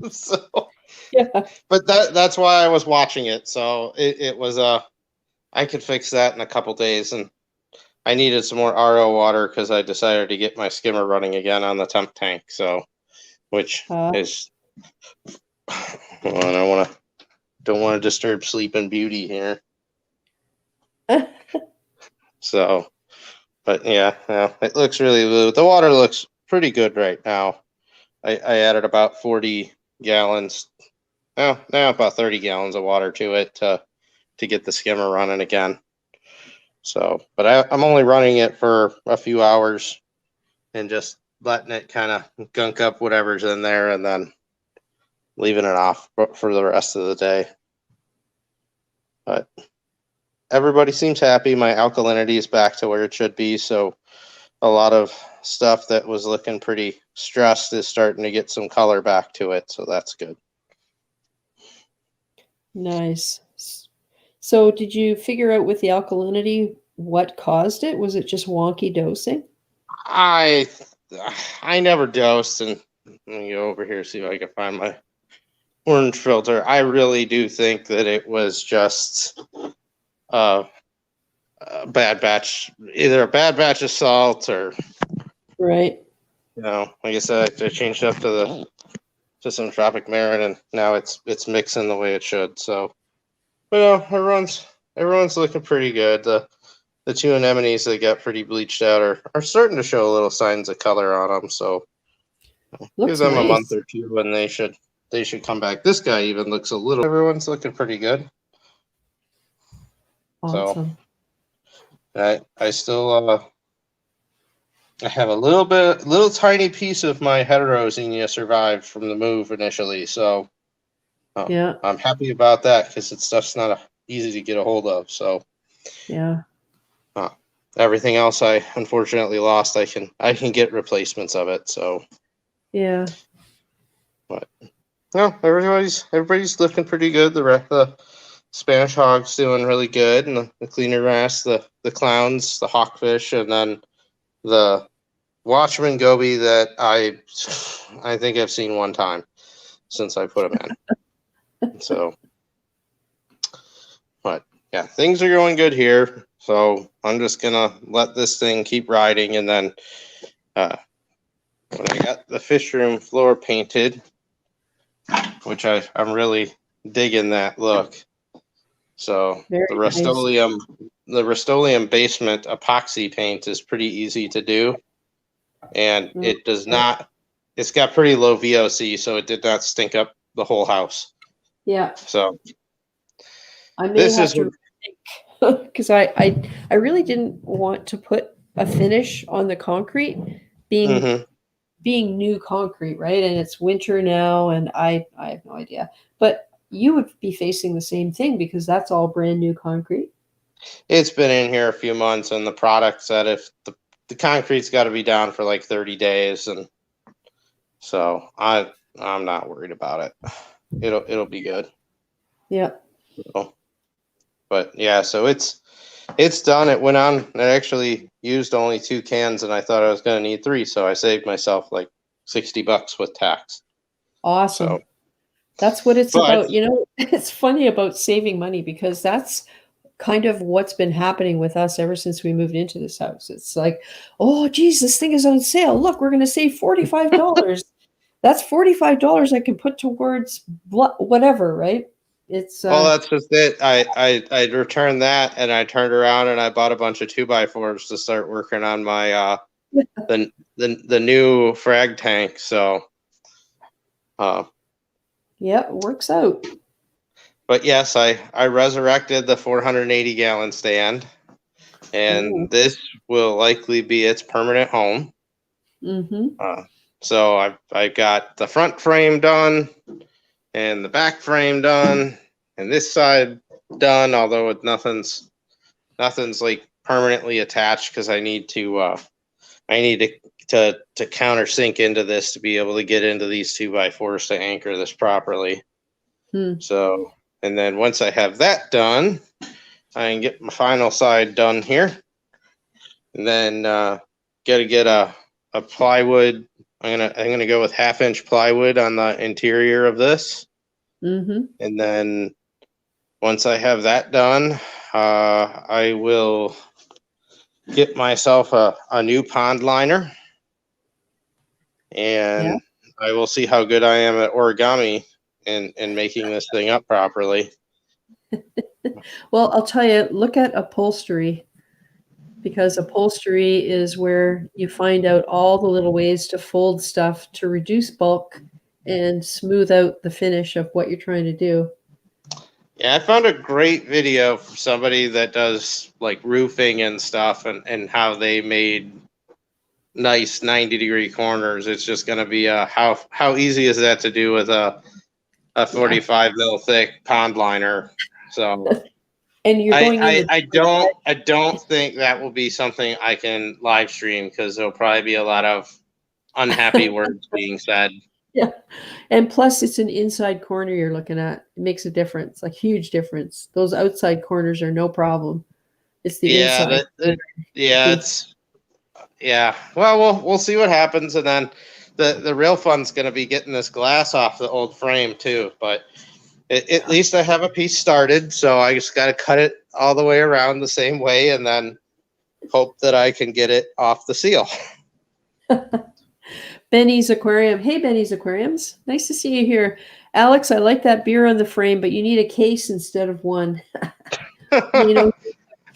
[SPEAKER 4] So yeah, but that's why I was watching it. So it was I could fix that in a couple days, and I needed some more RO water because I decided to get my skimmer running again on the temp tank. So, which is, well, don't want to disturb Sleeping Beauty here. So, but yeah, it looks really blue. The water looks pretty good right now. I added about 40 gallons, now about 30 gallons of water to it to get the skimmer running again. So, but I'm only running it for a few hours and just letting it kind of gunk up whatever's in there and then leaving it off for the rest of the day. But everybody seems happy. My alkalinity is back to where it should be. So a lot of stuff that was looking pretty stressed is starting to get some color back to it. So that's good.
[SPEAKER 1] Nice. So did you figure out with the alkalinity what caused it? Was it just wonky dosing?
[SPEAKER 4] I never dosed, and let me go over here see if I can find my orange filter. I really do think that it was just a bad batch, either a bad batch of salt or
[SPEAKER 1] right.
[SPEAKER 4] Like I said, I changed up to some tropic marin, and now it's mixing the way it should. So, but everyone's looking pretty good. The two anemones that got pretty bleached out are starting to show little signs of color on them. So give them a month or two, and they should come back. This guy even looks a little. Everyone's looking pretty good.
[SPEAKER 1] Awesome.
[SPEAKER 4] So I still I have a little tiny piece of my heteroxenia survived from the move initially. So yeah, I'm happy about that because it's stuff's not easy to get a hold of. So
[SPEAKER 1] yeah.
[SPEAKER 4] Everything else I unfortunately lost. I can get replacements of it. So
[SPEAKER 1] yeah.
[SPEAKER 4] But no, everybody's looking pretty good. The Spanish hog's doing really good, and the cleaner wrasse, the clowns, the hawkfish, and then the Watchman goby that I think I've seen one time since I put them in. So, but yeah, things are going good here. So I'm just gonna let this thing keep riding, and then when I got the fish room floor painted, which I'm really digging that look. So the Rust-Oleum basement epoxy paint is pretty easy to do, and it does not. It's got pretty low VOC, so it did not stink up the whole house.
[SPEAKER 1] Yeah.
[SPEAKER 4] So
[SPEAKER 1] I may have to because I really didn't want to put a finish on the concrete being new concrete, right? And it's winter now, and I have no idea. But you would be facing the same thing because that's all brand new concrete.
[SPEAKER 4] It's been in here a few months, and the product said if the concrete's got to be down for like 30 days, and so I'm not worried about it. It'll be good.
[SPEAKER 1] Yeah.
[SPEAKER 4] So, but yeah, so it's done. It went on. I actually used only 2 cans, and I thought I was going to need 3, so I saved myself like $60 with tax.
[SPEAKER 1] Awesome.
[SPEAKER 4] So,
[SPEAKER 1] that's what it's about. You know, it's funny about saving money because that's kind of what's been happening with us ever since we moved into this house. It's like, oh, geez, this thing is on sale. Look, we're going to save $45. That's $45 I can put towards whatever, right? It's
[SPEAKER 4] well, that's just it. I returned that, and I turned around and I bought a bunch of 2x4s to start working on my the new frag tank. So,
[SPEAKER 1] yep, it works out.
[SPEAKER 4] but yes, I resurrected the 480 gallon stand, and this will likely be its permanent home. So I got the front frame done, and the back frame done, and this side done. Although nothing's like permanently attached because I need to countersink into this to be able to get into these 2x4s to anchor this properly. So, and then once I have that done, I can get my final side done here, and then gotta get a plywood. I'm gonna go with 1/2-inch plywood on the interior of this, and then once I have that done, I will get myself a new pond liner, and I will see how good I am at origami and making this thing up properly.
[SPEAKER 1] Well, I'll tell you, look at upholstery, because upholstery is where you find out all the little ways to fold stuff to reduce bulk and smooth out the finish of what you're trying to do.
[SPEAKER 4] Yeah, I found a great video from somebody that does like roofing and stuff, and how they made nice 90-degree corners. It's just going to be how easy is that to do with a 45 mil thick pond liner. So
[SPEAKER 1] and you're going
[SPEAKER 4] I don't think that will be something I can live stream, because there'll probably be a lot of unhappy words being said.
[SPEAKER 1] Yeah. And plus it's an inside corner you're looking at. It makes a difference, like huge difference. Those outside corners are no problem. It's the inside.
[SPEAKER 4] Well, we'll see what happens, and then the real fun's going to be getting this glass off the old frame too. But at least I have a piece started, so I just got to cut it all the way around the same way, and then hope that I can get it off the seal.
[SPEAKER 1] Benny's Aquarium. Hey, Benny's Aquariums. Nice to see you here. Alex, I like that beer on the frame, but you need a case instead of one.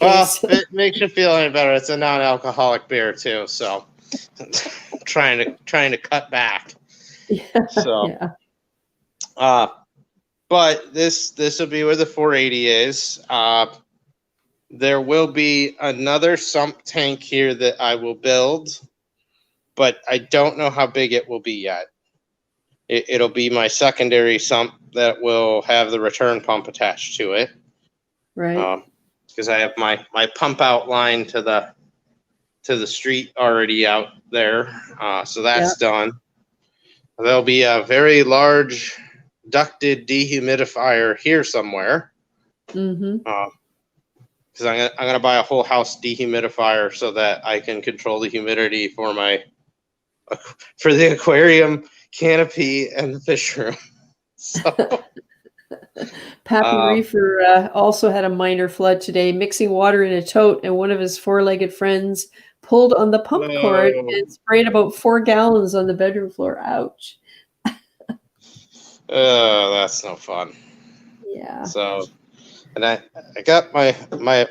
[SPEAKER 4] Well, it makes you feel any better. It's a non-alcoholic beer too, so trying to cut back. But this will be where the 480 is. There will be another sump tank here that I will build, but I don't know how big it will be yet. It'll be my secondary sump that will have the return pump attached to it.
[SPEAKER 1] Right.
[SPEAKER 4] Because I have my pump out line to the street already out there. So that's done. There'll be a very large ducted dehumidifier here somewhere. Because I'm gonna buy a whole house dehumidifier so that I can control the humidity for the aquarium canopy and the fish room. So.
[SPEAKER 1] Pappy Reefer also had a minor flood today, mixing water in a tote, and one of his four-legged friends pulled on the pump cord and sprayed about 4 gallons on the bedroom floor. Ouch.
[SPEAKER 4] That's no fun.
[SPEAKER 1] Yeah.
[SPEAKER 4] So, and I got my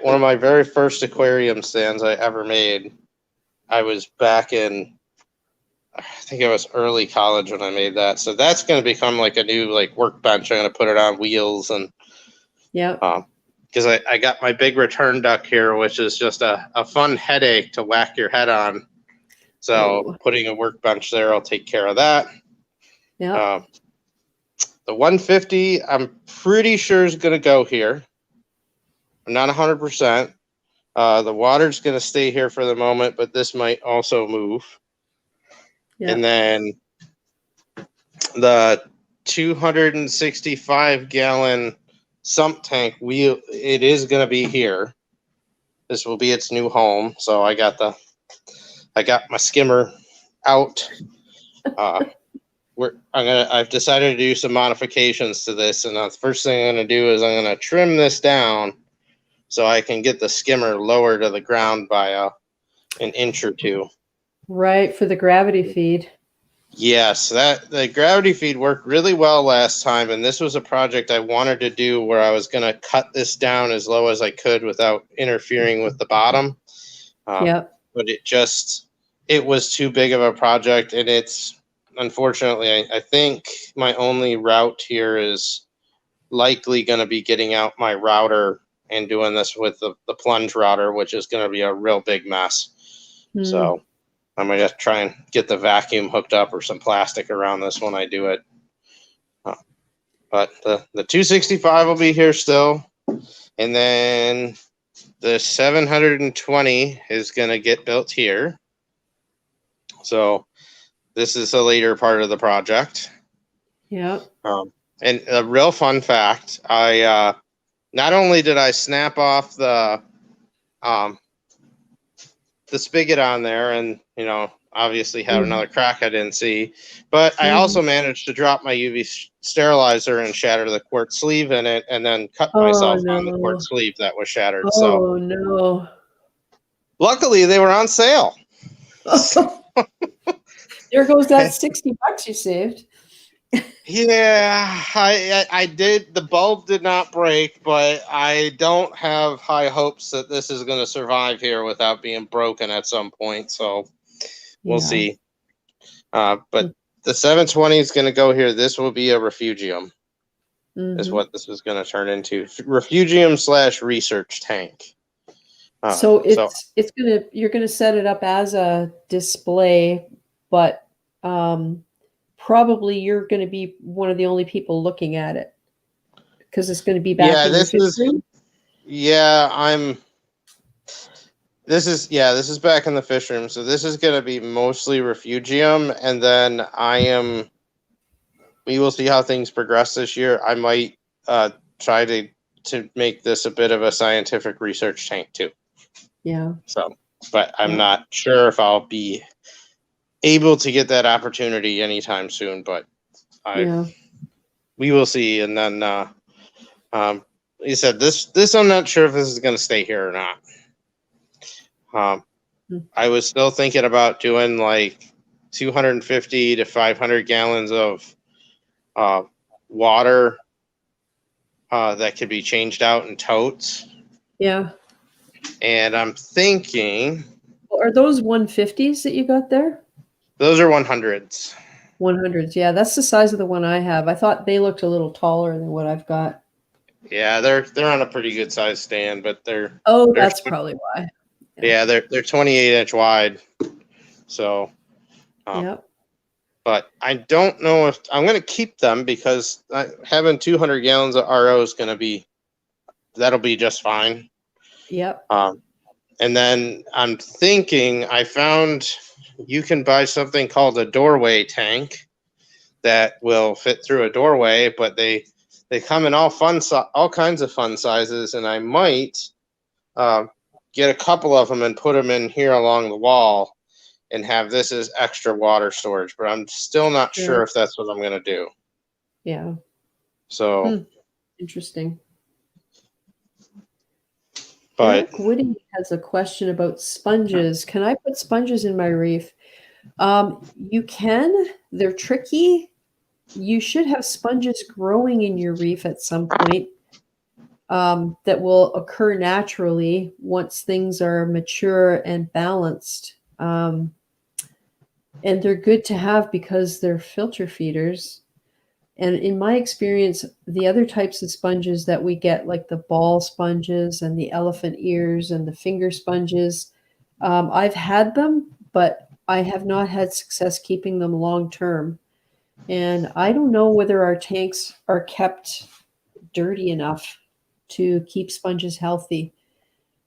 [SPEAKER 4] one of my very first aquarium stands I ever made. I was back in, I think it was early college when I made that. So that's going to become like a new workbench. I'm going to put it on wheels, and because I got my big return duck here, which is just a fun headache to whack your head on. So putting a workbench there, I'll take care of that.
[SPEAKER 1] Yeah.
[SPEAKER 4] The 150, I'm pretty sure is going to go here. I'm not 100%. The water's going to stay here for the moment, but this might also move. And then the 265 gallon sump tank it is going to be here. This will be its new home. So I got my skimmer out. I've decided to do some modifications to this, and the first thing I'm going to do is I'm going to trim this down so I can get the skimmer lower to the ground by an inch or two.
[SPEAKER 1] Right, for the gravity feed.
[SPEAKER 4] Yes, the gravity feed worked really well last time, and this was a project I wanted to do where I was going to cut this down as low as I could without interfering with the bottom.
[SPEAKER 1] Yep.
[SPEAKER 4] But it was too big of a project, and it's unfortunately, I think my only route here is likely going to be getting out my router and doing this with the plunge router, which is going to be a real big mess. So I'm going to try and get the vacuum hooked up or some plastic around this when I do it. But the 265 will be here still. And then the 720 is going to get built here. So this is a later part of the project.
[SPEAKER 1] Yeah.
[SPEAKER 4] And a real fun fact, I not only did I snap off the spigot on there and, obviously had another crack I didn't see, but I also managed to drop my UV sterilizer and shatter the quartz sleeve in it and then cut myself on the quartz sleeve that was shattered.
[SPEAKER 1] Oh, no.
[SPEAKER 4] Luckily, they were on sale.
[SPEAKER 1] There goes that $60 you saved.
[SPEAKER 4] Yeah, I did. The bulb did not break, but I don't have high hopes that this is going to survive here without being broken at some point. So we'll see. But the 720 is going to go here. This will be a refugium, is what this is going to turn into. Refugium / research tank.
[SPEAKER 1] So you're gonna set it up as a display, but probably you're going to be one of the only people looking at it because it's going to be back in the fish room.
[SPEAKER 4] This is back in the fish room. So this is going to be mostly refugium, and then we will see how things progress this year. I might try to make this a bit of a scientific research tank too.
[SPEAKER 1] Yeah.
[SPEAKER 4] So, but I'm not sure if I'll be able to get that opportunity anytime soon, but we will see. And then, you said this, I'm not sure if this is going to stay here or not. I was still thinking about doing like 250 to 500 gallons of water that could be changed out in totes.
[SPEAKER 1] Yeah.
[SPEAKER 4] And I'm thinking,
[SPEAKER 1] are those 150s that you got there?
[SPEAKER 4] Those are 100s.
[SPEAKER 1] 100s, yeah. That's the size of the one I have. I thought they looked a little taller than what I've got.
[SPEAKER 4] Yeah, they're on a pretty good size stand, but they're
[SPEAKER 1] that's probably why.
[SPEAKER 4] Yeah, they're 28-inch wide. So, but I don't know if I'm going to keep them because having 200 gallons of RO is going to be just fine.
[SPEAKER 1] Yep.
[SPEAKER 4] And then I'm thinking I found you can buy something called a doorway tank that will fit through a doorway, but they come in all kinds of fun sizes, and I might get a couple of them and put them in here along the wall and have this as extra water storage, but I'm still not sure if that's what I'm going to do.
[SPEAKER 1] Yeah.
[SPEAKER 4] So
[SPEAKER 1] interesting.
[SPEAKER 4] But
[SPEAKER 1] Woody has a question about sponges. Can I put sponges in my reef? You can. They're tricky. You should have sponges growing in your reef at some point that will occur naturally once things are mature and balanced. And they're good to have because they're filter feeders. And in my experience, the other types of sponges that we get, like the ball sponges and the elephant ears and the finger sponges, I've had them, but I have not had success keeping them long term. And I don't know whether our tanks are kept dirty enough to keep sponges healthy,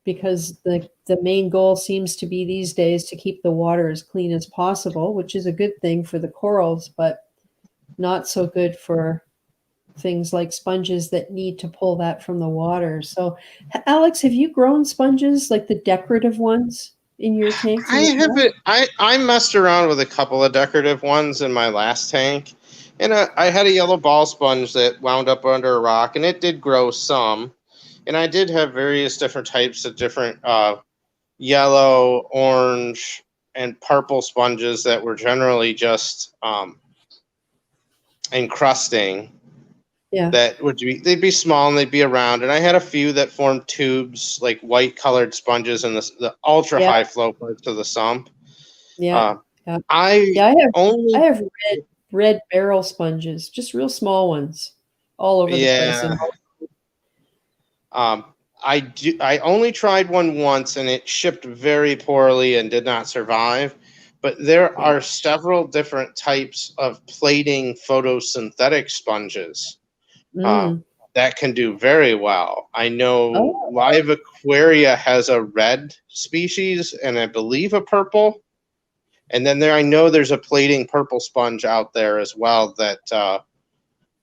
[SPEAKER 1] because the main goal seems to be these days to keep the water as clean as possible, which is a good thing for the corals, but not so good for things like sponges that need to pull that from the water. So, Alex, have you grown sponges, like the decorative ones, in your tanks?
[SPEAKER 4] I haven't. I messed around with a couple of decorative ones in my last tank, and I had a yellow ball sponge that wound up under a rock, and it did grow some. And I did have various different types of different yellow, orange, and purple sponges that were generally just encrusting.
[SPEAKER 1] Yeah.
[SPEAKER 4] That would be, they'd be small and they'd be around. And I had a few that formed tubes, like white colored sponges in the ultra high flow parts of the sump.
[SPEAKER 1] Yeah.
[SPEAKER 4] I
[SPEAKER 1] have red barrel sponges, just real small ones, all over the place.
[SPEAKER 4] I only tried one once and it shipped very poorly and did not survive. But there are several different types of plating photosynthetic sponges that can do very well. I know Live Aquaria has a red species and I believe a purple. And then I know there's a plating purple sponge out there as well that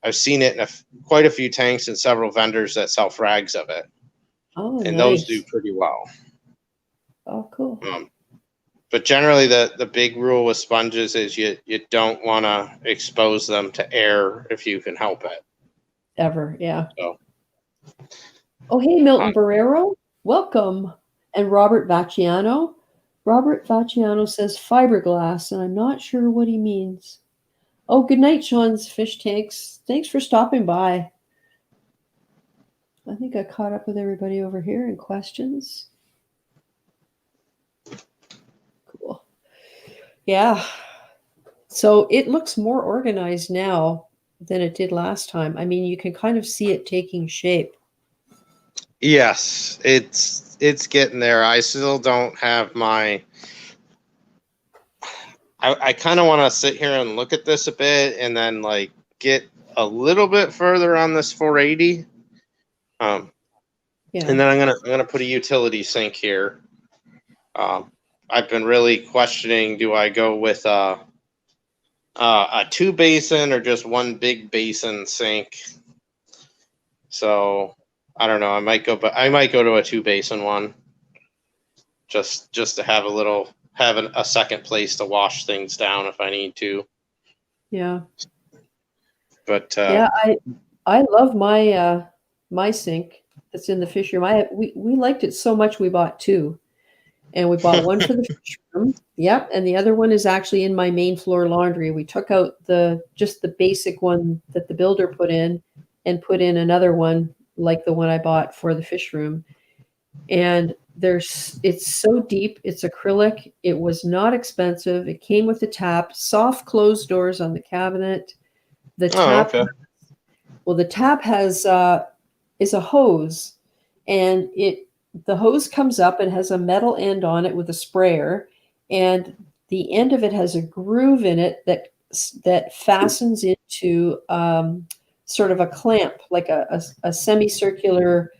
[SPEAKER 4] I've seen it in quite a few tanks and several vendors that sell frags of it. And those do pretty well.
[SPEAKER 1] Oh, cool.
[SPEAKER 4] But generally, the big rule with sponges is you don't want to expose them to air if you can help it.
[SPEAKER 1] Ever, yeah.
[SPEAKER 4] So.
[SPEAKER 1] Oh, hey, Milton Barrero. Welcome. And Robert Vacciano. Robert Vacciano says fiberglass, and I'm not sure what he means. Oh, good night, Sean's Fish Tanks. Thanks for stopping by. I think I caught up with everybody over here in questions. Cool. Yeah. So it looks more organized now than it did last time. I mean, you can kind of see it taking shape.
[SPEAKER 4] Yes, it's getting there. I still don't have my... I kind of want to sit here and look at this a bit and then like get a little bit further on this 480. And then I'm gonna put a utility sink here. I've been really questioning, do I go with a 2-basin or just one big basin sink? So I don't know. I might go to a 2-basin one, just to have a second place to wash things down if I need to.
[SPEAKER 1] Yeah.
[SPEAKER 4] But
[SPEAKER 1] yeah, I love my my sink that's in the fish room. We liked it so much we bought 2. And we bought one for the fish room. Yep. And the other one is actually in my main floor laundry. We took out just the basic one that the builder put in and put in another one like the one I bought for the fish room. And it's so deep. It's acrylic. It was not expensive. It came with a tap, soft closed doors on the cabinet. The tap, the tap has is a hose, and the hose comes up and has a metal end on it with a sprayer, and the end of it has a groove in it that fastens into sort of a clamp, like a semicircular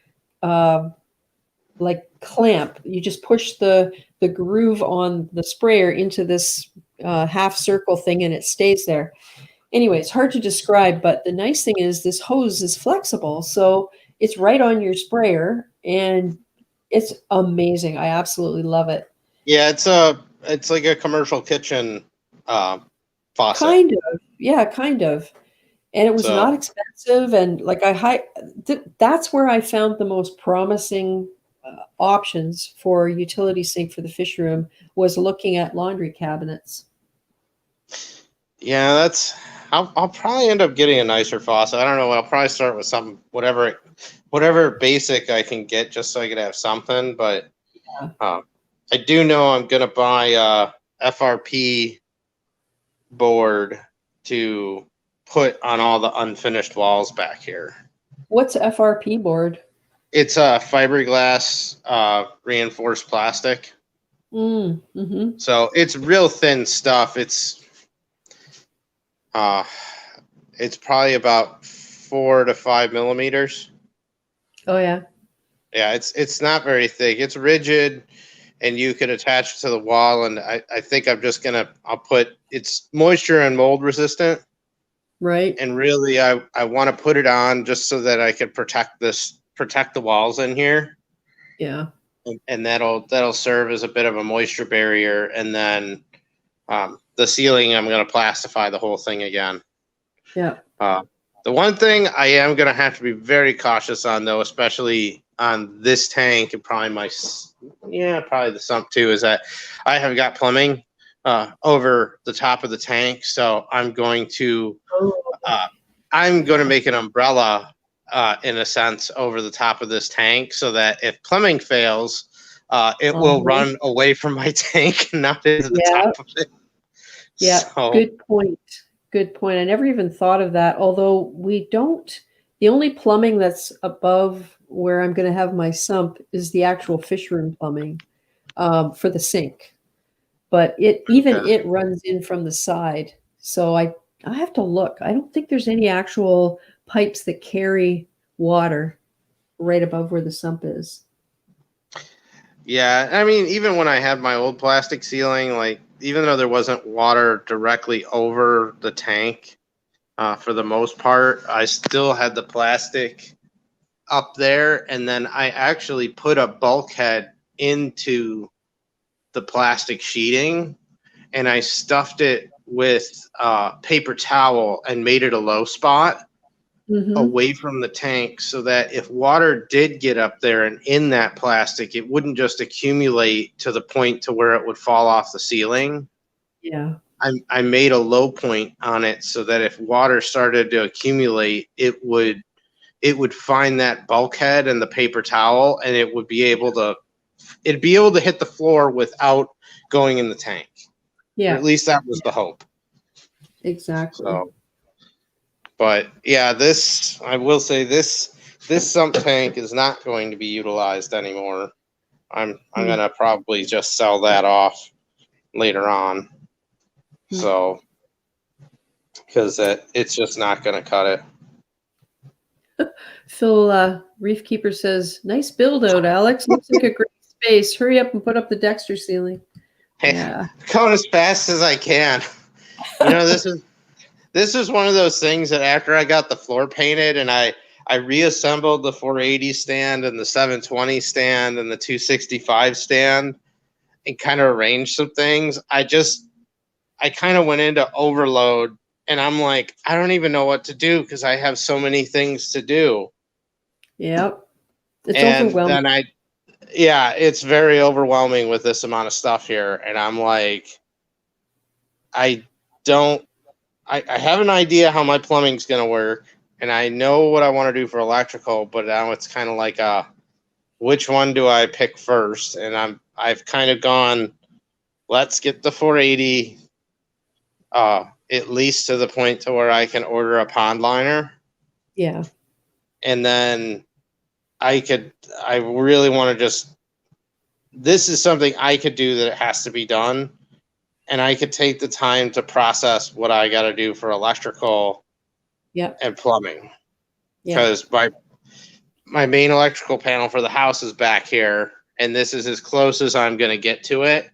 [SPEAKER 1] like clamp. You just push the groove on the sprayer into this half circle thing and it stays there. Anyway, it's hard to describe, but the nice thing is this hose is flexible. So it's right on your sprayer and it's amazing. I absolutely love it.
[SPEAKER 4] Yeah, it's like a commercial kitchen faucet.
[SPEAKER 1] Kind of. Yeah, kind of. And it was not expensive. And like that's where I found the most promising options for utility sink for the fish room was looking at laundry cabinets.
[SPEAKER 4] Yeah, I'll probably end up getting a nicer faucet. I don't know. I'll probably start with something, whatever basic I can get, just so I could have something. But I do know I'm gonna buy a FRP board to put on all the unfinished walls back here.
[SPEAKER 1] What's FRP board?
[SPEAKER 4] It's a fiberglass reinforced plastic.
[SPEAKER 1] Mm-hmm.
[SPEAKER 4] So it's real thin stuff. It's probably about 4 to 5 millimeters.
[SPEAKER 1] Oh yeah.
[SPEAKER 4] Yeah, it's not very thick. It's rigid, and you can attach it to the wall. And I think it's moisture and mold resistant.
[SPEAKER 1] Right.
[SPEAKER 4] And really, I want to put it on just so that I could protect the walls in here.
[SPEAKER 1] Yeah.
[SPEAKER 4] And that'll serve as a bit of a moisture barrier. And then the ceiling, I'm going to plastify the whole thing again.
[SPEAKER 1] Yeah.
[SPEAKER 4] The one thing I am going to have to be very cautious on, though, especially on this tank and probably probably the sump too, is that I have got plumbing over the top of the tank. So I'm going to make an umbrella in a sense over the top of this tank so that if plumbing fails, it will run away from my tank and not into the top of it.
[SPEAKER 1] Yeah, so. Good point. Good point. I never even thought of that. Although the only plumbing that's above where I'm going to have my sump is the actual fish room plumbing for the sink. But it runs in from the side. So I have to look. I don't think there's any actual pipes that carry water right above where the sump is.
[SPEAKER 4] Yeah, I mean, even when I had my old plastic ceiling, like even though there wasn't water directly over the tank, for the most part, I still had the plastic up there, and then I actually put a bulkhead into the plastic sheeting, and I stuffed it with paper towel and made it a low spot away from the tank so that if water did get up there and in that plastic, it wouldn't just accumulate to the point to where it would fall off the ceiling.
[SPEAKER 1] Yeah.
[SPEAKER 4] I made a low point on it so that if water started to accumulate, it would find that bulkhead and the paper towel, and it'd be able to hit the floor without going in the tank. Yeah. Or at least that was the hope.
[SPEAKER 1] Exactly.
[SPEAKER 4] So, but yeah, I will say this sump tank is not going to be utilized anymore. I'm gonna probably just sell that off later on. So, because it's just not going to cut
[SPEAKER 1] it. Phil Reef Keeper says, "Nice build out, Alex. Looks like a great space. Hurry up and put up the Dexter ceiling."
[SPEAKER 4] Yeah, going as fast as I can. You know, this is one of those things that after I got the floor painted and I reassembled the 480 stand and the 720 stand and the 265 stand and kind of arranged some things. I kind of went into overload, and I'm like, I don't even know what to do because I have so many things to do.
[SPEAKER 1] Yep. It's
[SPEAKER 4] overwhelming. Then it's very overwhelming with this amount of stuff here. And I'm like, I have an idea how my plumbing's going to work, and I know what I want to do for electrical, but now it's kind of like which one do I pick first? And I've kind of gone, let's get the 480 at least to the point to where I can order a pond liner.
[SPEAKER 1] Yeah.
[SPEAKER 4] And then I really want to this is something I could do that it has to be done. And I could take the time to process what I got to do for electrical and plumbing. Because my main electrical panel for the house is back here. And this is as close as I'm going to get to it.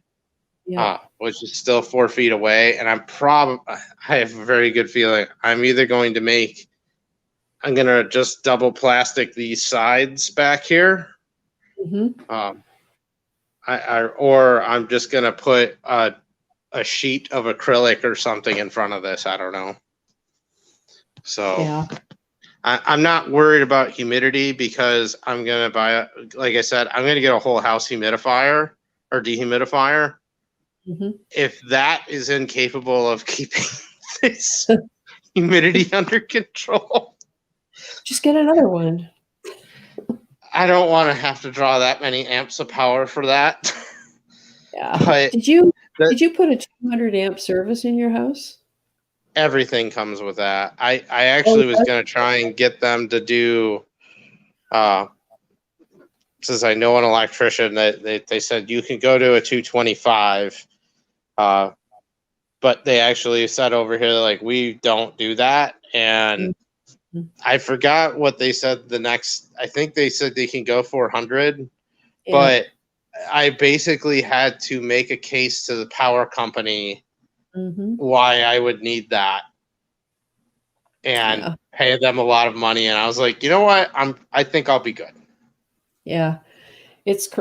[SPEAKER 4] Yeah. Which is still 4 feet away, and I have a very good feeling I'm either going to just double plastic these sides back here, or I'm just gonna put a sheet of acrylic or something in front of this. I don't know. So I'm not worried about humidity because I'm gonna buy like I said, I'm gonna get a whole house humidifier or dehumidifier. If that is incapable of keeping this humidity under control,
[SPEAKER 1] just get another one.
[SPEAKER 4] I don't want to have to draw that many amps of power for that.
[SPEAKER 1] Yeah. But did you put a 200 amp service in your house?
[SPEAKER 4] Everything comes with that. I actually was going to try and get them to do since I know an electrician that they said you can go to a 225. But they actually said over here, like, we don't do that. And I forgot what they said I think they said they can go 400, but I basically had to make a case to the power company why I would need that and pay them a lot of money. And I was like, you know what? I think I'll be good.
[SPEAKER 1] Yeah.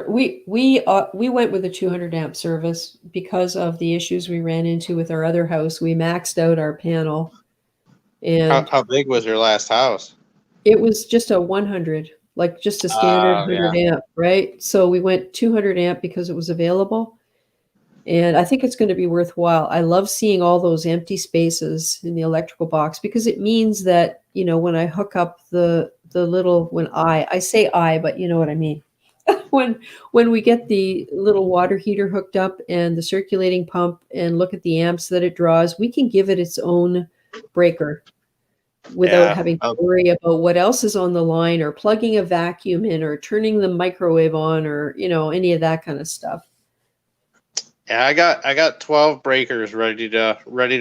[SPEAKER 1] We went with a 200 amp service because of the issues we ran into with our other house. We maxed out our panel. And
[SPEAKER 4] how big was your last house?
[SPEAKER 1] It was just a 100. like just a standard 100
[SPEAKER 4] Yeah.
[SPEAKER 1] amp, right? So we went 200 amp because it was available. And I think it's going to be worthwhile. I love seeing all those empty spaces in the electrical box because it means that, you know, when I hook up the little, when I say I, but you know what I mean. When we get the little water heater hooked up and the circulating pump and look at the amps that it draws, we can give it its own breaker without having to worry about what else is on the line or plugging a vacuum in or turning the microwave on or, you know, any of that kind of stuff.
[SPEAKER 4] Yeah, I got 12 breakers ready to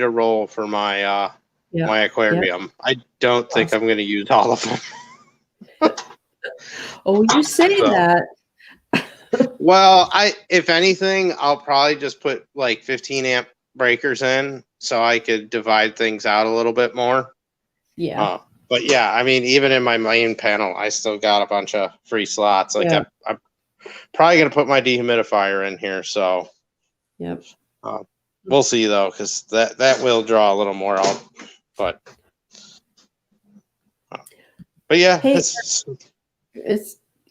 [SPEAKER 4] roll for my my aquarium.
[SPEAKER 1] Yep.
[SPEAKER 4] I don't think I'm going to use all of them.
[SPEAKER 1] Oh, you say that.
[SPEAKER 4] Well, if anything, I'll probably just put like 15 amp breakers in so I could divide things out a little bit more.
[SPEAKER 1] Yeah.
[SPEAKER 4] But yeah, I mean, even in my main panel, I still got a bunch of free slots. Like I'm probably going to put my dehumidifier in here. So
[SPEAKER 1] yep.
[SPEAKER 4] We'll see though, because that will draw a little more out. But yeah,
[SPEAKER 1] hey,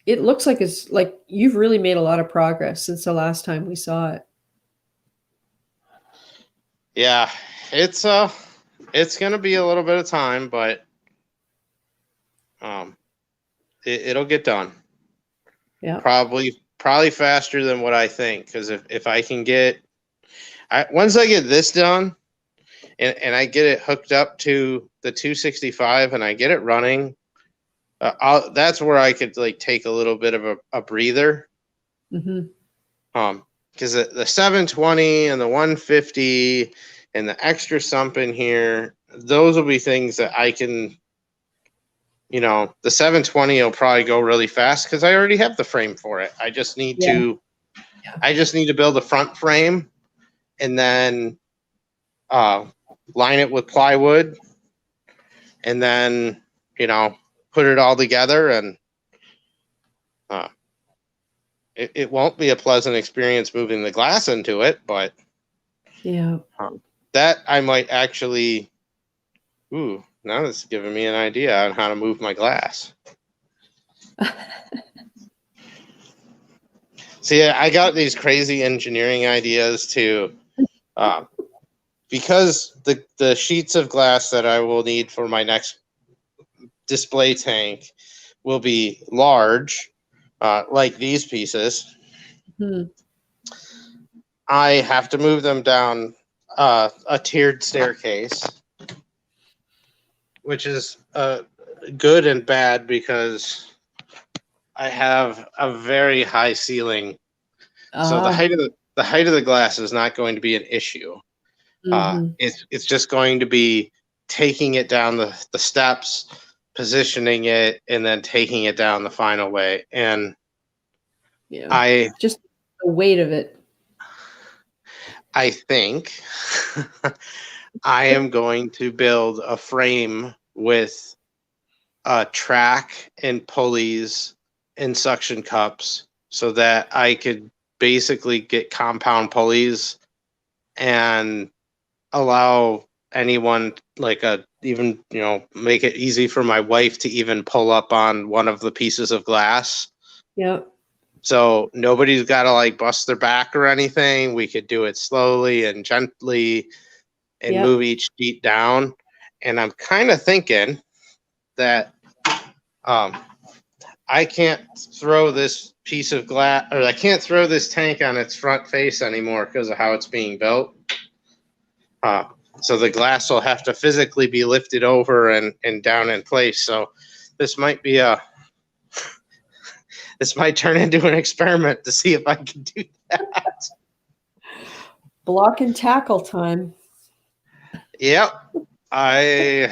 [SPEAKER 1] it looks like it's like you've really made a lot of progress since the last time we saw it.
[SPEAKER 4] Yeah, it's gonna be a little bit of time, but it'll get done.
[SPEAKER 1] Yeah,
[SPEAKER 4] probably faster than what I think, because if I can once I get this done and I get it hooked up to the 265 and I get it running, that's where I could like take a little bit of a breather.
[SPEAKER 1] Mm-hmm.
[SPEAKER 4] Because the 720 and the 150 and the extra sump in here, those will be things that I can, you know, the 720 will probably go really fast because I already have the frame for it. I just need to build a front frame and then line it with plywood and then, you know, put it all together, and it won't be a pleasant experience moving the glass into it, but
[SPEAKER 1] yeah,
[SPEAKER 4] that I might actually, now that's giving me an idea on how to move my glass. See, I got these crazy engineering ideas too, because the sheets of glass that I will need for my next display tank will be large, like these pieces.
[SPEAKER 1] Mm-hmm.
[SPEAKER 4] I have to move them down a tiered staircase, which is good and bad because I have a very high ceiling, so the height of the glass is not going to be an issue.
[SPEAKER 1] Mm-hmm.
[SPEAKER 4] It's just going to be taking it down the steps, positioning it, and then taking it down the final way. And
[SPEAKER 1] just the weight of it.
[SPEAKER 4] I think I am going to build a frame with a track and pulleys and suction cups so that I could basically get compound pulleys and allow anyone, like even, you know, make it easy for my wife to even pull up on one of the pieces of glass.
[SPEAKER 1] Yep.
[SPEAKER 4] So nobody's got to like bust their back or anything. We could do it slowly and gently and move each sheet down. And I'm kind of thinking that I can't throw this piece of glass, or I can't throw this tank on its front face anymore because of how it's being built. So the glass will have to physically be lifted over and down in place. So this might be this might turn into an experiment to see if I can do that.
[SPEAKER 1] Block and tackle time.
[SPEAKER 4] Yep. I'm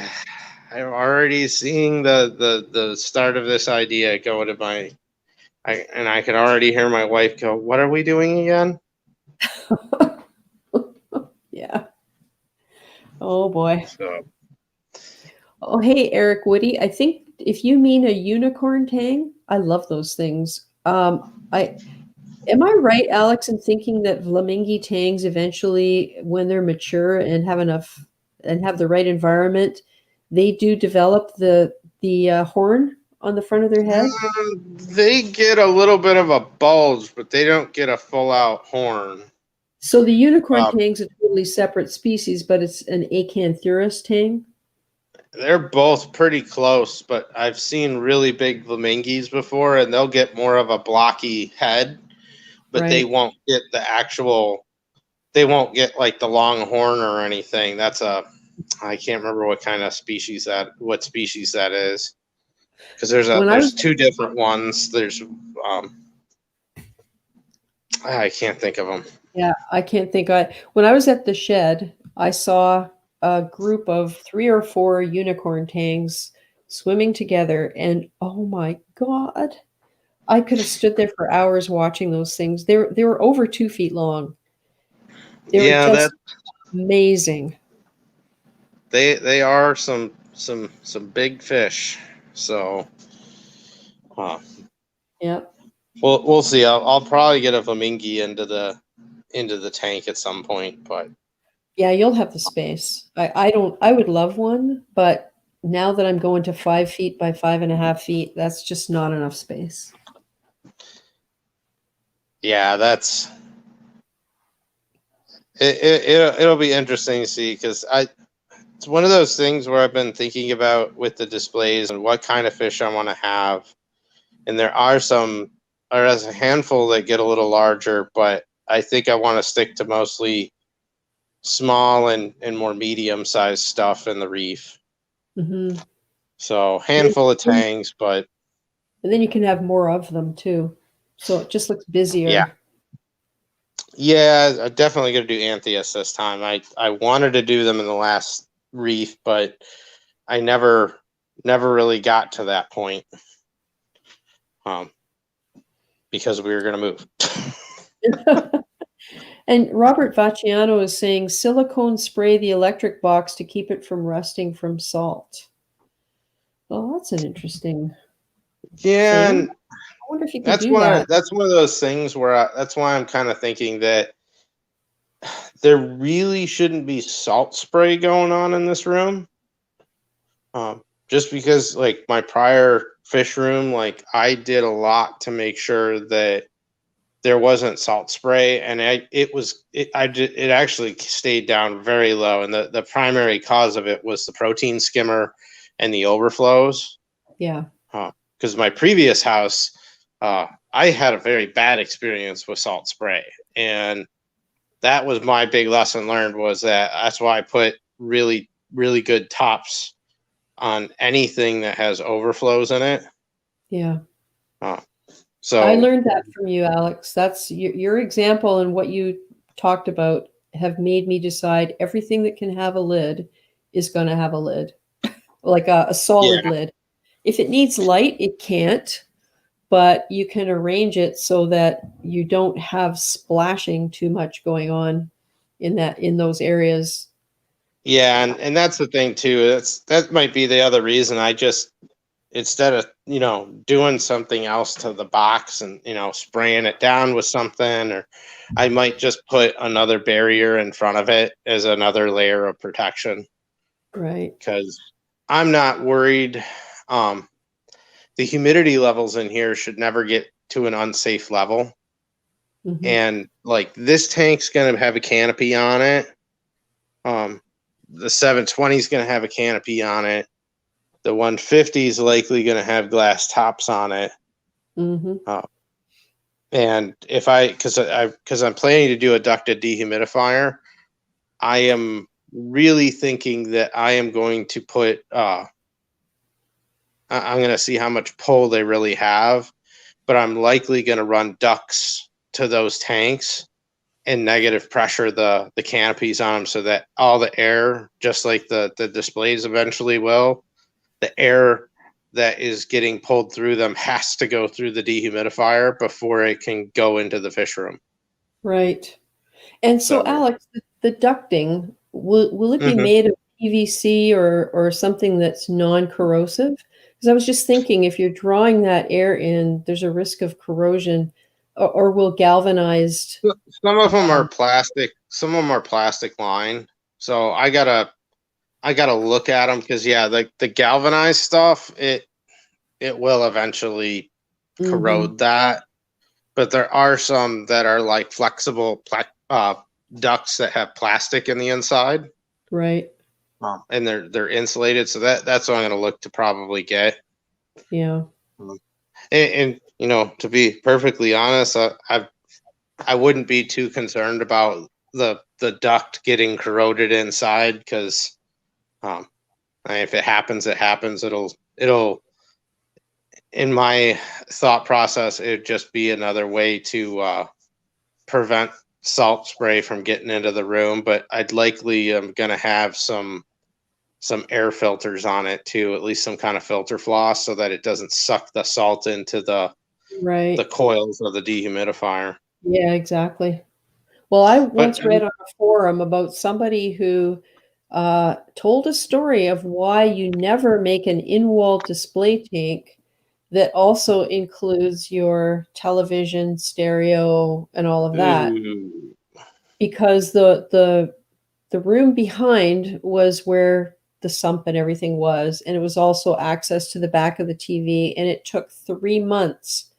[SPEAKER 4] already seeing the start of this idea go to and I can already hear my wife go, "What are we doing again?"
[SPEAKER 1] Yeah. Oh boy.
[SPEAKER 4] So.
[SPEAKER 1] Oh, hey, Eric Woody. I think if you mean a unicorn tang, I love those things. Am I right, Alex, in thinking that Flamingi tangs eventually, when they're mature and have the right environment, they do develop the horn on the front of their head?
[SPEAKER 4] They get a little bit of a bulge, but they don't get a full-out horn.
[SPEAKER 1] So the unicorn tang's a totally separate species, but it's an Acanthurus tang?
[SPEAKER 4] They're both pretty close, but I've seen really big flamingos before, and they'll get more of a blocky head, but they won't get the actual, they won't get like the long horn or anything. That's I can't remember what kind of species what species that is. Because there's two different ones. There's, I can't think of them.
[SPEAKER 1] Yeah, I can't think. When I was at the shed, I saw a group of 3 or 4 unicorn tangs swimming together, and oh my God, I could have stood there for hours watching those things. They were over 2 feet long. They were just amazing.
[SPEAKER 4] They are some big fish. So,
[SPEAKER 1] yeah.
[SPEAKER 4] We'll see. I'll probably get a flamingo into the tank at some point, but
[SPEAKER 1] yeah, you'll have the space. I would love one, but now that I'm going to 5 feet by 5.5 feet, that's just not enough space.
[SPEAKER 4] Yeah, that's it'll be interesting to see, because it's one of those things where I've been thinking about with the displays and what kind of fish I want to have. And there's a handful that get a little larger, but I think I want to stick to mostly small and more medium-sized stuff in the reef.
[SPEAKER 1] Mm-hmm.
[SPEAKER 4] So handful of tangs, but...
[SPEAKER 1] And then you can have more of them, too. So it just looks busier.
[SPEAKER 4] Yeah, I'm definitely going to do Anthias this time. I wanted to do them in the last reef, but I never really got to that point. Because we were going to move.
[SPEAKER 1] And Robert Vacciano is saying silicone spray the electric box to keep it from rusting from salt. Well, that's an interesting
[SPEAKER 4] thing. And
[SPEAKER 1] I wonder if you could do that.
[SPEAKER 4] That's one of those things where that's why I'm kind of thinking that there really shouldn't be salt spray going on in this room. Just because, like, my prior fish room, like, I did a lot to make sure that there wasn't salt spray, and it actually stayed down very low, and the primary cause of it was the protein skimmer and the overflows.
[SPEAKER 1] Yeah.
[SPEAKER 4] Because my previous house, I had a very bad experience with salt spray, and that was my big lesson learned. That's why I put really, really good tops on anything that has overflows in it.
[SPEAKER 1] Yeah.
[SPEAKER 4] So
[SPEAKER 1] I learned that from you, Alex. That's your example, and what you talked about have made me decide everything that can have a lid is going to have a lid, like a solid lid. If it needs light, it can't, but you can arrange it so that you don't have splashing too much going on in those areas.
[SPEAKER 4] Yeah, and that's the thing too. That might be the other reason I just, instead of, doing something else to the box and, spraying it down with something, or I might just put another barrier in front of it as another layer of protection.
[SPEAKER 1] Right.
[SPEAKER 4] Because I'm not worried. The humidity levels in here should never get to an unsafe level. Mm-hmm. And like, this tank's going to have a canopy on it. The 720 is going to have a canopy on it. The 150 is likely going to have glass tops on it.
[SPEAKER 1] Mm-hmm.
[SPEAKER 4] And because I'm planning to do a ducted dehumidifier, I am really thinking that I am going to put, I'm going to see how much pull they really have, but I'm likely going to run ducts to those tanks and negative pressure the canopies on them, so that all the air, just like the displays eventually will, the air that is getting pulled through them has to go through the dehumidifier before it can go into the fish room.
[SPEAKER 1] Right. And so Alex, the ducting, will it be made of PVC or something that's non-corrosive? Because I was just thinking, if you're drawing that air in, there's a risk of corrosion. Or will galvanized?
[SPEAKER 4] Some of them are plastic. Some of them are plastic lined. So I gotta look at them, because the galvanized stuff, it will eventually corrode that. But there are some that are like flexible ducts that have plastic in the inside.
[SPEAKER 1] Right.
[SPEAKER 4] And they're insulated. So that's what I'm going to look to probably get.
[SPEAKER 1] Yeah.
[SPEAKER 4] And you know, to be perfectly honest, I wouldn't be too concerned about the duct getting corroded inside, because if it happens, it happens. It'll in my thought process, it'd just be another way to prevent salt spray from getting into the room. But I'd likely am going to have some air filters on it too, at least some kind of filter floss, so that it doesn't suck the salt into the coils of the dehumidifier.
[SPEAKER 1] Yeah, exactly. Well, I once read on a forum about somebody who told a story of why you never make an in-wall display tank that also includes your television, stereo, and all of that. Because the room behind was where the sump and everything was, and it was also access to the back of the TV, and it took 3 months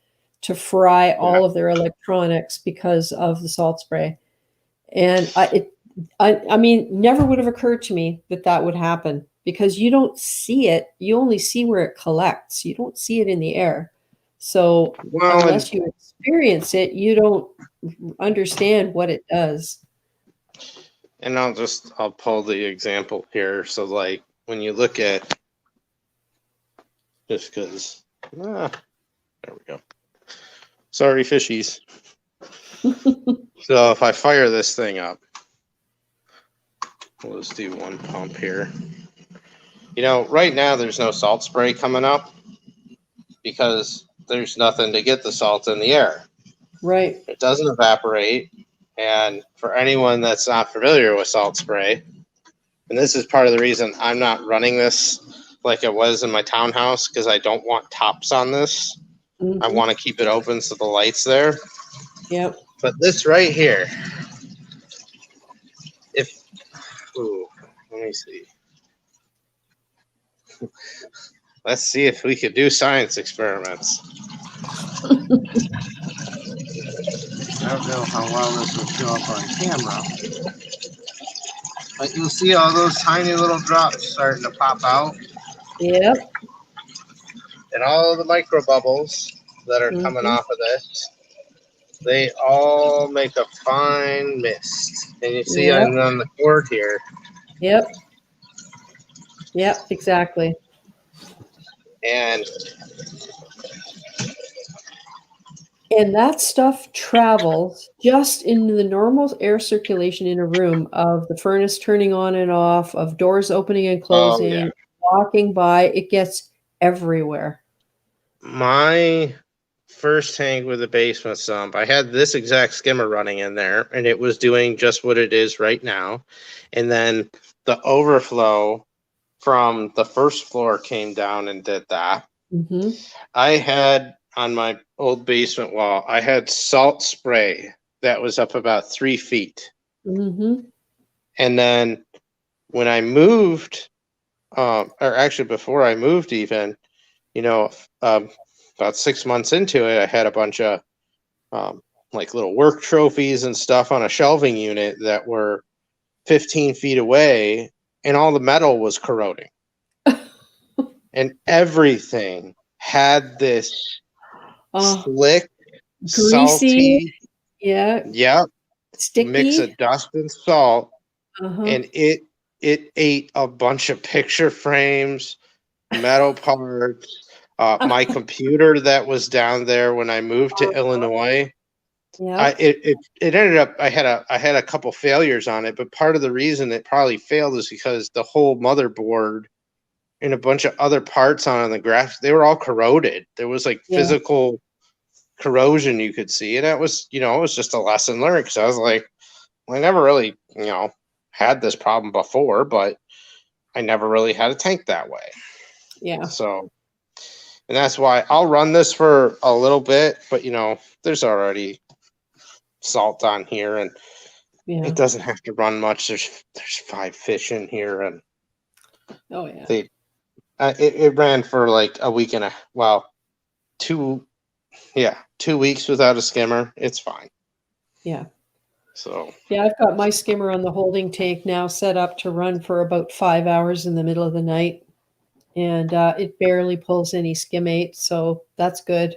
[SPEAKER 1] to fry all of their electronics because of the salt spray. And I mean, never would have occurred to me that would happen, because you don't see it. You only see where it collects. You don't see it in the air. So unless you experience it, you don't understand what it does.
[SPEAKER 4] And I'll pull the example here. So like when you look at, just because, there we go. Sorry, fishies. So if I fire this thing up, we'll just do one pump here. You know, right now there's no salt spray coming up because there's nothing to get the salt in the air.
[SPEAKER 1] Right.
[SPEAKER 4] It doesn't evaporate. And for anyone that's not familiar with salt spray, and this is part of the reason I'm not running this like it was in my townhouse, because I don't want tops on this. I want to keep it open so the light's there.
[SPEAKER 1] Yep.
[SPEAKER 4] But this right here, let me see. Let's see if we could do science experiments. I don't know how well this will show up on camera, but you'll see all those tiny little drops starting to pop out.
[SPEAKER 1] Yep.
[SPEAKER 4] And all of the micro bubbles that are coming off of this, they all make a fine mist. And you see on the cord here.
[SPEAKER 1] Yep. Yep, exactly.
[SPEAKER 4] And
[SPEAKER 1] that stuff travels just in the normal air circulation in a room, of the furnace turning on and off, of doors opening and closing, walking by. It gets everywhere.
[SPEAKER 4] My first tank with a basement sump, I had this exact skimmer running in there, and it was doing just what it is right now. And then the overflow from the first floor came down and did that. I had on my old basement wall, I had salt spray that was up about 3 feet. And then when I moved, or actually before I moved even, you know, about 6 months into it, I had a bunch of like little work trophies and stuff on a shelving unit that were 15 feet away, and all the metal was corroding. And everything had this slick,
[SPEAKER 1] greasy,
[SPEAKER 4] salty,
[SPEAKER 1] sticky
[SPEAKER 4] mix of dust and salt, and it ate a bunch of picture frames, metal parts, my computer that was down there when I moved to Illinois. It ended up, I had a couple failures on it, but part of the reason it probably failed is because the whole motherboard and a bunch of other parts on the graphics, they were all corroded. There was like physical corrosion you could see, and that was, you know, it was just a lesson learned, because I was like, well, I never really, you know, had this problem before, but I never really had a tank that way. So, and that's why I'll run this for a little bit, but you know, there's already salt on here, and it doesn't have to run much. There's 5 fish in here, and It ran for like a week and a, well, 2 weeks without a skimmer. It's fine.
[SPEAKER 1] Yeah.
[SPEAKER 4] So
[SPEAKER 1] yeah, I've got my skimmer on the holding tank now set up to run for about 5 hours in the middle of the night, and it barely pulls any skimmate, so that's good.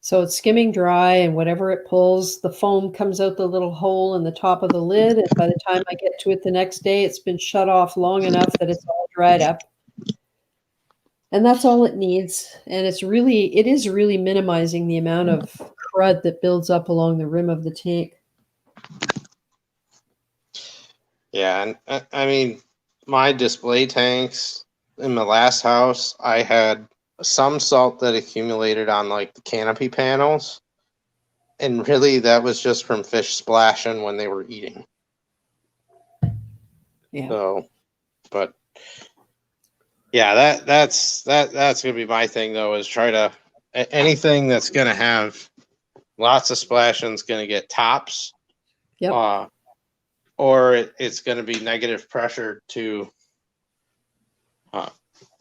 [SPEAKER 1] So it's skimming dry, and whatever it pulls, the foam comes out the little hole in the top of the lid, and by the time I get to it the next day, it's been shut off long enough that it's all dried up. And that's all it needs. And it is really minimizing the amount of crud that builds up along the rim of the tank.
[SPEAKER 4] yeah, and I mean, my display tanks in my last house, I had some salt that accumulated on like the canopy panels, and really that was just from fish splashing when they were eating.
[SPEAKER 1] Yeah.
[SPEAKER 4] So, but yeah, that's gonna be my thing though, is try to anything that's gonna have lots of splashing is gonna get tops.
[SPEAKER 1] Yep.
[SPEAKER 4] Or it's going to be negative pressure to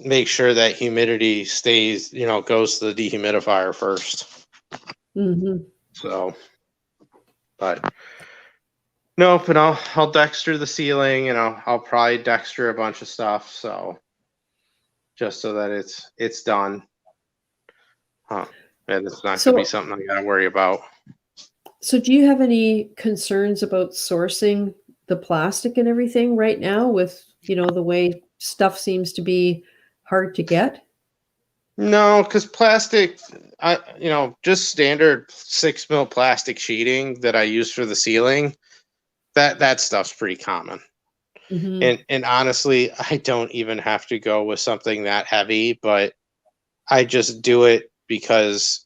[SPEAKER 4] make sure that humidity stays, goes to the dehumidifier first.
[SPEAKER 1] Mm-hmm.
[SPEAKER 4] So, but no, but I'll dexter the ceiling, and I'll probably dexter a bunch of stuff. So just so that it's done. And it's not going to be something I got to worry about.
[SPEAKER 1] So do you have any concerns about sourcing the plastic and everything right now with, the way stuff seems to be hard to get?
[SPEAKER 4] No, because plastic, just standard 6 mil plastic sheeting that I use for the ceiling, that stuff's pretty common.
[SPEAKER 1] Mm-hmm.
[SPEAKER 4] And honestly, I don't even have to go with something that heavy, but I just do it because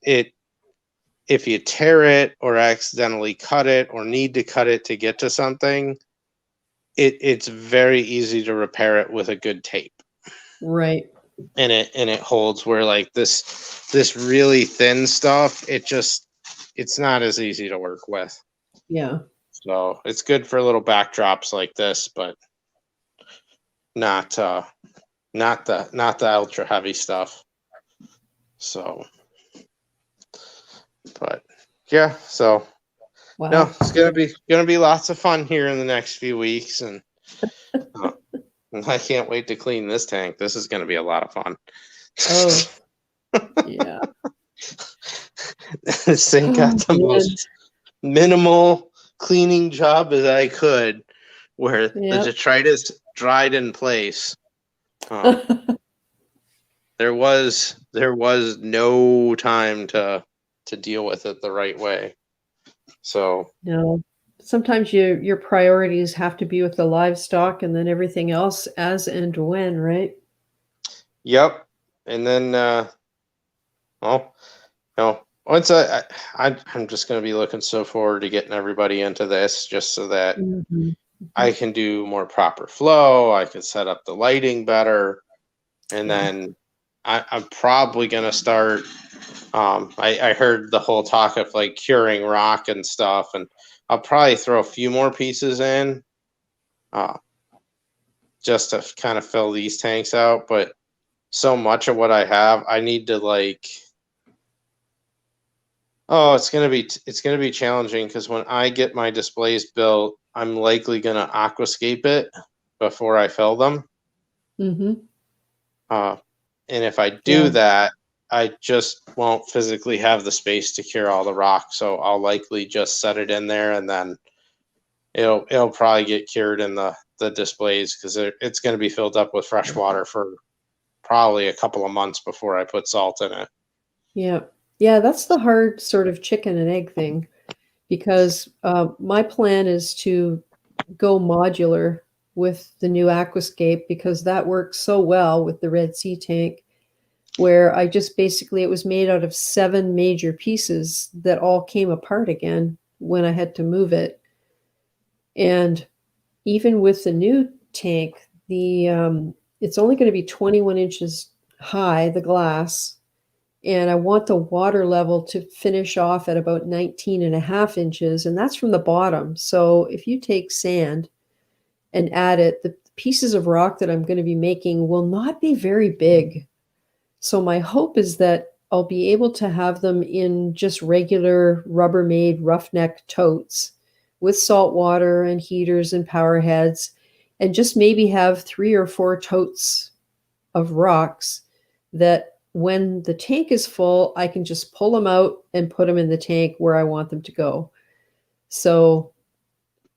[SPEAKER 4] if you tear it or accidentally cut it or need to cut it to get to something, it's very easy to repair it with a good tape.
[SPEAKER 1] Right.
[SPEAKER 4] And it holds, where like this really thin stuff, it's not as easy to work with.
[SPEAKER 1] Yeah.
[SPEAKER 4] So it's good for little backdrops like this, but not the ultra heavy stuff. So, but yeah, so
[SPEAKER 1] wow.
[SPEAKER 4] No, it's gonna be lots of fun here in the next few weeks, and I can't wait to clean this tank. This is gonna be a lot of fun.
[SPEAKER 1] Oh, yeah.
[SPEAKER 4] This thing got the most minimal cleaning job as I could, where the detritus dried in place. There was no time to deal with it the right way. So
[SPEAKER 1] no, sometimes your priorities have to be with the livestock, and then everything else as and when, right?
[SPEAKER 4] Yep. And then, once I'm just going to be looking so forward to getting everybody into this, just so that I can do more proper flow. I can set up the lighting better, and then I'm probably going to start. I heard the whole talk of like curing rock and stuff, and I'll probably throw a few more pieces in, just to kind of fill these tanks out. But so much of what I have, I need to like. Oh, it's gonna be challenging, because when I get my displays built, I'm likely gonna aquascape it before I fill them.
[SPEAKER 1] Mm-hmm.
[SPEAKER 4] And if I do that, I just won't physically have the space to cure all the rock. So I'll likely just set it in there, and then it'll probably get cured in the displays, because it's going to be filled up with fresh water for probably a couple of months before I put salt in it.
[SPEAKER 1] Yeah. Yeah, that's the hard sort of chicken and egg thing, because my plan is to go modular with the new aquascape, because that works so well with the Red Sea tank, where I just basically, it was made out of 7 major pieces that all came apart again when I had to move it. And even with the new tank, it's only going to be 21 inches high, the glass, and I want the water level to finish off at about 19.5 inches, and that's from the bottom. So if you take sand and add it, pieces of rock that I'm going to be making will not be very big. So my hope is that I'll be able to have them in just regular Rubbermaid roughneck totes with salt water and heaters and power heads, and just maybe have 3 or 4 totes of rocks that when the tank is full, I can just pull them out and put them in the tank where I want them to go. So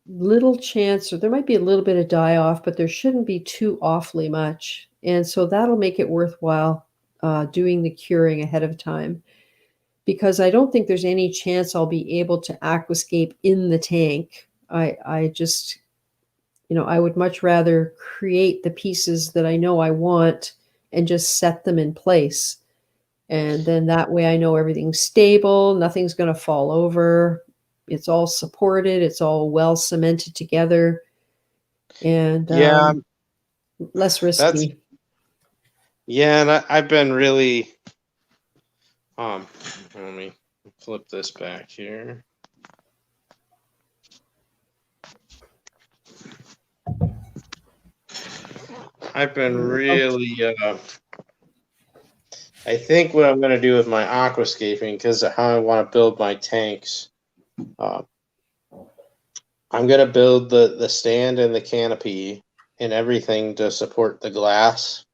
[SPEAKER 1] little chance, or there might be a little bit of die off, but there shouldn't be too awfully much. And so that'll make it worthwhile doing the curing ahead of time, because I don't think there's any chance I'll be able to aquascape in the tank. I just, I would much rather create the pieces that I know I want and just set them in place. And then that way I know everything's stable, nothing's going to fall over. It's all supported. It's all well cemented together, and less risky.
[SPEAKER 4] And I've been really. Let me flip this back here. I've been really. I think what I'm going to do with my aquascaping, because of how I want to build my tanks, I'm going to build the stand and the canopy and everything to support the glass.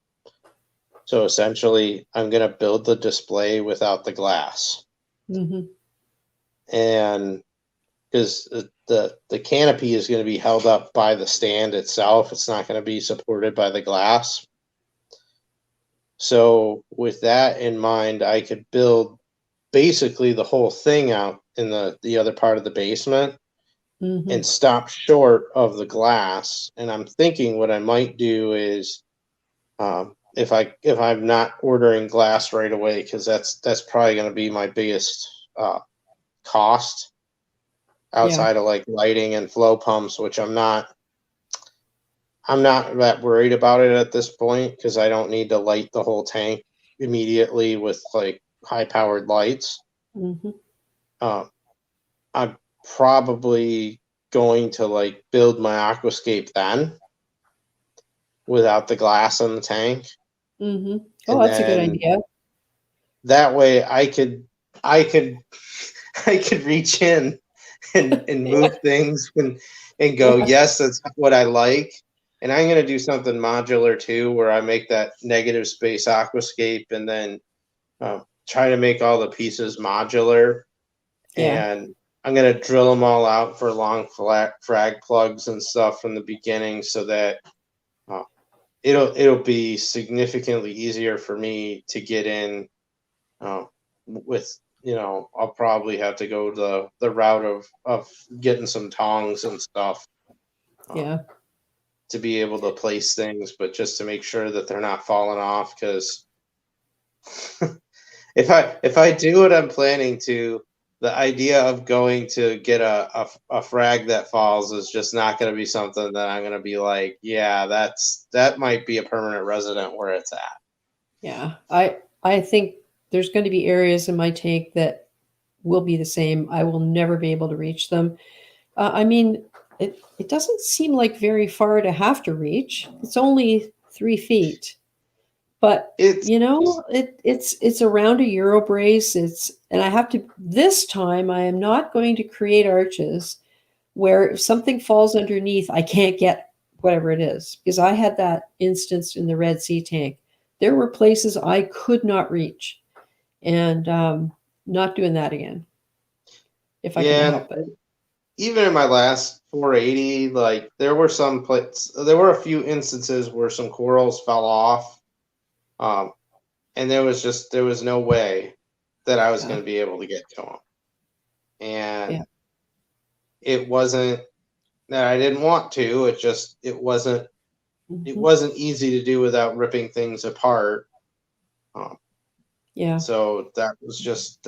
[SPEAKER 4] So essentially, I'm going to build the display without the glass.
[SPEAKER 1] Mm-hmm.
[SPEAKER 4] And because the canopy is going to be held up by the stand itself, it's not going to be supported by the glass. So with that in mind, I could build basically the whole thing out in the other part of the basement, mm-hmm. and stop short of the glass. And I'm thinking what I might do is, if I'm not ordering glass right away, because that's probably going to be my biggest cost outside of like lighting and flow pumps, which I'm not that worried about it at this point, because I don't need to light the whole tank immediately with like high powered lights. Mm-hmm. I'm probably going to like build my aquascape then without the glass in the tank.
[SPEAKER 1] Mm-hmm. Oh, that's a good idea.
[SPEAKER 4] That way I could reach in and move things and go, yes, that's what I like. And I'm going to do something modular too, where I make that negative space aquascape and then try to make all the pieces modular. Yeah. And I'm going to drill them all out for long frag plugs and stuff from the beginning, so that it'll be significantly easier for me to get in with, I'll probably have to go the route of getting some tongs and stuff. To be able to place things, but just to make sure that they're not falling off, because if I do what I'm planning to, the idea of going to get a frag that falls is just not going to be something that I'm going to be like, yeah, that might be a permanent resident where it's at.
[SPEAKER 1] Yeah, I think there's going to be areas in my tank that will be the same. I will never be able to reach them. I mean, it doesn't seem like very far to have to reach. It's only 3 feet, but it's around a Euro brace. And I have to, this time I am not going to create arches where if something falls underneath, I can't get whatever it is, because I had that instance in the Red Sea tank. There were places I could not reach, and not doing that again if I can help it.
[SPEAKER 4] Even in my last 480, like there were a few instances where some corals fell off, and there was no way that I was going to be able to get to them, and it wasn't that I didn't want to. It wasn't easy to do without ripping things apart. So that was just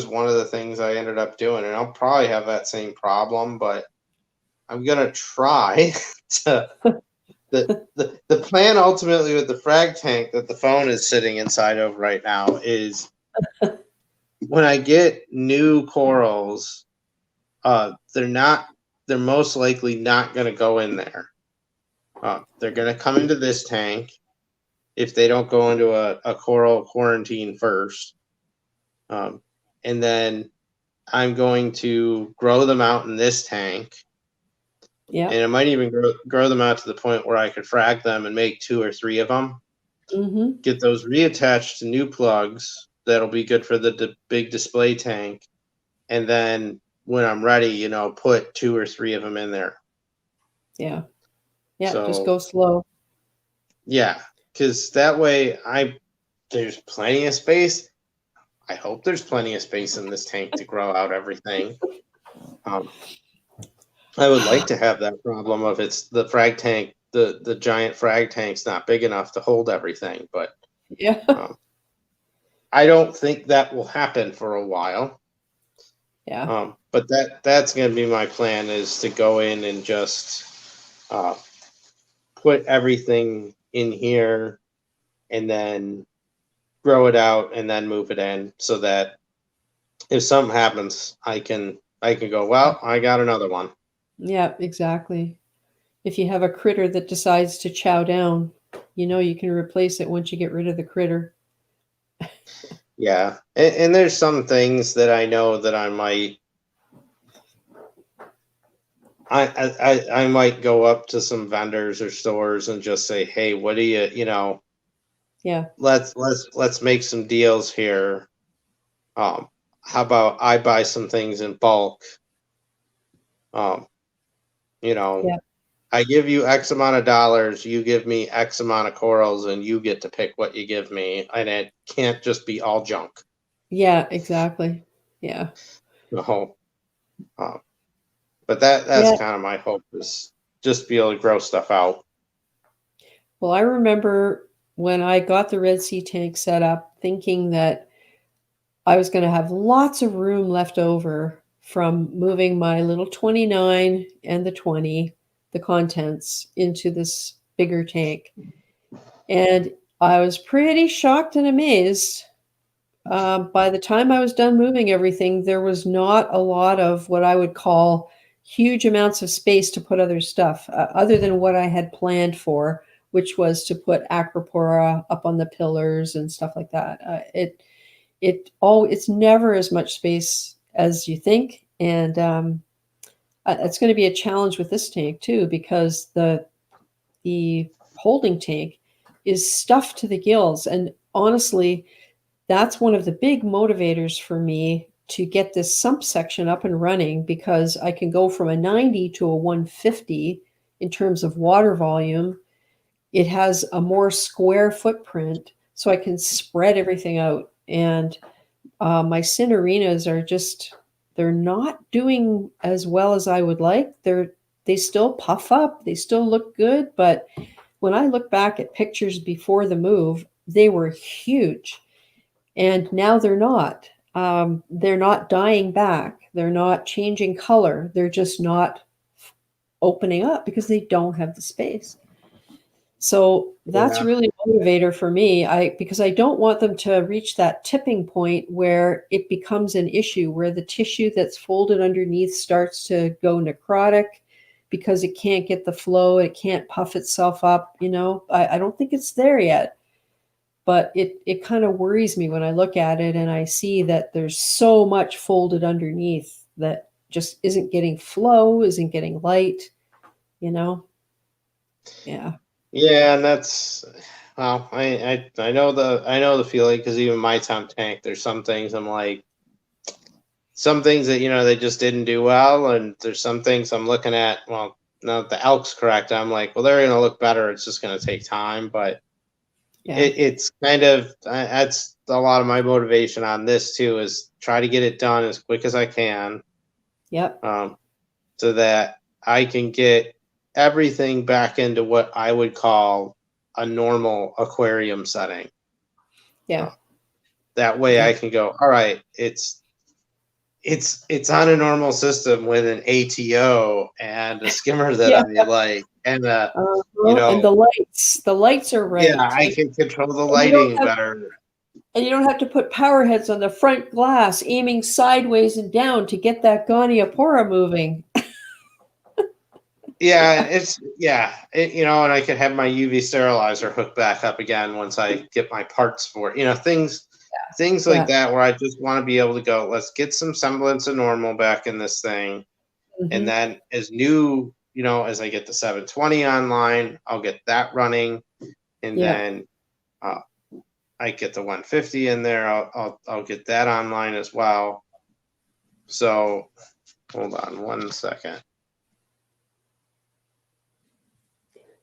[SPEAKER 4] one of the things I ended up doing, and I'll probably have that same problem, but I'm gonna try to. The plan ultimately with the frag tank that the phone is sitting inside of right now is, when I get new corals, they're most likely not gonna go in there. They're going to come into this tank if they don't go into a coral quarantine first. And then I'm going to grow them out in this tank.
[SPEAKER 1] Yeah.
[SPEAKER 4] And I might even grow them out to the point where I could frag them and make 2 or 3 of them.
[SPEAKER 1] Mm-hmm.
[SPEAKER 4] Get those reattached to new plugs. That'll be good for the big display tank. And then when I'm ready, put 2 or 3 of them in there.
[SPEAKER 1] Yeah. Yeah,
[SPEAKER 4] So,
[SPEAKER 1] just go slow.
[SPEAKER 4] Yeah, because that way there's plenty of space. I hope there's plenty of space in this tank to grow out everything. I would like to have that problem of it's the frag tank, the giant frag tank's not big enough to hold everything, but
[SPEAKER 1] yeah,
[SPEAKER 4] I don't think that will happen for a while.
[SPEAKER 1] Yeah.
[SPEAKER 4] But that's going to be my plan, is to go in and just put everything in here and then grow it out and then move it in, so that if something happens, I can go, well, I got another one.
[SPEAKER 1] Yeah, exactly. If you have a critter that decides to chow down, you can replace it once you get rid of the critter.
[SPEAKER 4] Yeah, and there's some things that I know that I might go up to some vendors or stores and just say, hey, what do you,
[SPEAKER 1] Yeah.
[SPEAKER 4] let's make some deals here. How about I buy some things in bulk?
[SPEAKER 1] Yeah.
[SPEAKER 4] I give you X amount of dollars, you give me X amount of corals, and you get to pick what you give me, and it can't just be all junk.
[SPEAKER 1] Yeah, exactly. Yeah.
[SPEAKER 4] No. But that's kind of my hope, is just be able to grow stuff out.
[SPEAKER 1] Well, I remember when I got the Red Sea tank set up, thinking that I was going to have lots of room left over from moving my little 29 and the 20, the contents, into this bigger tank. And I was pretty shocked and amazed. By the time I was done moving everything, there was not a lot of what I would call huge amounts of space to put other stuff, other than what I had planned for, which was to put Acropora up on the pillars and stuff like that. It's never as much space as you think, and it's going to be a challenge with this tank too, because the holding tank is stuffed to the gills, and honestly, that's one of the big motivators for me to get this sump section up and running, because I can go from a 90 to a 150 in terms of water volume. It has a more square footprint, so I can spread everything out. And my Cinerinas they're not doing as well as I would like. They still puff up, they still look good, but when I look back at pictures before the move, they were huge. And now they're not. They're not dying back. They're not changing color. They're just not opening up because they don't have the space. So that's really a motivator for me. Because I don't want them to reach that tipping point where it becomes an issue, where the tissue that's folded underneath starts to go necrotic because it can't get the flow. It can't puff itself up. I don't think it's there yet. But it kind of worries me when I look at it and I see that there's so much folded underneath that just isn't getting flow, isn't getting light, Yeah.
[SPEAKER 4] Yeah, and that's, well, I know the feeling, because even my tank, there's some things I'm like, some things that they just didn't do well, and there's some things I'm looking at. Well, now the elk's correct. I'm like, well, they're going to look better. It's just going to take time, but. Yeah. It's kind of, that's a lot of my motivation on this too, is try to get it done as quick as I can.
[SPEAKER 1] Yep.
[SPEAKER 4] So that I can get everything back into what I would call a normal aquarium setting.
[SPEAKER 1] Yeah.
[SPEAKER 4] That way I can go, all right, it's on a normal system with an ATO and a skimmer that I like, and
[SPEAKER 1] and the lights are right.
[SPEAKER 4] Yeah, I can control the lighting better.
[SPEAKER 1] And you don't have to put power heads on the front glass aiming sideways and down to get that Goniopora moving.
[SPEAKER 4] Yeah, and I could have my UV sterilizer hooked back up again once I get my parts for it. Things like that where I just want to be able to go, let's get some semblance of normal back in this thing. And then as I get the 720 online, I'll get that running. And then I get the 150 in there. I'll get that online as well. So hold on one second.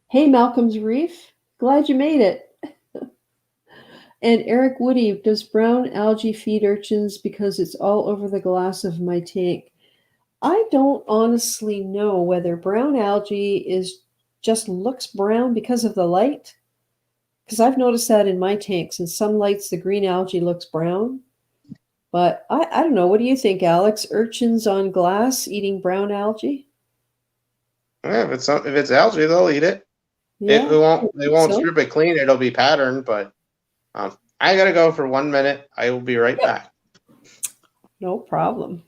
[SPEAKER 1] Hey, Malcolm's Reef. Glad you made it. And Eric Woody, does brown algae feed urchins because it's all over the glass of my tank? I don't honestly know whether brown algae just looks brown because of the light. Because I've noticed that in my tanks. In some lights, the green algae looks brown. But I don't know. What do you think, Alex? Urchins on glass eating brown algae?
[SPEAKER 4] Yeah, if it's algae, they'll eat it.
[SPEAKER 1] Yeah,
[SPEAKER 4] they won't strip it clean. It'll be patterned, but I gotta go for 1 minute. I will be right back.
[SPEAKER 1] No problem.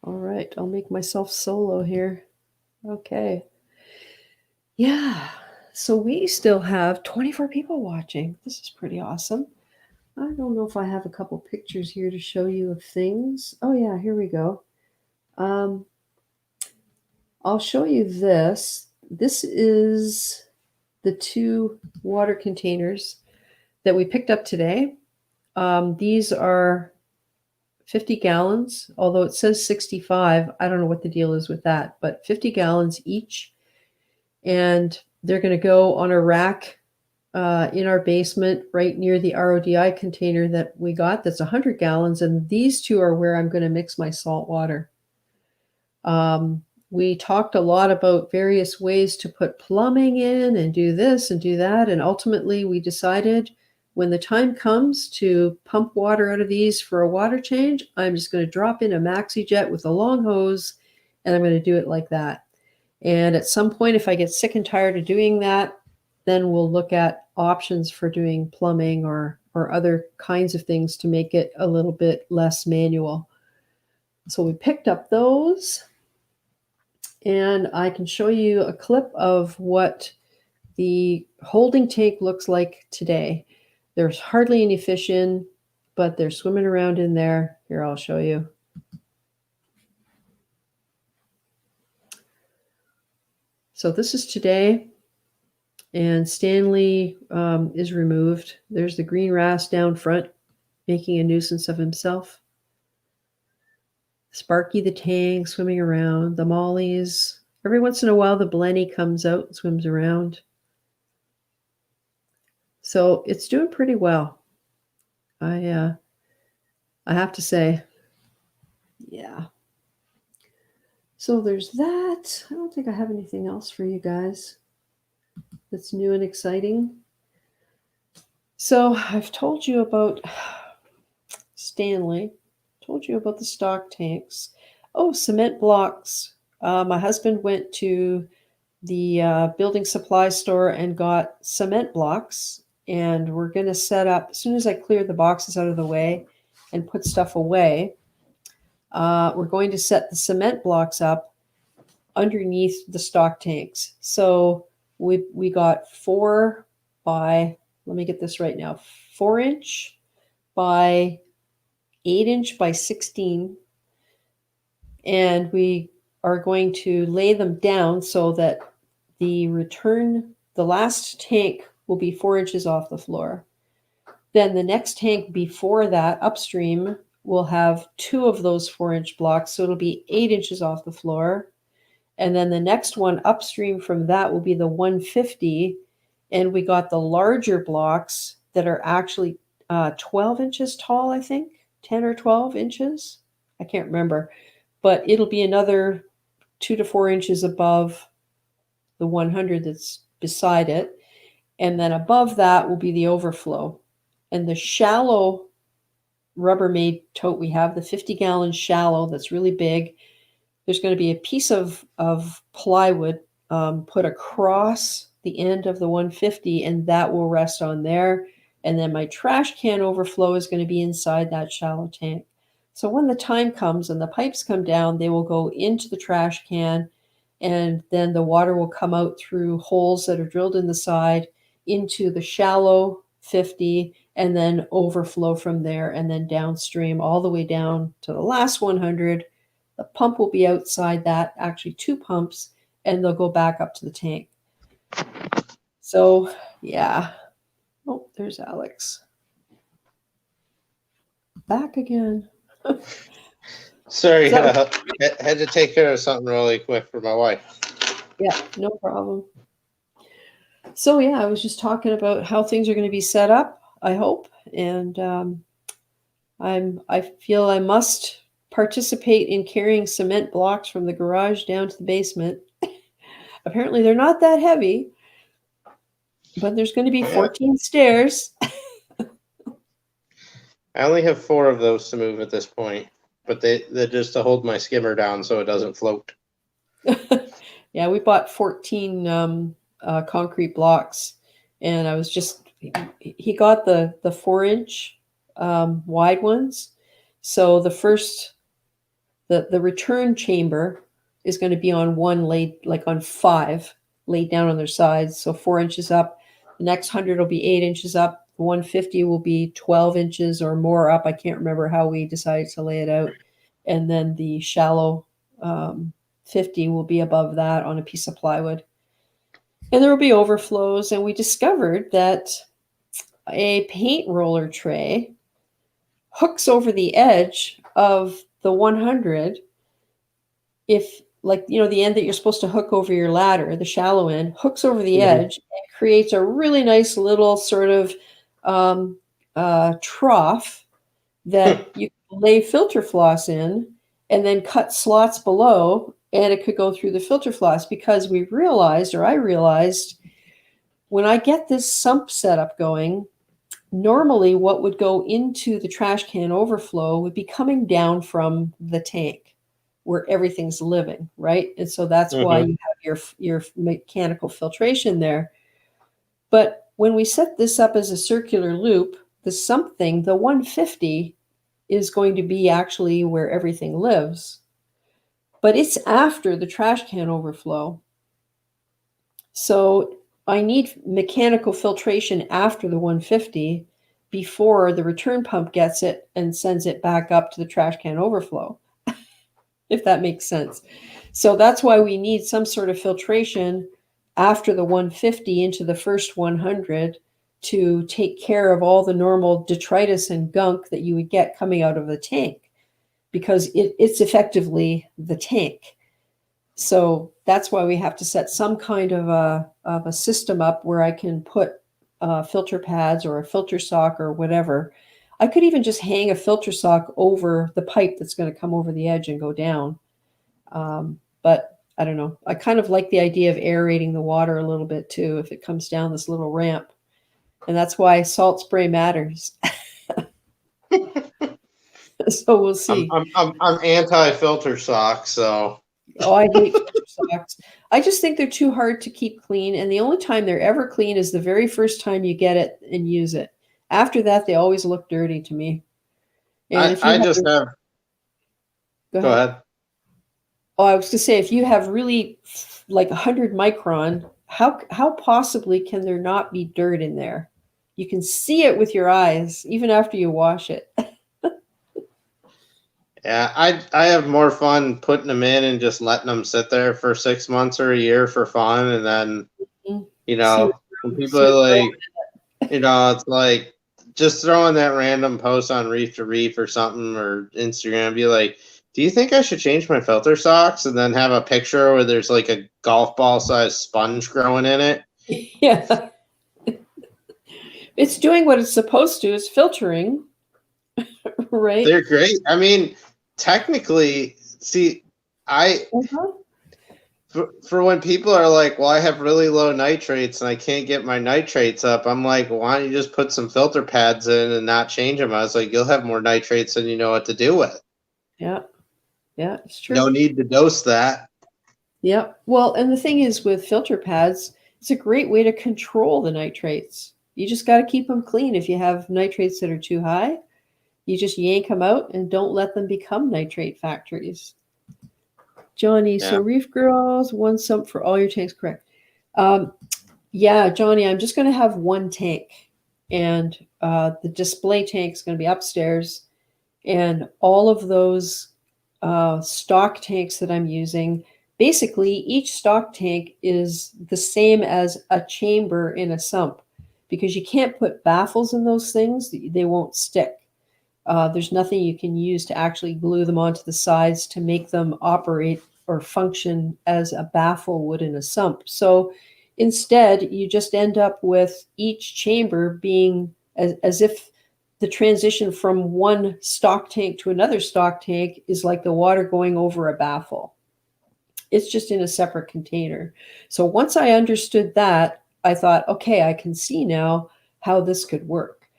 [SPEAKER 1] All right, I'll make myself solo here. Okay. Yeah, so we still have 24 people watching. This is pretty awesome. I don't know if I have a couple pictures here to show you of things. Oh yeah, here we go. I'll show you this. This is the 2 water containers that we picked up today. These are 50 gallons, although it says 65. I don't know what the deal is with that, but 50 gallons each. And they're going to go on a rack in our basement right near the RODI container that we got that's 100 gallons. And these 2 are where I'm going to mix my salt water. We talked a lot about various ways to put plumbing in and do this and do that. And ultimately, we decided when the time comes to pump water out of these for a water change, I'm just going to drop in a maxi jet with a long hose, and I'm going to do it like that. And at some point, if I get sick and tired of doing that, then we'll look at options for doing plumbing or other kinds of things to make it a little bit less manual. So we picked up those. And I can show you a clip of what the holding tank looks like today. There's hardly any fish in, but they're swimming around in there. Here, I'll show you. So this is today, and Stanley is removed. There's the green wrasse down front, making a nuisance of himself. Sparky the tang swimming around, the mollies. Every once in a while, the blenny comes out and swims around. So it's doing pretty well. I have to say, yeah. So there's that. I don't think I have anything else for you guys that's new and exciting. So I've told you about Stanley. Told you about the stock tanks. Oh, cement blocks. My husband went to the building supply store and got cement blocks, and we're going to set up, as soon as I clear the boxes out of the way and put stuff away, we're going to set the cement blocks up underneath the stock tanks. So we got 4 by, let me get this right now, 4-inch by 8-inch by 16, and we are going to lay them down so that the last tank will be 4 inches off the floor. Then the next tank before that, upstream, will have 2 of those 4-inch blocks, so it'll be 8 inches off the floor. And then the next one upstream from that will be the 150, and we got the larger blocks that are actually 12 inches tall, I think. 10 or 12 inches. I can't remember, but it'll be another 2 to 4 inches above the 100 that's beside it. And then above that will be the overflow. And the shallow Rubbermaid tote we have, the 50-gallon shallow that's really big, there's going to be a piece of plywood put across the end of the 150, and that will rest on there. And then my trash can overflow is going to be inside that shallow tank. So when the time comes and the pipes come down, they will go into the trash can, and then the water will come out through holes that are drilled in the side into the shallow 50 and then overflow from there and then downstream all the way down to the last 100. The pump will be outside that, actually 2 pumps, and they'll go back up to the tank. So, yeah. Oh, there's Alex. Back again.
[SPEAKER 4] Sorry, had to take care of something really quick for my wife.
[SPEAKER 1] Yeah, no problem. So yeah, I was just talking about how things are going to be set up, I hope, and I feel I must participate in carrying cement blocks from the garage down to the basement. Apparently, they're not that heavy, but there's going to be 14 stairs.
[SPEAKER 4] I only have 4 of those to move at this point, but they're just to hold my skimmer down so it doesn't float.
[SPEAKER 1] Yeah, we bought 14 concrete blocks, and I was just, he got the 4-inch wide ones. So the return chamber is going to be on one laid, like on 5 laid down on their sides. So 4 inches up. The next 100 will be 8 inches up. The 150 will be 12 inches or more up. I can't remember how we decided to lay it out. And then the shallow 50 will be above that on a piece of plywood. And there will be overflows. And we discovered that a paint roller tray hooks over the edge of the 100. If, like, you know, the end that you're supposed to hook over your ladder, the shallow end, hooks over the edge and creates a really nice little sort of trough that you can lay filter floss in and then cut slots below, and it could go through the filter floss, because we realized, or I realized, when I get this sump setup going, normally what would go into the trash can overflow would be coming down from the tank where everything's living, right? And so that's why you have your mechanical filtration there. But when we set this up as a circular loop, the 150 is going to be actually where everything lives. But it's after the trash can overflow. So I need mechanical filtration after the 150 before the return pump gets it and sends it back up to the trash can overflow, if that makes sense. So that's why we need some sort of filtration after the 150 into the first 100 to take care of all the normal detritus and gunk that you would get coming out of the tank, because it's effectively the tank. So that's why we have to set some kind of a system up where I can put filter pads or a filter sock or whatever. I could even just hang a filter sock over the pipe that's going to come over the edge and go down. But I don't know. I kind of like the idea of aerating the water a little bit too, if it comes down this little ramp. And that's why salt spray matters. So we'll see.
[SPEAKER 4] I'm anti-filter socks, so.
[SPEAKER 1] Oh, I hate filter socks. I just think they're too hard to keep clean. And the only time they're ever clean is the very first time you get it and use it. After that, they always look dirty to me. And Go ahead. Oh, I was going to say, if you have really like 100 micron, how possibly can there not be dirt in there? You can see it with your eyes, even after you wash it.
[SPEAKER 4] Yeah, I have more fun putting them in and just letting them sit there for 6 months or a year for fun. And then, you know, when people are like, you know, it's like just throwing that random post on Reef to Reef or something, or Instagram, be like, do you think I should change my filter socks? And then have a picture where there's like a golf ball sized sponge growing in it.
[SPEAKER 1] Yeah. It's doing what it's supposed to. It's filtering. Right?
[SPEAKER 4] They're great. I mean, technically, see, for when people are like, well, I have really low nitrates and I can't get my nitrates up, I'm like, well, why don't you just put some filter pads in and not change them? I was like, you'll have more nitrates than you know what to do with.
[SPEAKER 1] Yeah. Yeah, it's true.
[SPEAKER 4] No need to dose that.
[SPEAKER 1] Yeah. Well, and the thing is, with filter pads, it's a great way to control the nitrates. You just got to keep them clean. If you have nitrates that are too high, you just yank them out and don't let them become nitrate factories. Johnny, so ReefGrrl, one sump for all your tanks, correct? Yeah, Johnny, I'm just going to have one tank, and the display tank is going to be upstairs, and all of those stock tanks that I'm using, basically each stock tank is the same as a chamber in a sump, because you can't put baffles in those things. They won't stick. There's nothing you can use to actually glue them onto the sides to make them operate or function as a baffle would in a sump. So instead, you just end up with each chamber being as if the transition from one stock tank to another stock tank is like the water going over a baffle. It's just in a separate container. So once I understood that, I thought, okay, I can see now how this could work.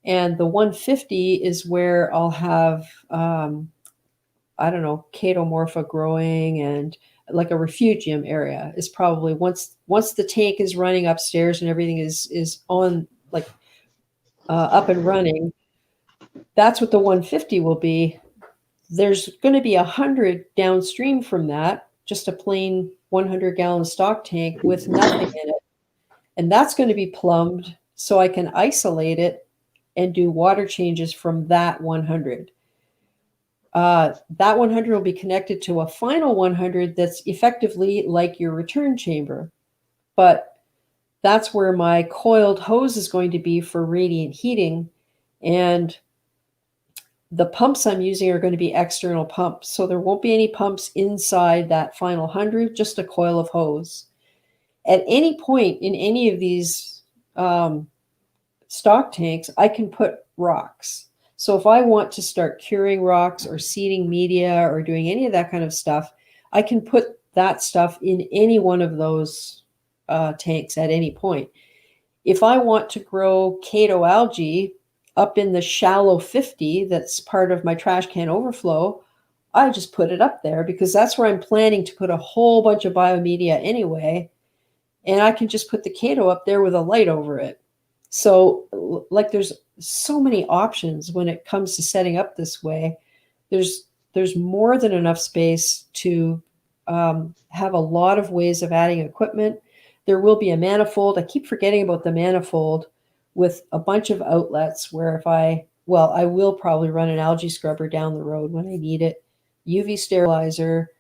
[SPEAKER 1] And the 150 is where I'll have, I don't know, chaetomorpha growing, and like a refugium area is probably once the tank is running upstairs and everything is on, like up and running. That's what the 150 will be. There's going to be 100 downstream from that, just a plain 100-gallon stock tank with nothing in it. And that's going to be plumbed so I can isolate it and do water changes from that 100. That 100 will be connected to a final 100 that's effectively like your return chamber. But that's where my coiled hose is going to be for radiant heating. And the pumps I'm using are going to be external pumps. So there won't be any pumps inside that final 100, just a coil of hose. At any point in any of these stock tanks, I can put rocks. So if I want to start curing rocks or seeding media or doing any of that kind of stuff, I can put that stuff in any one of those tanks at any point. If I want to grow chaeto algae up in the shallow 50 that's part of my trash can overflow, I just put it up there because that's where I'm planning to put a whole bunch of biomedia anyway. And I can just put the chaeto up there with a light over it. So like there's so many options when it comes to setting up this way. There's more than enough space to have a lot of ways of adding equipment. There will be a manifold. I keep forgetting about the manifold with a bunch of outlets where if I will probably run an algae scrubber down the road when I need it, UV sterilizer,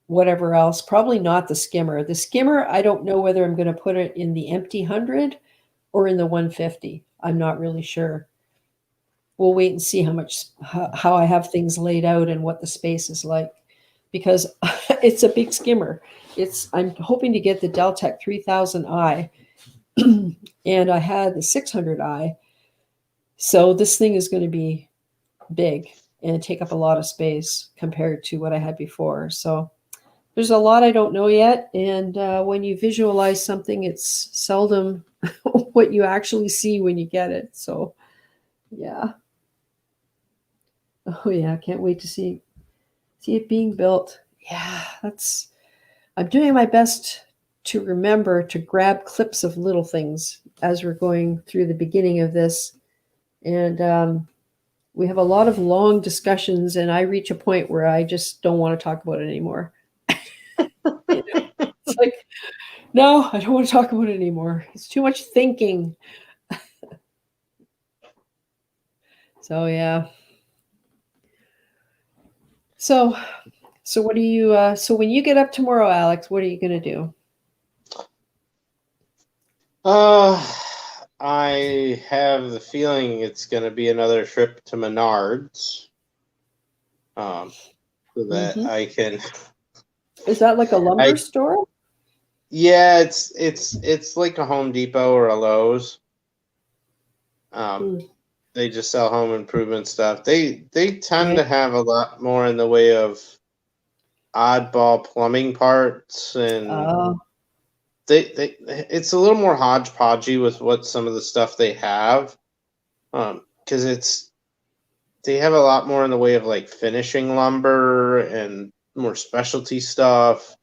[SPEAKER 1] whatever else, probably not the skimmer. The skimmer, I don't know whether I'm going to put it in the empty 100 or in the 150. I'm not really sure. We'll wait and see how I have things laid out and what the space is like, because it's a big skimmer. I'm hoping to get the Deltec 3000i and I had the 600i. So this thing is going to be big and take up a lot of space compared to what I had before. So there's a lot I don't know yet. And when you visualize something, it's seldom what you actually see when you get it. So yeah. Oh yeah, I can't wait to see it being built. Yeah, I'm doing my best to remember to grab clips of little things as we're going through the beginning of this. And we have a lot of long discussions, and I reach a point where I just don't want to talk about it anymore. It's like, no, I don't want to talk about it anymore. It's too much thinking. So yeah. So what do you? So when you get up tomorrow, Alex, what are you going to do?
[SPEAKER 4] I have the feeling it's going to be another trip to Menards. So that I can.
[SPEAKER 1] Is that like a lumber store?
[SPEAKER 4] Yeah, it's like a Home Depot or a Lowe's. They just sell home improvement stuff. They tend to have a lot more in the way of oddball plumbing parts, and it's a little more hodgepodgey with what some of the stuff they have, because they have a lot more in the way of like finishing lumber and more specialty stuff,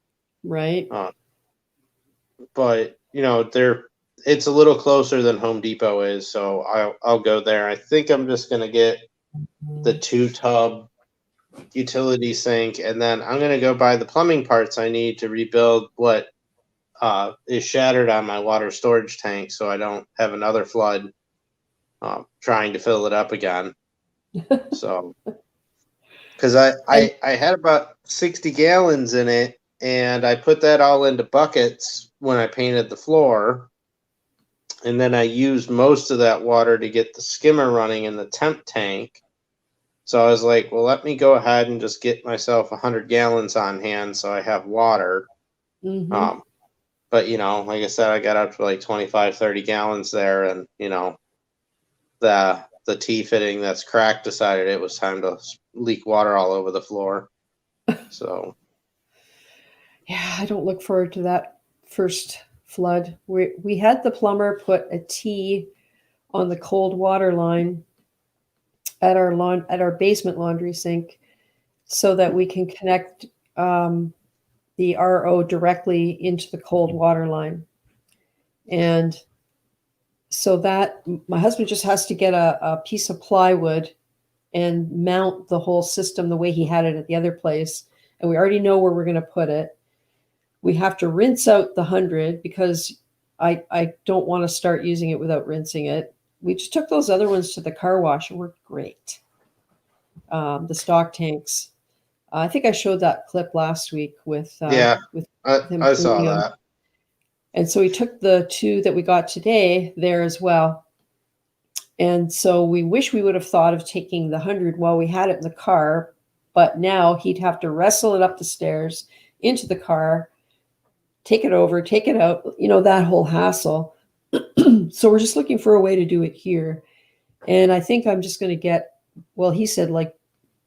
[SPEAKER 1] right?
[SPEAKER 4] But it's a little closer than Home Depot is, so I'll go there. I think I'm just gonna get the 2-tub utility sink, and then I'm going to go buy the plumbing parts I need to rebuild what is shattered on my water storage tank, so I don't have another flood trying to fill it up again. So, because I had about 60 gallons in it, and I put that all into buckets when I painted the floor, and then I used most of that water to get the skimmer running in the temp tank. So I was like, well, let me go ahead and just get myself 100 gallons on hand so I have water.
[SPEAKER 1] Mm-hmm.
[SPEAKER 4] But, you know, like I said, I got up to like 25, 30 gallons there, and, you know, the T-fitting that's cracked decided it was time to leak water all over the floor. So,
[SPEAKER 1] yeah, I don't look forward to that first flood. We had the plumber put a T on the cold water line at our basement laundry sink, so that we can connect the RO directly into the cold water line. And so that my husband just has to get a piece of plywood and mount the whole system the way he had it at the other place. And we already know where we're going to put it. We have to rinse out the 100 because I don't want to start using it without rinsing it. We just took those other ones to the car wash and worked great. The stock tanks. I think I showed that clip last week with
[SPEAKER 4] yeah,
[SPEAKER 1] with him
[SPEAKER 4] I saw
[SPEAKER 1] cleaning them.
[SPEAKER 4] that.
[SPEAKER 1] And so we took the 2 that we got today there as well. And so we wish we would have thought of taking the 100 while we had it in the car, but now he'd have to wrestle it up the stairs into the car, take it over, take it out, you know, that whole hassle. So we're just looking for a way to do it here. And I think I'm just going to get, well, he said like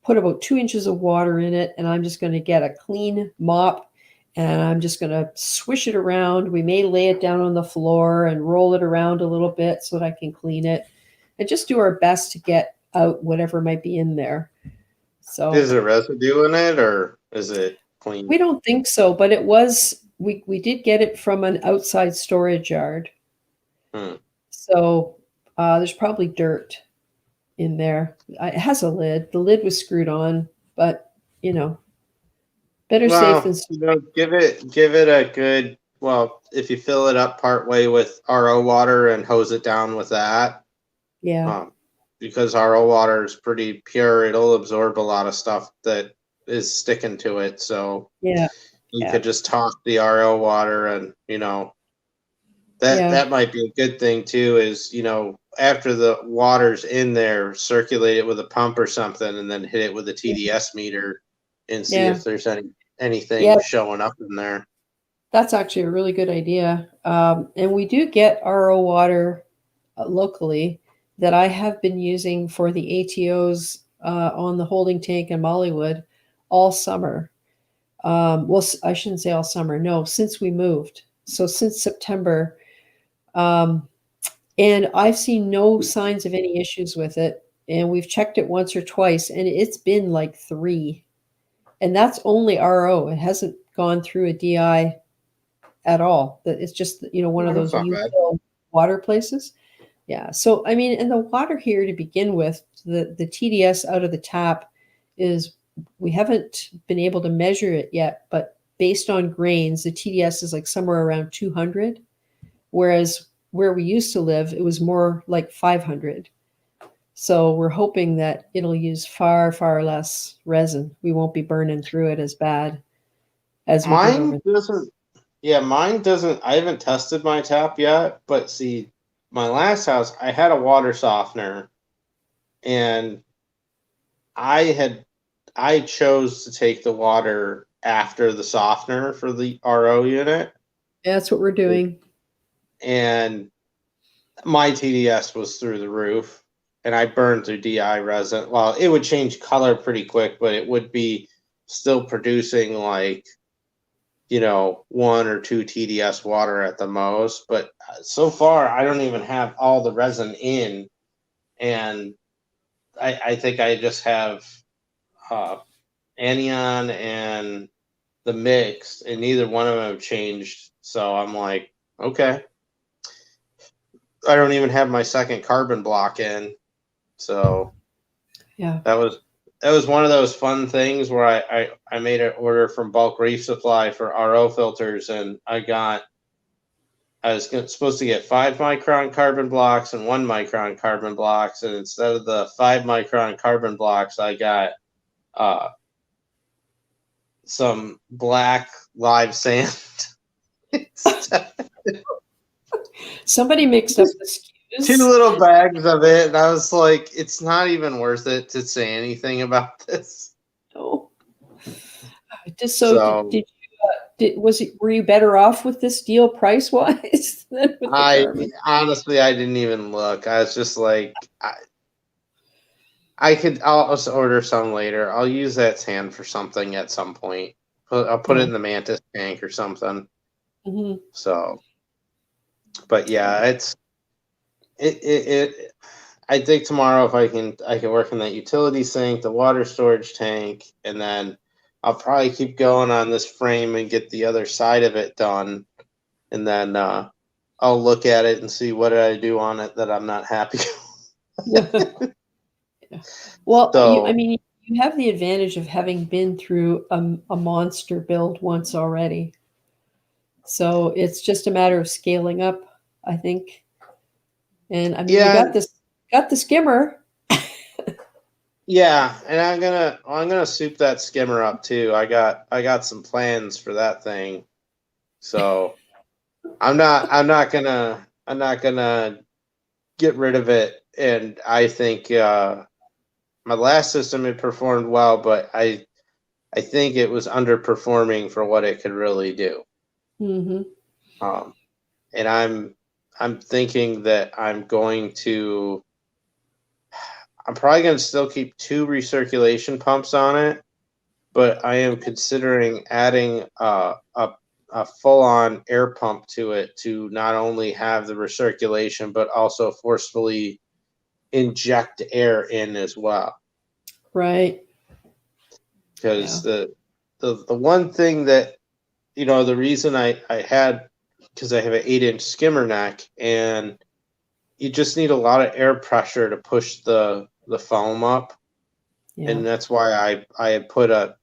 [SPEAKER 1] put about 2 inches of water in it, and I'm just going to get a clean mop and I'm just going to swish it around. We may lay it down on the floor and roll it around a little bit so that I can clean it and just do our best to get out whatever might be in there. So
[SPEAKER 4] Is there residue in it, or is it clean?
[SPEAKER 1] we don't think so, but it was, we did get it from an outside storage yard. So there's probably dirt in there. It has a lid. The lid was screwed on, but you know, better safe than sorry.
[SPEAKER 4] You know, give it a good, well, if you fill it up part way with RO water and hose it down with that.
[SPEAKER 1] Yeah.
[SPEAKER 4] Because RO water is pretty pure, it'll absorb a lot of stuff that is sticking to it. So
[SPEAKER 1] yeah,
[SPEAKER 4] you could just toss the RO water, and you know that might be a good thing too. Is, you know, after the water's in there, circulate it with a pump or something, and then hit it with a TDS meter and see if there's anything showing up in there.
[SPEAKER 1] That's actually a really good idea. And we do get RO water locally that I have been using for the ATOs on the holding tank in Mollywood all summer. Well, I shouldn't say all summer. No, since we moved. So since September. And I've seen no signs of any issues with it. And we've checked it once or twice, and it's been like 3. And that's only RO. It hasn't gone through a DI at all. It's just, you know, one of those water places. Yeah. So, I mean, and the water here to begin with, the TDS out of the tap is, we haven't been able to measure it yet, but based on grains, the TDS is like somewhere around 200. Whereas where we used to live, it was more like 500. So we're hoping that it'll use far, far less resin. We won't be burning through it as bad as we did over there.
[SPEAKER 4] Yeah, mine doesn't. I haven't tested my tap yet, but see, my last house, I had a water softener, and I chose to take the water after the softener for the RO unit.
[SPEAKER 1] Yeah, that's what we're doing.
[SPEAKER 4] And my TDS was through the roof, and I burned through DI resin. Well, it would change color pretty quick, but it would be still producing like, you know, 1 or 2 TDS water at the most. But so far, I don't even have all the resin in, and I think I just have anion and the mix, and neither one of them have changed. So I'm like, okay. I don't even have my second carbon block in. So
[SPEAKER 1] yeah,
[SPEAKER 4] that was one of those fun things where I made an order from Bulk Reef Supply for RO filters, and I was supposed to get 5-micron carbon blocks and 1-micron carbon blocks, and instead of the 5-micron carbon blocks, I got some black live sand.
[SPEAKER 1] Somebody mixed up the SKUs.
[SPEAKER 4] 2 little bags of it, and I was like, it's not even worth it to say anything about this.
[SPEAKER 1] Oh, so were you better off with this deal price wise than with the
[SPEAKER 4] honestly, I didn't even look. I was just like, I'll just order some later. I'll use that sand for something at some point. I'll put it in the mantis tank or something.
[SPEAKER 1] Mm-hmm.
[SPEAKER 4] So, but yeah, I think tomorrow if I can work in that utility sink, the water storage tank, and then I'll probably keep going on this frame and get the other side of it done, and then I'll look at it and see what did I do on it that I'm not happy.
[SPEAKER 1] Well, so, you have the advantage of having been through a monster build once already, so it's just a matter of scaling up, I think. And you got the skimmer.
[SPEAKER 4] Yeah, and I'm gonna soup that skimmer up too. I got some plans for that thing, so I'm not gonna get rid of it. And I think my last system it performed well, but I think it was underperforming for what it could really do.
[SPEAKER 1] Mm-hmm.
[SPEAKER 4] And I'm thinking that I'm probably going to still keep 2 recirculation pumps on it, but I am considering adding a full-on air pump to it to not only have the recirculation, but also forcefully inject air in as well.
[SPEAKER 1] Right.
[SPEAKER 4] Because the one thing that, the reason I had, because I have an 8-inch skimmer neck, and you just need a lot of air pressure to push the foam up. Yeah. And that's why I had put a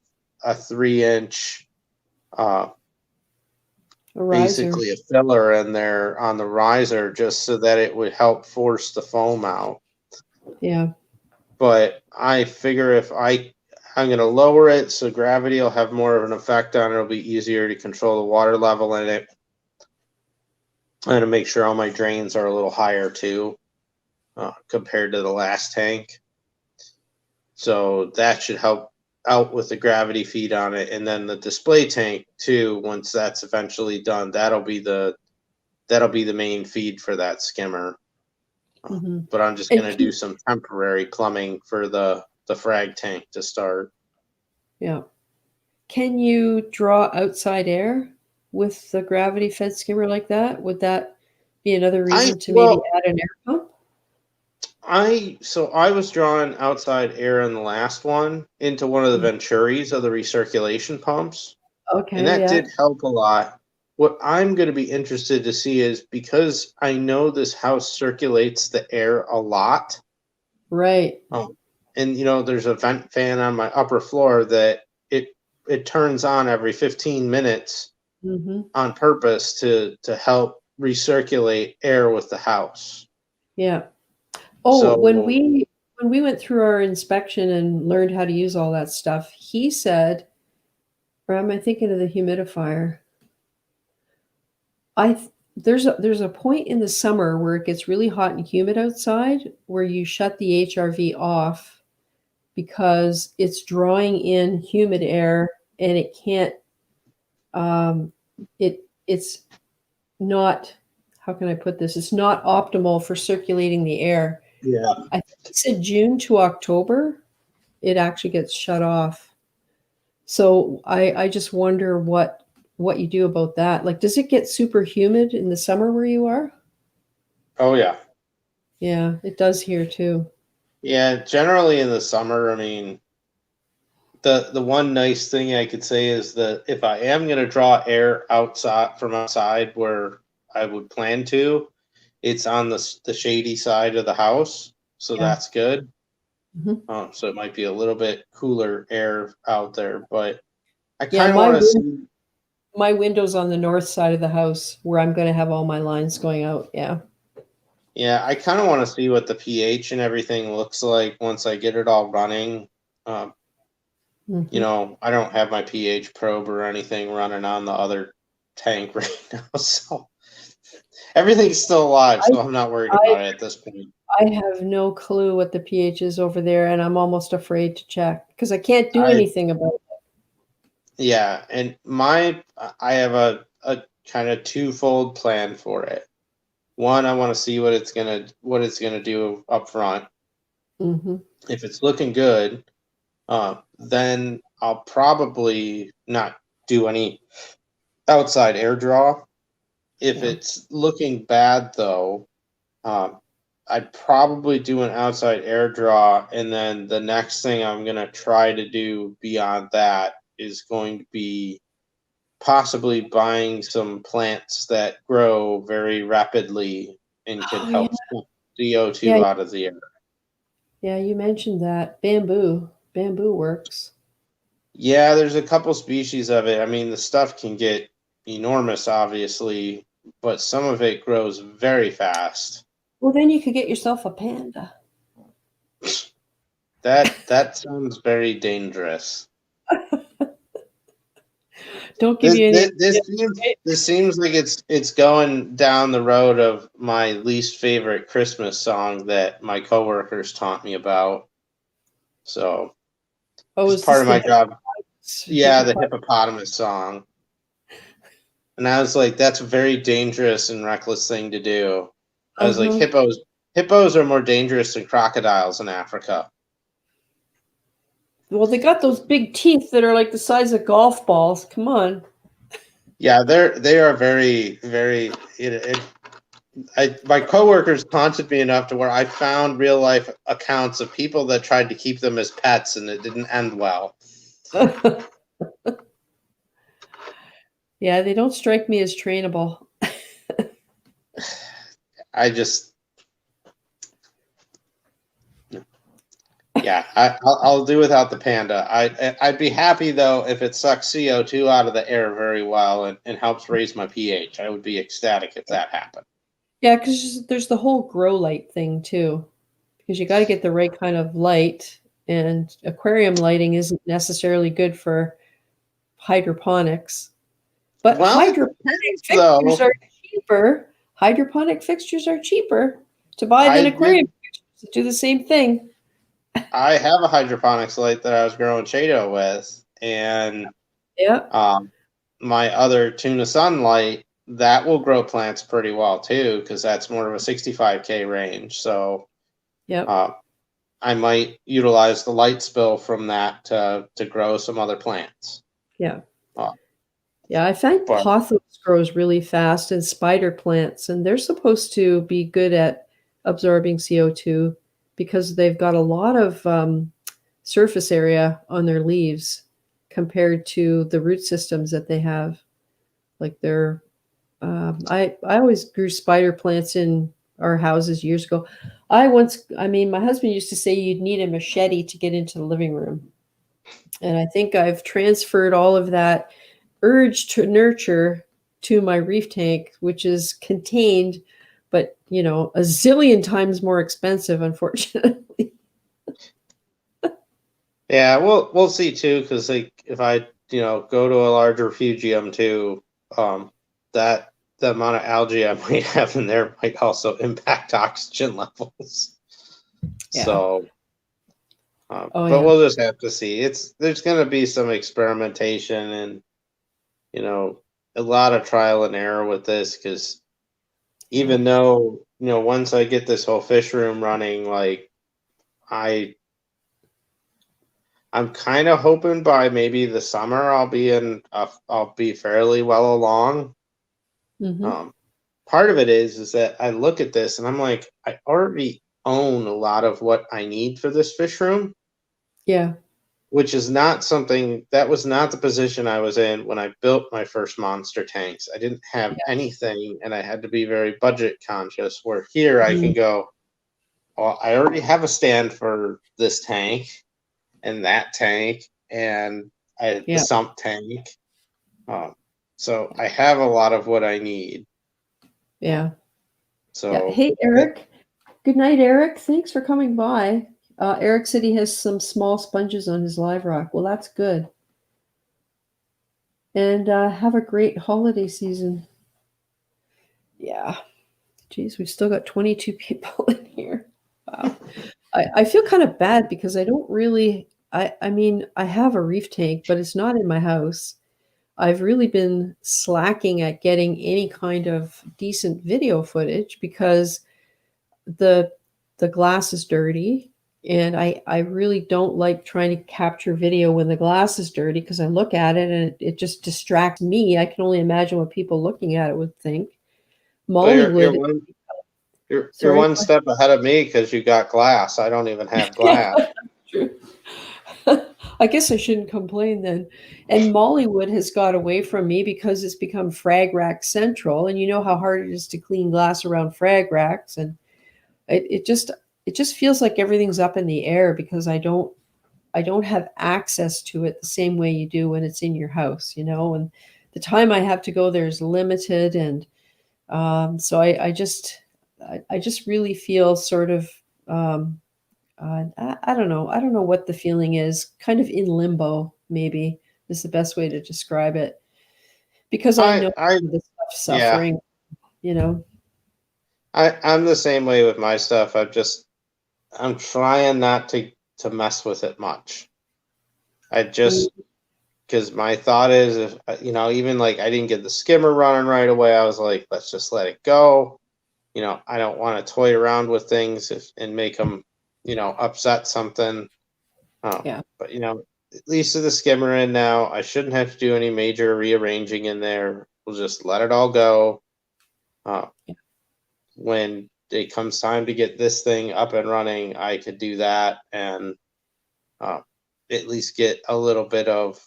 [SPEAKER 4] 3-inch basically a filler in there on the riser just so that it would help force the foam out.
[SPEAKER 1] Yeah.
[SPEAKER 4] But I figure if I'm going to lower it so gravity will have more of an effect on it, it'll be easier to control the water level in it. And to make sure all my drains are a little higher too, compared to the last tank. So that should help out with the gravity feed on it. And then the display tank too, once that's eventually done, that'll be the main feed for that skimmer. Mm-hmm. But I'm just going to do some temporary plumbing for the frag tank to start.
[SPEAKER 1] Yeah. Can you draw outside air with the gravity fed skimmer like that? Would that be another reason to maybe add an air pump?
[SPEAKER 4] I was drawing outside air in the last one into one of the Venturis of the recirculation pumps.
[SPEAKER 1] Okay.
[SPEAKER 4] And that did help a lot. What I'm going to be interested to see is, because I know this house circulates the air a lot.
[SPEAKER 1] Right.
[SPEAKER 4] And there's a vent fan on my upper floor that it turns on every 15 minutes on purpose to help recirculate air with the house.
[SPEAKER 1] Yeah. Oh, so, when we went through our inspection and learned how to use all that stuff, he said, or am I thinking of the humidifier? There's a point in the summer where it gets really hot and humid outside where you shut the HRV off because it's drawing in humid air and it can't it's not, how can I put this? It's not optimal for circulating the air.
[SPEAKER 4] Yeah.
[SPEAKER 1] I think he said June to October, it actually gets shut off. So I just wonder what you do about that. Like, does it get super humid in the summer where you are?
[SPEAKER 4] Oh, yeah.
[SPEAKER 1] Yeah, it does here too.
[SPEAKER 4] Yeah, generally in the summer, the one nice thing I could say is that if I am going to draw air from outside where I would plan to, it's on the shady side of the house. So that's good. So it might be a little bit cooler air out there, but I
[SPEAKER 1] Yeah,
[SPEAKER 4] kind of want to see.
[SPEAKER 1] my window's on the north side of the house where I'm going to have all my lines going out. Yeah.
[SPEAKER 4] Yeah, I kind of want to see what the pH and everything looks like once I get it all running. You know, I don't have my pH probe or anything running on the other tank right now, so everything's still alive, so I'm not worried about it at this point.
[SPEAKER 1] I have no clue what the pH is over there, and I'm almost afraid to check because I can't do anything about it.
[SPEAKER 4] Yeah, and I have a kind of twofold plan for it. One, I want to see what it's gonna do up front. If it's looking good, then I'll probably not do any outside air draw. If it's looking bad, though, I'd probably do an outside air draw, and then the next thing I'm going to try to do beyond that is going to be possibly buying some plants that grow very rapidly and can help pull CO2 out of the air.
[SPEAKER 1] Yeah, you mentioned that. Bamboo works.
[SPEAKER 4] Yeah, there's a couple species of it. I mean, the stuff can get enormous, obviously, but some of it grows very fast.
[SPEAKER 1] Well, then you could get yourself a panda.
[SPEAKER 4] That sounds very dangerous.
[SPEAKER 1] Don't give you any.
[SPEAKER 4] This seems like it's going down the road of my least favorite Christmas song that my coworkers taught me about. So, it's part of my job. Yeah, the hippopotamus song. And I was like, that's a very dangerous and reckless thing to do. I was like, hippos are more dangerous than crocodiles in Africa.
[SPEAKER 1] Well, they got those big teeth that are like the size of golf balls. Come on.
[SPEAKER 4] Yeah, they are very, very. My coworkers taunted me enough to where I found real life accounts of people that tried to keep them as pets, and it didn't end well.
[SPEAKER 1] Yeah, they don't strike me as trainable.
[SPEAKER 4] I'll do without the panda. I'd be happy though if it sucks CO2 out of the air very well and helps raise my pH. I would be ecstatic if that happened.
[SPEAKER 1] Yeah, because there's the whole grow light thing too, because you got to get the right kind of light, and aquarium lighting isn't necessarily good for hydroponics. But hydroponic fixtures are cheaper. Hydroponic fixtures are cheaper to buy than aquarium fixtures that do the same thing.
[SPEAKER 4] I have a hydroponics light that I was growing Chaeto with, and my other tuna sunlight that will grow plants pretty well too, because that's more of a 65K range. So, I might utilize the light spill from that to grow some other plants.
[SPEAKER 1] Yeah. Yeah, I find pothos grows really fast, and spider plants, and they're supposed to be good at absorbing CO2 because they've got a lot of surface area on their leaves compared to the root systems that they have. Like they're, I always grew spider plants in our houses years ago. My husband used to say you'd need a machete to get into the living room. And I think I've transferred all of that urge to nurture to my reef tank, which is contained, but a zillion times more expensive, unfortunately.
[SPEAKER 4] Yeah, we'll see too, because like if I go to a large refugium too, that the amount of algae I might have in there might also impact oxygen levels. Yeah. So, but we'll just have to see. There's going to be some experimentation and a lot of trial and error with this, because even though once I get this whole fish room running, like I'm kind of hoping by maybe the summer I'll be fairly well along. Part of it is that I look at this and I'm like, I already own a lot of what I need for this fish room.
[SPEAKER 1] Yeah.
[SPEAKER 4] Which is not something that was not the position I was in when I built my first monster tanks. I didn't have anything, and I had to be very budget conscious. Where here I can go, well, I already have a stand for this tank and that tank and the sump tank. So I have a lot of what I need.
[SPEAKER 1] Yeah.
[SPEAKER 4] So
[SPEAKER 1] Hey, Eric. Good night, Eric. Thanks for coming by. Eric said he has some small sponges on his live rock. Well, that's good. And have a great holiday season. Yeah. Geez, we've still got 22 people in here. Wow. I feel kind of bad because I don't really, I mean, I have a reef tank, but it's not in my house. I've really been slacking at getting any kind of decent video footage because the glass is dirty, and I really don't like trying to capture video when the glass is dirty because I look at it and it just distracts me. I can only imagine what people looking at it would think. Molly would.
[SPEAKER 4] You're one step ahead of me because you got glass. I don't even have glass.
[SPEAKER 1] True. I guess I shouldn't complain then. And Mollywood has got away from me because it's become frag rack central, and you know how hard it is to clean glass around frag racks, and it just feels like everything's up in the air because I don't have access to it the same way you do when it's in your house, you know, and the time I have to go there is limited, and so I just really feel sort of I don't know. I don't know what the feeling is. Kind of in limbo, maybe is the best way to describe it. Because I know the stuff suffering, you know.
[SPEAKER 4] I'm the same way with my stuff. I'm trying not to mess with it much. Because my thought is, if even like I didn't get the skimmer running right away, I was like, let's just let it go. I don't want to toy around with things and make them, upset something. But at least with the skimmer in now, I shouldn't have to do any major rearranging in there. We'll just let it all go. When it comes time to get this thing up and running, I could do that and at least get a little bit of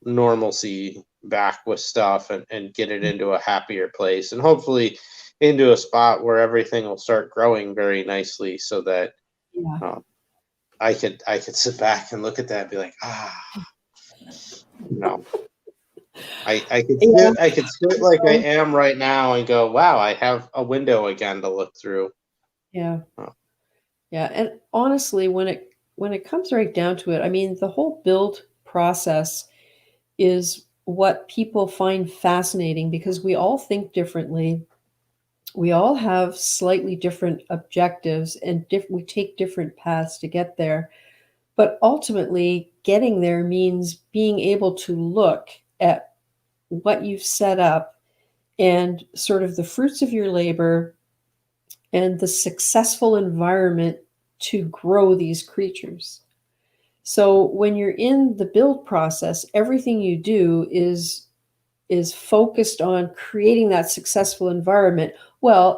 [SPEAKER 4] normalcy back with stuff and get it into a happier place and hopefully into a spot where everything will start growing very nicely so that I could sit back and look at that and be like, I could sit like I am right now and go, wow, I have a window again to look through.
[SPEAKER 1] Yeah. Yeah. And honestly, when it comes right down to it, I mean, the whole build process is what people find fascinating because we all think differently. We all have slightly different objectives and we take different paths to get there. But ultimately, getting there means being able to look at what you've set up and sort of the fruits of your labor and the successful environment to grow these creatures. So when you're in the build process, everything you do is focused on creating that successful environment,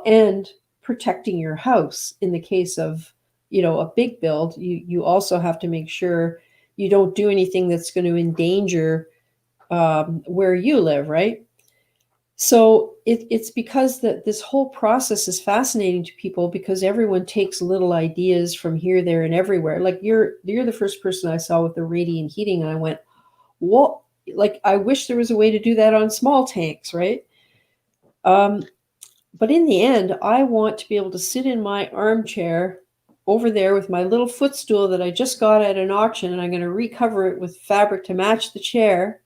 [SPEAKER 1] and protecting your house. In the case of, a big build, you also have to make sure you don't do anything that's going to endanger where you live, right? So it's because that this whole process is fascinating to people because everyone takes little ideas from here, there, and everywhere. Like you're the first person I saw with the radiant heating, and I went, "What? Like I wish there was a way to do that on small tanks, right?" But in the end, I want to be able to sit in my armchair over there with my little footstool that I just got at an auction, and I'm going to recover it with fabric to match the chair.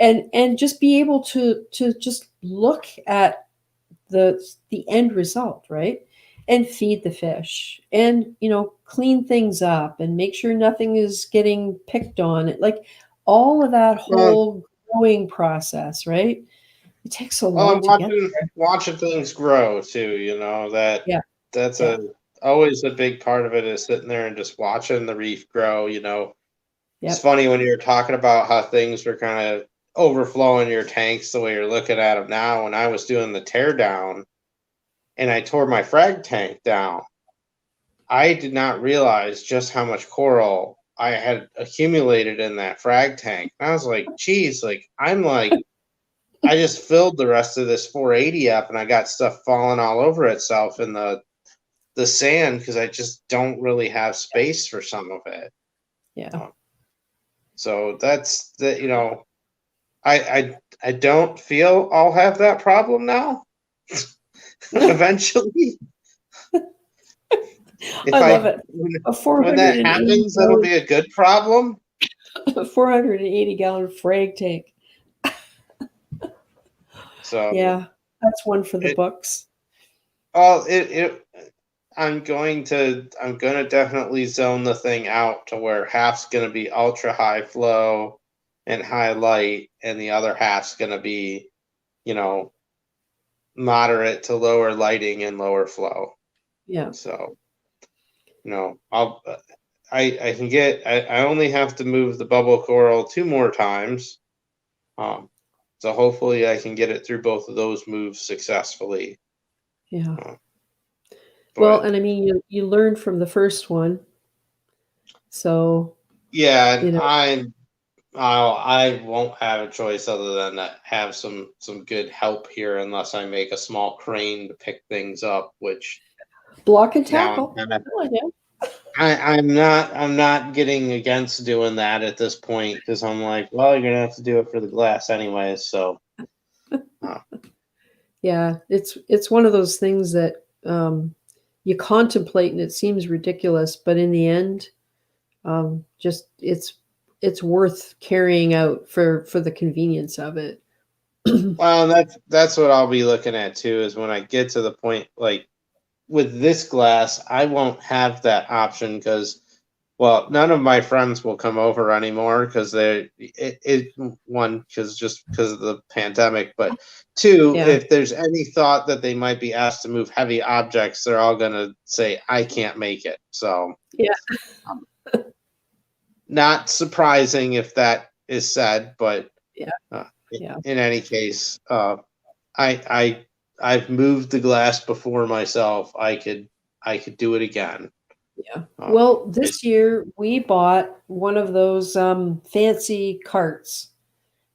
[SPEAKER 1] And just be able to just look at the end result, right? And feed the fish and, clean things up and make sure nothing is getting picked on. Like all of that whole growing process, right? It takes so long to get there.
[SPEAKER 4] Watching things grow too, that's always a big part of it is sitting there and just watching the reef grow, It's funny when you're talking about how things were kind of overflowing your tanks the way you're looking at them now. When I was doing the tear down and I tore my frag tank down, I did not realize just how much coral I had accumulated in that frag tank. And I was like, geez, I just filled the rest of this 480 up and I got stuff falling all over itself in the the sand because I just don't really have space for some of it.
[SPEAKER 1] Yeah.
[SPEAKER 4] So that's the, you know, I don't feel I'll have that problem now. Eventually, if
[SPEAKER 1] I love it. A
[SPEAKER 4] when that
[SPEAKER 1] 480
[SPEAKER 4] happens, that'll be a good problem.
[SPEAKER 1] a 480 gallon frag tank.
[SPEAKER 4] So
[SPEAKER 1] Yeah, that's one for the books.
[SPEAKER 4] oh, I'm gonna definitely zone the thing out to where half's gonna be ultra high flow and high light, and the other half's gonna be, you know, moderate to lower lighting and lower flow.
[SPEAKER 1] Yeah.
[SPEAKER 4] So, you know, I can get I only have to move the bubble coral 2 more times. So hopefully I can get it through both of those moves successfully.
[SPEAKER 1] Yeah.
[SPEAKER 4] But
[SPEAKER 1] Well, and I mean, you learned from the first one, so
[SPEAKER 4] yeah,
[SPEAKER 1] you know.
[SPEAKER 4] I won't have a choice other than to have some good help here, unless I make a small crane to pick things up, which
[SPEAKER 1] Block and
[SPEAKER 4] now
[SPEAKER 1] tackle.
[SPEAKER 4] I'm not getting against doing that at this point, because I'm like, well, you're gonna have to do it for the glass anyways. So
[SPEAKER 1] Yeah, it's one of those things that you contemplate and it seems ridiculous, but in the end, just it's worth carrying out for the convenience of it.
[SPEAKER 4] well, that's what I'll be looking at too, is when I get to the point, like with this glass, I won't have that option because, well, none of my friends will come over anymore because one, because just because of the pandemic, but two,
[SPEAKER 1] Yeah.
[SPEAKER 4] if there's any thought that they might be asked to move heavy objects, they're all gonna say I can't make it. So
[SPEAKER 1] Yeah.
[SPEAKER 4] not surprising if that is said, but
[SPEAKER 1] Yeah.
[SPEAKER 4] in any case, I've moved the glass before myself. I could do it again.
[SPEAKER 1] Yeah. Well, this year we bought one of those fancy carts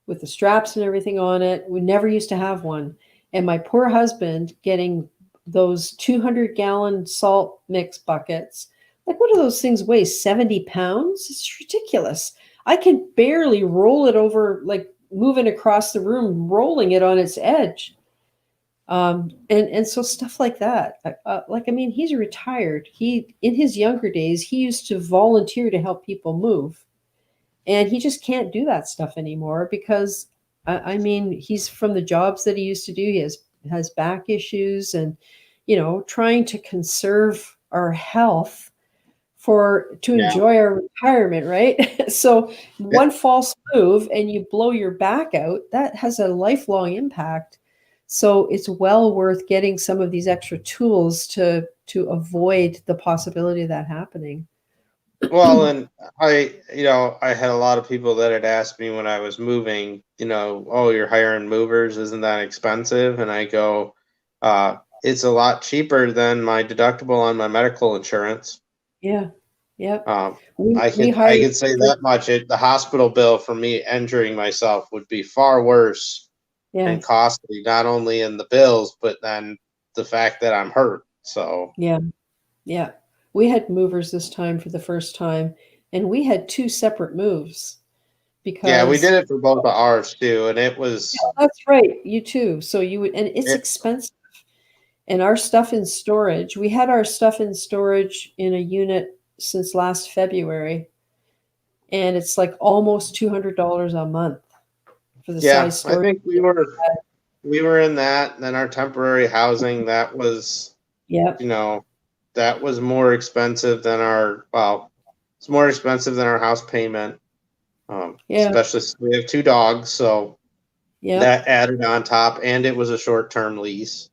[SPEAKER 1] with the straps and everything on it. We never used to have one. And my poor husband getting those 200-gallon salt mix buckets. Like, what do those things weigh? 70 pounds? It's ridiculous. I can barely roll it over, like moving across the room, rolling it on its edge. And so stuff like that. Like, I mean, he's retired. He, in his younger days, he used to volunteer to help people move. And he just can't do that stuff anymore because, I mean, he's from the jobs that he used to do. He has back issues and, you know, trying to conserve our health to enjoy our retirement, right? So one false move and you blow your back out, that has a lifelong impact. So it's well worth getting some of these extra tools to avoid the possibility of that happening.
[SPEAKER 4] Well, and I had a lot of people that had asked me when I was moving, oh, you're hiring movers, isn't that expensive? And I go, it's a lot cheaper than my deductible on my medical insurance.
[SPEAKER 1] Yeah. Yep.
[SPEAKER 4] I could say that much. The hospital bill for me injuring myself would be far worse and costly, not only in the bills, but then the fact that I'm hurt. So
[SPEAKER 1] yeah. We had movers this time for the first time, and we had 2 separate moves because
[SPEAKER 4] we did it for both of ours too, and it was
[SPEAKER 1] that's right, you too. So you would, and it's expensive. And our stuff in storage, we had our stuff in storage in a unit since last February, and it's like almost $200 a month for the size storage.
[SPEAKER 4] I think we were in that, and then our temporary housing, that was that was more expensive than it's more expensive than our house payment. Especially since we have 2 dogs, so that added on top, and it was a short-term lease.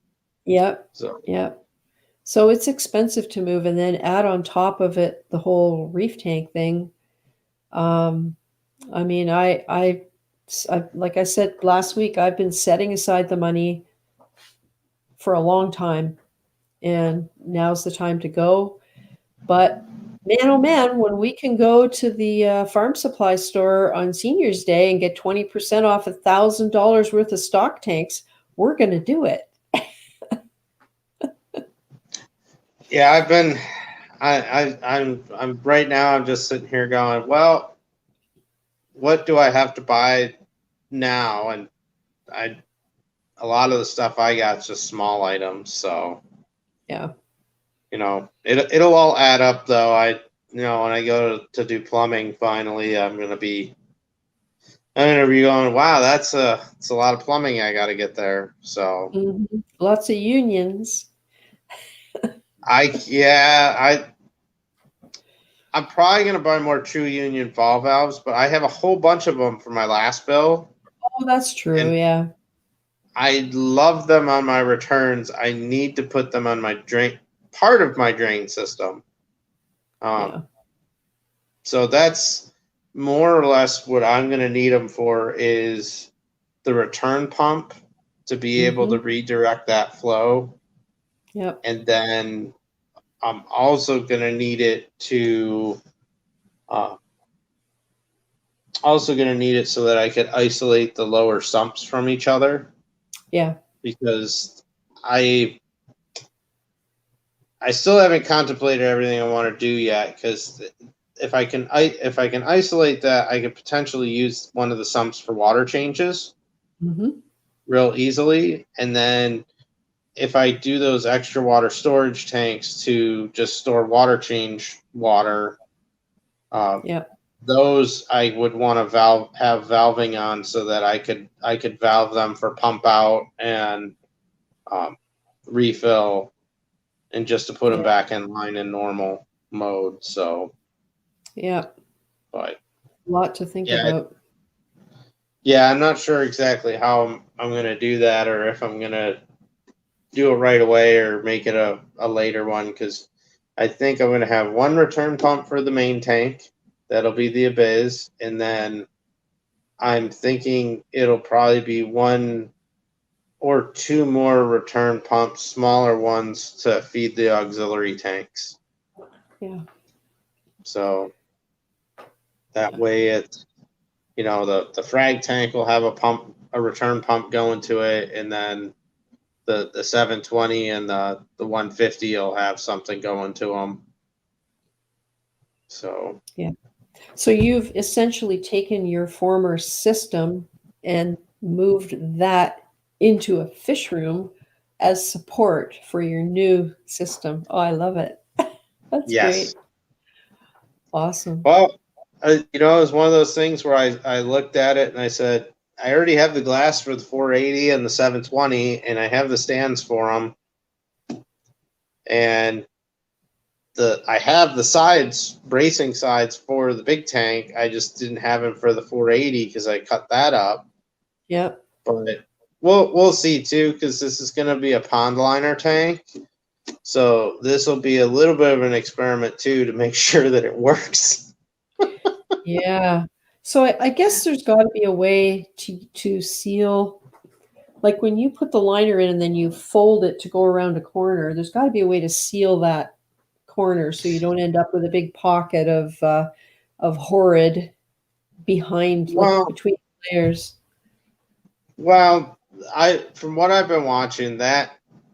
[SPEAKER 1] So it's expensive to move, and then add on top of it the whole reef tank thing. I mean, I like I said last week, I've been setting aside the money for a long time, and now's the time to go. But man, oh man, when we can go to the farm supply store on Senior's Day and get 20% off $1,000 worth of stock tanks, we're going to do it.
[SPEAKER 4] Yeah, I'm right now. I'm just sitting here going, well, what do I have to buy now? And a lot of the stuff I got is just small items. So
[SPEAKER 1] Yeah.
[SPEAKER 4] It'll all add up though. When I go to do plumbing, finally, I'm gonna be going, wow, it's a lot of plumbing I got to get there. So
[SPEAKER 1] Lots of unions.
[SPEAKER 4] I'm probably gonna buy more true union fall valves, but I have a whole bunch of them for my last bill.
[SPEAKER 1] Oh, that's true. Yeah.
[SPEAKER 4] I love them on my returns. I need to put them on my part of my drain system.
[SPEAKER 1] Yeah.
[SPEAKER 4] So that's more or less what I'm going to need them for is the return pump to be able to redirect that flow.
[SPEAKER 1] Yep.
[SPEAKER 4] And then I'm also going to need it so that I could isolate the lower sumps from each other.
[SPEAKER 1] Yeah.
[SPEAKER 4] Because I still haven't contemplated everything I want to do yet, because if I can isolate that, I could potentially use one of the sumps for water changes real easily. And then if I do those extra water storage tanks to just store water change water, those I would want to have valving on so that I could valve them for pump out and refill, and just to put them back in line in normal mode. So but
[SPEAKER 1] a lot to think about.
[SPEAKER 4] Yeah, I'm not sure exactly how I'm going to do that, or if I'm going to do it right away or make it a later one, because I think I'm going to have one return pump for the main tank. That'll be the Abyss. And then I'm thinking it'll probably be one or two more return pumps, smaller ones, to feed the auxiliary tanks.
[SPEAKER 1] Yeah.
[SPEAKER 4] So that way it's, the frag tank will have a return pump going to it, and then the 720 and the 150 will have something going to them. So
[SPEAKER 1] So you've essentially taken your former system and moved that into a fish room as support for your new system. Oh, I love it. That's great. Awesome.
[SPEAKER 4] Well, it was one of those things where I looked at it and I said, I already have the glass for the 480 and the 720, and I have the stands for them. And I have the sides, bracing sides for the big tank. I just didn't have them for the 480 because I cut that up.
[SPEAKER 1] Yep.
[SPEAKER 4] But we'll see too, because this is going to be a pond liner tank. So this will be a little bit of an experiment too, to make sure that it works.
[SPEAKER 1] Yeah. So I guess there's got to be a way to seal, like when you put the liner in and then you fold it to go around a corner, there's got to be a way to seal that corner so you don't end up with a big pocket of horrid behind, between layers.
[SPEAKER 4] Well, from what I've been watching, that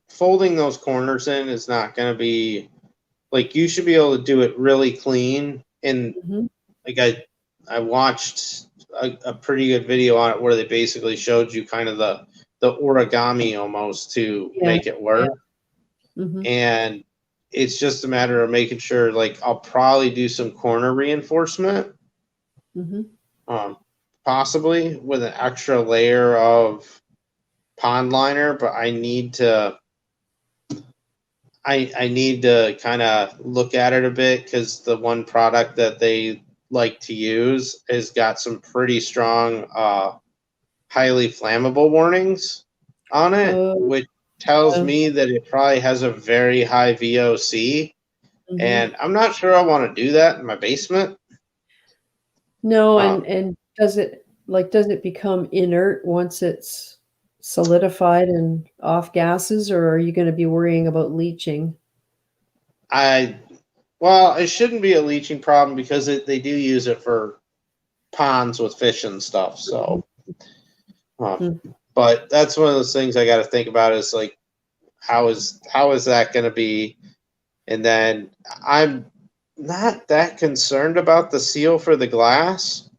[SPEAKER 4] folding those corners in is not going to be, like, you should be able to do it really clean. And like I watched a pretty good video on it where they basically showed you kind of the origami almost to make it work. And it's just a matter of making sure, like, I'll probably do some corner reinforcement, possibly with an extra layer of pond liner, but I need to kind of look at it a bit, because the one product that they like to use has got some pretty strong highly flammable warnings on it, which tells me that it probably has a very high VOC, and I'm not sure I want to do that in my basement.
[SPEAKER 1] No, and does it become inert once it's solidified and off gases, or are you going to be worrying about leaching?
[SPEAKER 4] Well, it shouldn't be a leaching problem, because they do use it for ponds with fish and stuff. So, but that's one of those things I got to think about, is like, how is that going to be And then I'm not that concerned about the seal for the glass.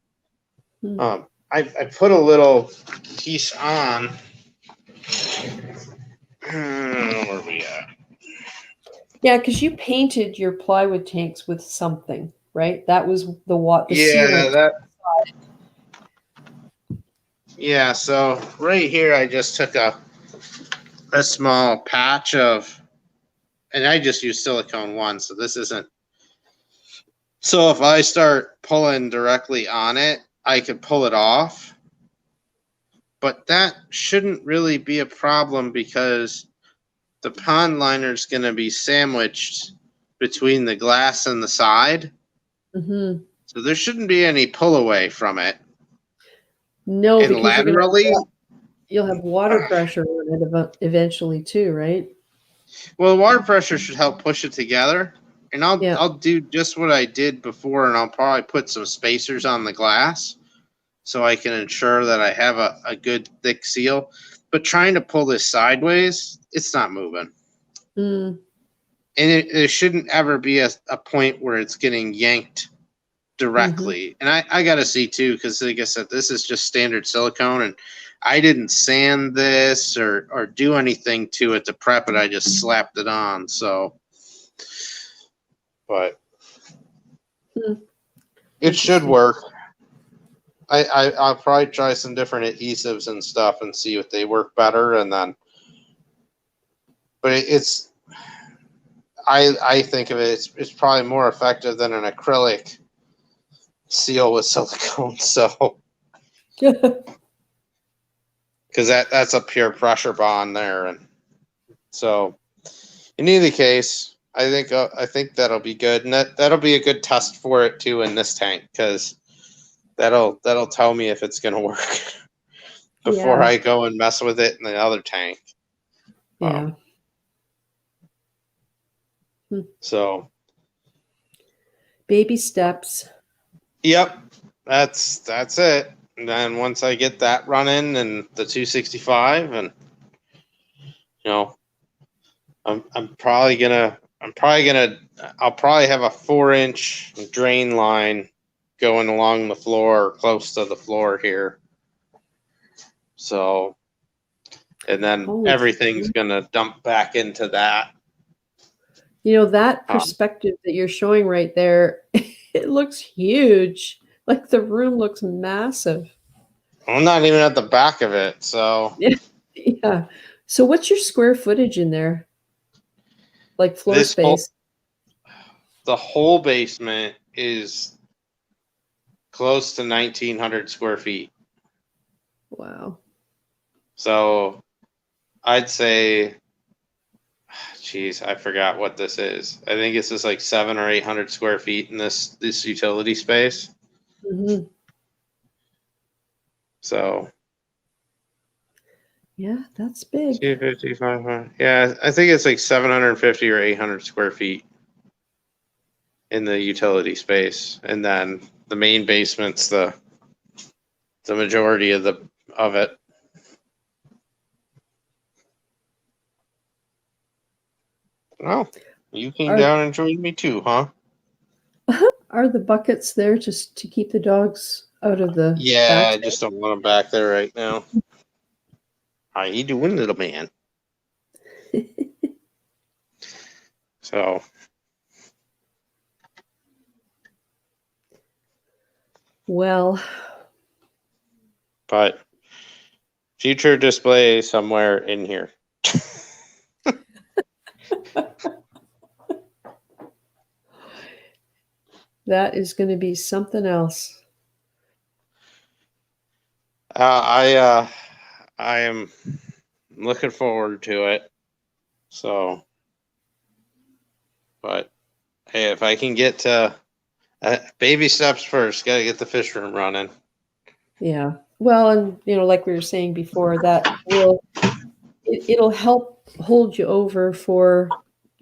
[SPEAKER 4] I put a little piece on. Where are we at?
[SPEAKER 1] Yeah, because you painted your plywood tanks with something, right? That was the
[SPEAKER 4] Yeah,
[SPEAKER 1] sealant.
[SPEAKER 4] Yeah, so right here I just took a small patch of, and I just used silicone one, so this isn't. So if I start pulling directly on it, I could pull it off. But that shouldn't really be a problem because the pond liner is going to be sandwiched between the glass and the side.
[SPEAKER 1] Mm-hmm.
[SPEAKER 4] So there shouldn't be any pull away from it.
[SPEAKER 1] No,
[SPEAKER 4] and
[SPEAKER 1] because
[SPEAKER 4] laterally,
[SPEAKER 1] you'll have water pressure on it eventually too, right?
[SPEAKER 4] well, water pressure should help push it together. And I'll do just what I did before, and I'll probably put some spacers on the glass so I can ensure that I have a good thick seal. But trying to pull this sideways, it's not moving.
[SPEAKER 1] Mm.
[SPEAKER 4] And it shouldn't ever be a point where it's getting yanked directly.
[SPEAKER 1] Mm-hmm.
[SPEAKER 4] And I got to see too, because like I said, this is just standard silicone, and I didn't sand this or do anything to it to prep it. I just slapped it on. So, but it should work. I'll probably try some different adhesives and stuff and see if they work better, and then. But it's, I think of it, it's probably more effective than an acrylic seal with silicone. So, because that's a pure pressure bond there, and so in either case, I think that'll be good, and that'll be a good test for it too in this tank, because that'll tell me if it's gonna work before I go and mess with it in the other tank.
[SPEAKER 1] Yeah.
[SPEAKER 4] So
[SPEAKER 1] baby steps.
[SPEAKER 4] Yep, that's it. And then once I get that running and the 265, and I'll probably have a 4-inch drain line going along the floor, or close to the floor here. So, and then everything's gonna dump back into that.
[SPEAKER 1] That perspective that you're showing right there, it looks huge. Like the room looks massive.
[SPEAKER 4] I'm not even at the back of it, so.
[SPEAKER 1] Yeah. So what's your square footage in there? Like floor space?
[SPEAKER 4] The whole basement is close to 1,900 square feet.
[SPEAKER 1] Wow.
[SPEAKER 4] So I'd say, geez, I forgot what this is. I think it's just like 700 or 800 square feet in this utility space.
[SPEAKER 1] Mm-hmm.
[SPEAKER 4] So.
[SPEAKER 1] Yeah, that's big.
[SPEAKER 4] 250, 500. Yeah, I think it's like 750 or 800 square feet in the utility space, and then the main basement's the majority of it. Oh, you came down and joined me too, huh?
[SPEAKER 1] Are the buckets there just to keep the dogs out of the?
[SPEAKER 4] Yeah, I just don't want them back there right now. How you doing, little man? So.
[SPEAKER 1] Well.
[SPEAKER 4] But future display somewhere in here.
[SPEAKER 1] That is going to be something else.
[SPEAKER 4] I am looking forward to it. So, but hey, if I can get to baby steps first, got to get the fish room running.
[SPEAKER 1] Yeah. Well, and like we were saying before, that it'll help hold you over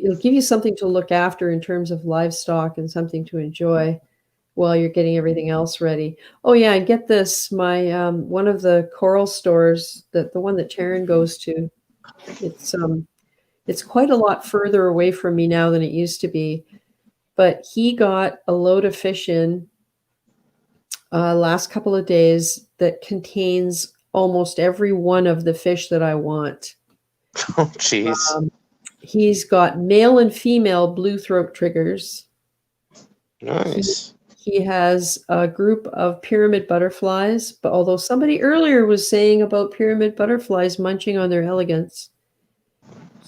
[SPEAKER 1] it'll give you something to look after in terms of livestock and something to enjoy while you're getting everything else ready. Oh yeah, and get this, my one of the coral stores, the one that Taryn goes to, it's It's quite a lot further away from me now than it used to be. But he got a load of fish in last couple of days that contains almost every one of the fish that I want.
[SPEAKER 4] Oh, jeez.
[SPEAKER 1] He's got male and female blue throat triggers.
[SPEAKER 4] Nice.
[SPEAKER 1] He has a group of pyramid butterflies, but although somebody earlier was saying about pyramid butterflies munching on their elegance,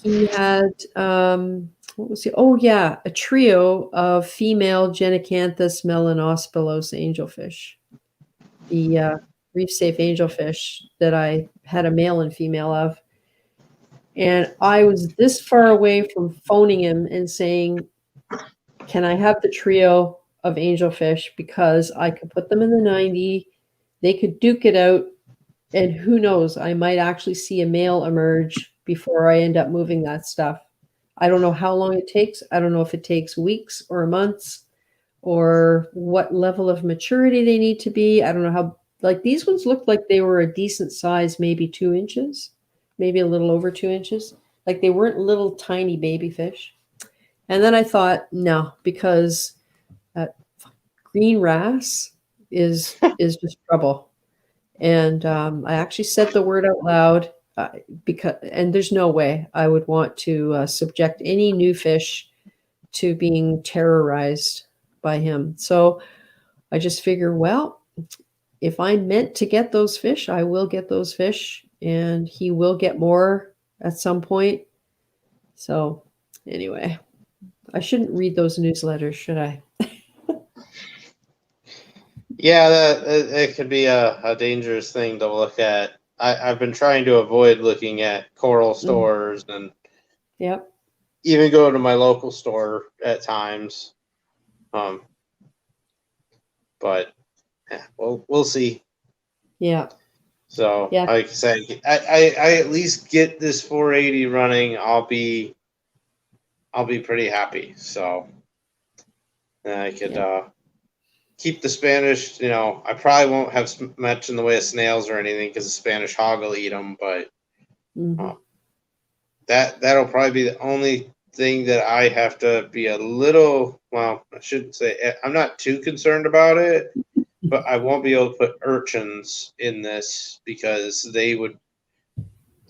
[SPEAKER 1] he had what was he? Oh yeah, a trio of female Genicanthus melanospilose angelfish. The reef safe angelfish that I had a male and female of. And I was this far away from phoning him and saying, can I have the trio of angelfish? Because I could put them in the 90, they could duke it out, and who knows, I might actually see a male emerge before I end up moving that stuff. I don't know how long it takes. I don't know if it takes weeks or months or what level of maturity they need to be. I don't know how, like these ones looked like they were a decent size, maybe 2 inches, maybe a little over 2 inches. Like they weren't little tiny baby fish. And then I thought, no, because green wrasse is just trouble. And I actually said the word out loud and there's no way I would want to subject any new fish to being terrorized by him. So I just figure, well, if I'm meant to get those fish, I will get those fish, and he will get more at some point. So anyway, I shouldn't read those newsletters, should I?
[SPEAKER 4] Yeah, that could be a dangerous thing to look at. I've been trying to avoid looking at coral stores and
[SPEAKER 1] Yep.
[SPEAKER 4] even go to my local store at times. But yeah, we'll see.
[SPEAKER 1] Yeah.
[SPEAKER 4] So
[SPEAKER 1] Yeah.
[SPEAKER 4] like I said, I at least get this 480 running. I'll be pretty happy. So I could keep the Spanish. You know, I probably won't have much in the way of snails or anything because the Spanish hog will eat them. But that'll probably be the only thing that I have to be a little. Well, I shouldn't say I'm not too concerned about it, but I won't be able to put urchins in this because they would.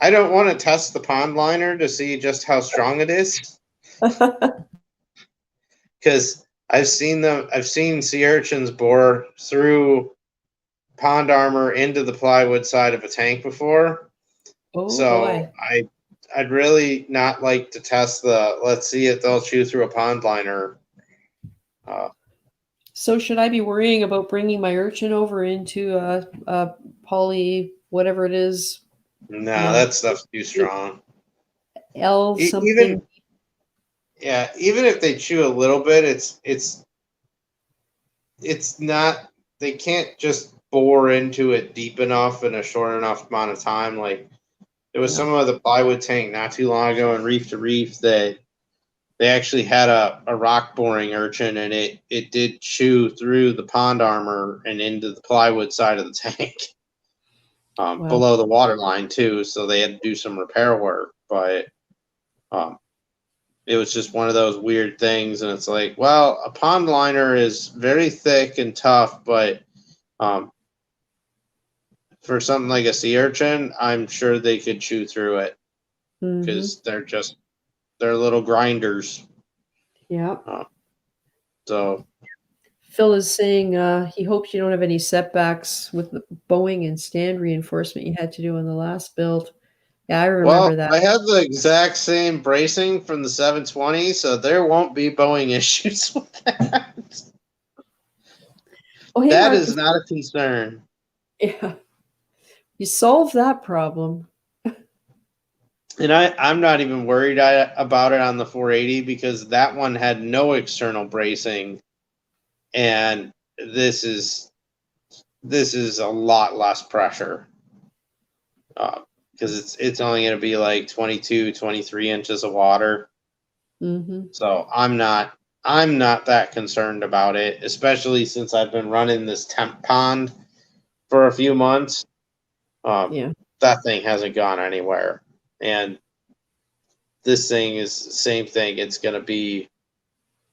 [SPEAKER 4] I don't want to test the pond liner to see just how strong it is. Because I've seen sea urchins bore through pond armor into the plywood side of a tank before.
[SPEAKER 1] Oh,
[SPEAKER 4] so
[SPEAKER 1] boy.
[SPEAKER 4] I'd really not like to test let's see if they'll chew through a pond liner.
[SPEAKER 1] So should I be worrying about bringing my urchin over into a poly, whatever it is?
[SPEAKER 4] No, that stuff's too strong.
[SPEAKER 1] L something.
[SPEAKER 4] Even if they chew a little bit, it's not. They can't just bore into it deep enough in a short enough amount of time. Like there was some of the plywood tank not too long ago in Reef to Reef that they actually had a rock boring urchin, and it did chew through the pond armor and into the plywood side of the tank. Below the water line too, so they had to do some repair work. But it was just one of those weird things, and it's like, well, a pond liner is very thick and tough, but for something like a sea urchin, I'm sure they could chew through it because they're little grinders.
[SPEAKER 1] Yeah.
[SPEAKER 4] So
[SPEAKER 1] Phil is saying he hopes you don't have any setbacks with the bowing and stand reinforcement you had to do on the last build. Yeah, I remember that.
[SPEAKER 4] I have the exact same bracing from the 720, so there won't be bowing issues with that.
[SPEAKER 1] Oh, hey,
[SPEAKER 4] that
[SPEAKER 1] Marcus.
[SPEAKER 4] is not a concern.
[SPEAKER 1] Yeah. You solved that problem.
[SPEAKER 4] And I'm not even worried about it on the 480 because that one had no external bracing, and this is a lot less pressure because it's only going to be like 22, 23 inches of water. So I'm not that concerned about it, especially since I've been running this temp pond for a few months. That thing hasn't gone anywhere. And this thing is the same thing.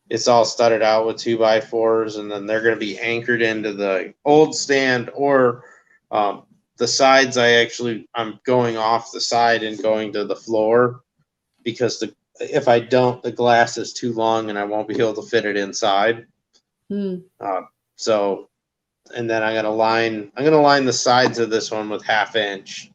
[SPEAKER 4] It's all studded out with 2x4s, and then they're going to be anchored into the old stand, or the sides. I'm going off the side and going to the floor, because if I don't, the glass is too long and I won't be able to fit it inside. So, and then I'm gonna line the sides of this one with 1/2 inch,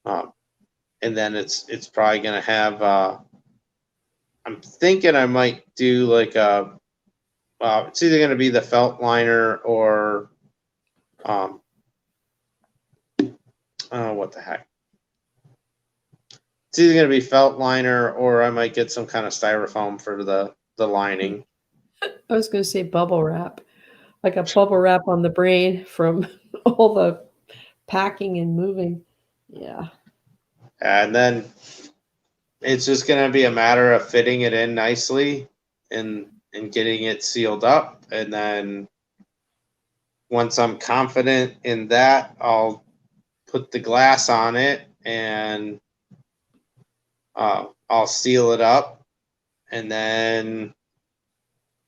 [SPEAKER 4] and then it's probably gonna have. I'm thinking I might do like it's either gonna be the felt liner or what the heck. It's either going to be felt liner, or I might get some kind of styrofoam for the lining.
[SPEAKER 1] I was going to say bubble wrap, like a bubble wrap on the brain from all the packing and moving. Yeah.
[SPEAKER 4] And then it's just going to be a matter of fitting it in nicely and getting it sealed up. And then once I'm confident in that, I'll put the glass on it and I'll seal it up. And then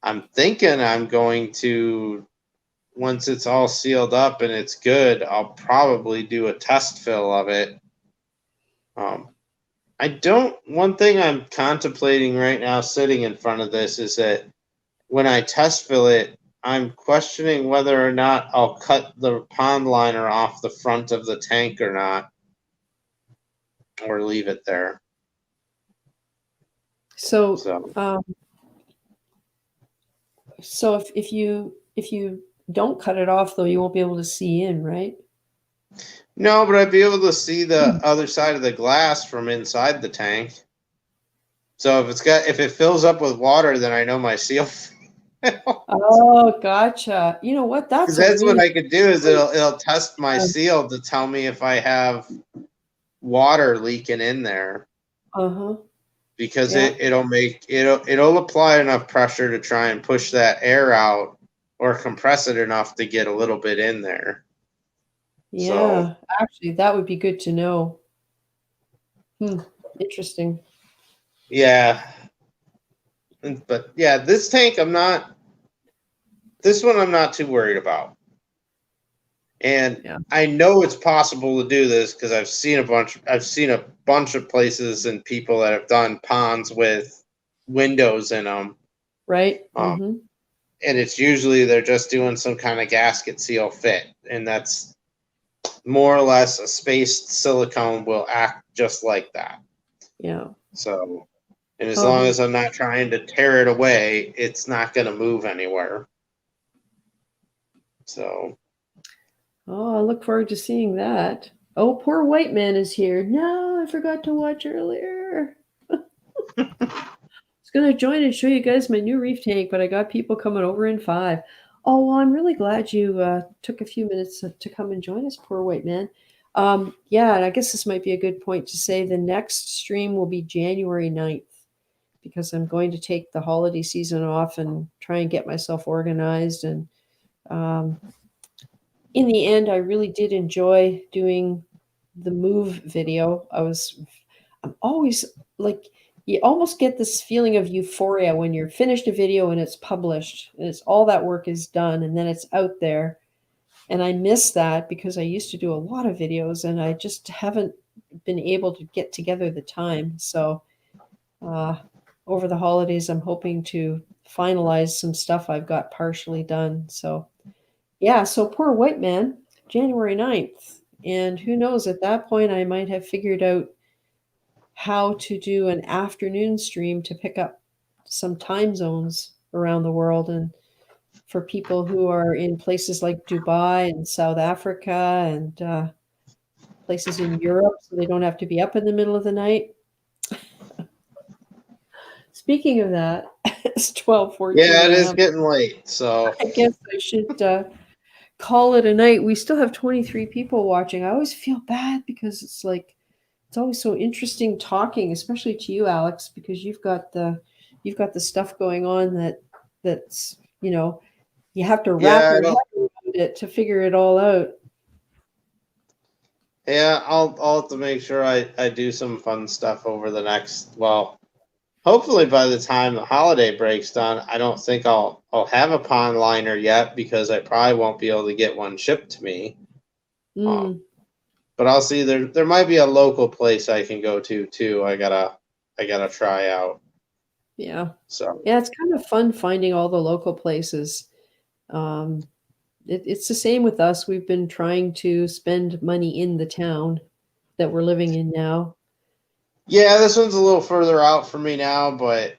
[SPEAKER 4] I'm thinking I'm going to, once it's all sealed up and it's good, I'll probably do a test fill of it. One thing I'm contemplating right now sitting in front of this is that when I test fill it, I'm questioning whether or not I'll cut the pond liner off the front of the tank or not, or leave it there.
[SPEAKER 1] So if you don't cut it off, though, you won't be able to see in, right?
[SPEAKER 4] No, but I'd be able to see the other side of the glass from inside the tank. So if it fills up with water, then I know my seal.
[SPEAKER 1] Oh, gotcha. You know what? That's
[SPEAKER 4] what I could do is it'll test my seal to tell me if I have water leaking in there. Because it'll apply enough pressure to try and push that air out, or compress it enough to get a little bit in there.
[SPEAKER 1] Yeah, actually, that would be good to know. Interesting.
[SPEAKER 4] Yeah. But yeah, this tank, I'm not too worried about. And I know it's possible to do this because I've seen a bunch of places and people that have done ponds with windows in them.
[SPEAKER 1] Right.
[SPEAKER 4] And it's usually they're just doing some kind of gasket seal fit, and that's more or less a spaced silicone will act just like that.
[SPEAKER 1] Yeah.
[SPEAKER 4] So, and as long as I'm not trying to tear it away, it's not going to move anywhere. So.
[SPEAKER 1] Oh, I look forward to seeing that. Oh, poor white man is here. No, I forgot to watch earlier. I was going to join and show you guys my new reef tank, but I got people coming over in 5. Oh, well, I'm really glad you took a few minutes to come and join us, poor white man. Yeah, and I guess this might be a good point to say the next stream will be January 9th, because I'm going to take the holiday season off and try and get myself organized. And in the end, I really did enjoy doing the move video. I'm always like, you almost get this feeling of euphoria when you're finished a video and it's published and it's all that work is done and then it's out there. And I miss that because I used to do a lot of videos and I just haven't been able to get together the time. So over the holidays, I'm hoping to finalize some stuff I've got partially done. So yeah, so poor white man, January 9th. And who knows, at that point, I might have figured out how to do an afternoon stream to pick up some time zones around the world. And for people who are in places like Dubai and South Africa and places in Europe, so they don't have to be up in the middle of the night. Speaking of that, it's 12:14.
[SPEAKER 4] Yeah, it is getting late, so
[SPEAKER 1] I guess I should call it a night. We still have 23 people watching. I always feel bad because it's like it's always so interesting talking, especially to you, Alex, because you've got the stuff going on that's you have to wrap your head around it to figure it all out.
[SPEAKER 4] Yeah, I'll have to make sure I do some fun stuff over the next, well, hopefully by the time the holiday break's done, I don't think I'll have a pond liner yet because I probably won't be able to get one shipped to me. But I'll see. There might be a local place I can go to too. I gotta try out.
[SPEAKER 1] Yeah.
[SPEAKER 4] So
[SPEAKER 1] yeah, it's kind of fun finding all the local places. It's the same with us. We've been trying to spend money in the town that we're living in now.
[SPEAKER 4] yeah, this one's a little further out for me now, but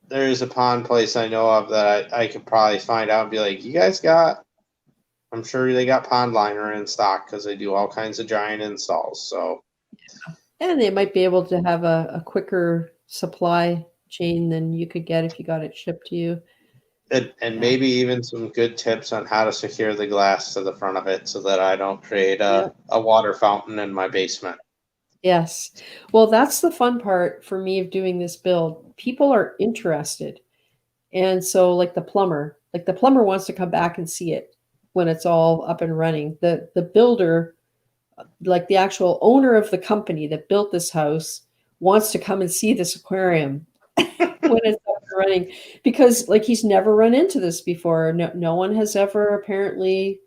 [SPEAKER 4] there is a pond place I know of that I could probably find out and be like, you guys got. I'm sure they got pond liner in stock because they do all kinds of giant installs. So,
[SPEAKER 1] and they might be able to have a quicker supply chain than you could get if you got it shipped to you.
[SPEAKER 4] and maybe even some good tips on how to secure the glass to the front of it so that I don't create a water fountain in my basement.
[SPEAKER 1] Yes. Well, that's the fun part for me of doing this build. People are interested. And so like the plumber wants to come back and see it when it's all up and running. The builder, like the actual owner of the company that built this house, wants to come and see this aquarium when it's up and running because like he's never run into this before. No one has ever apparently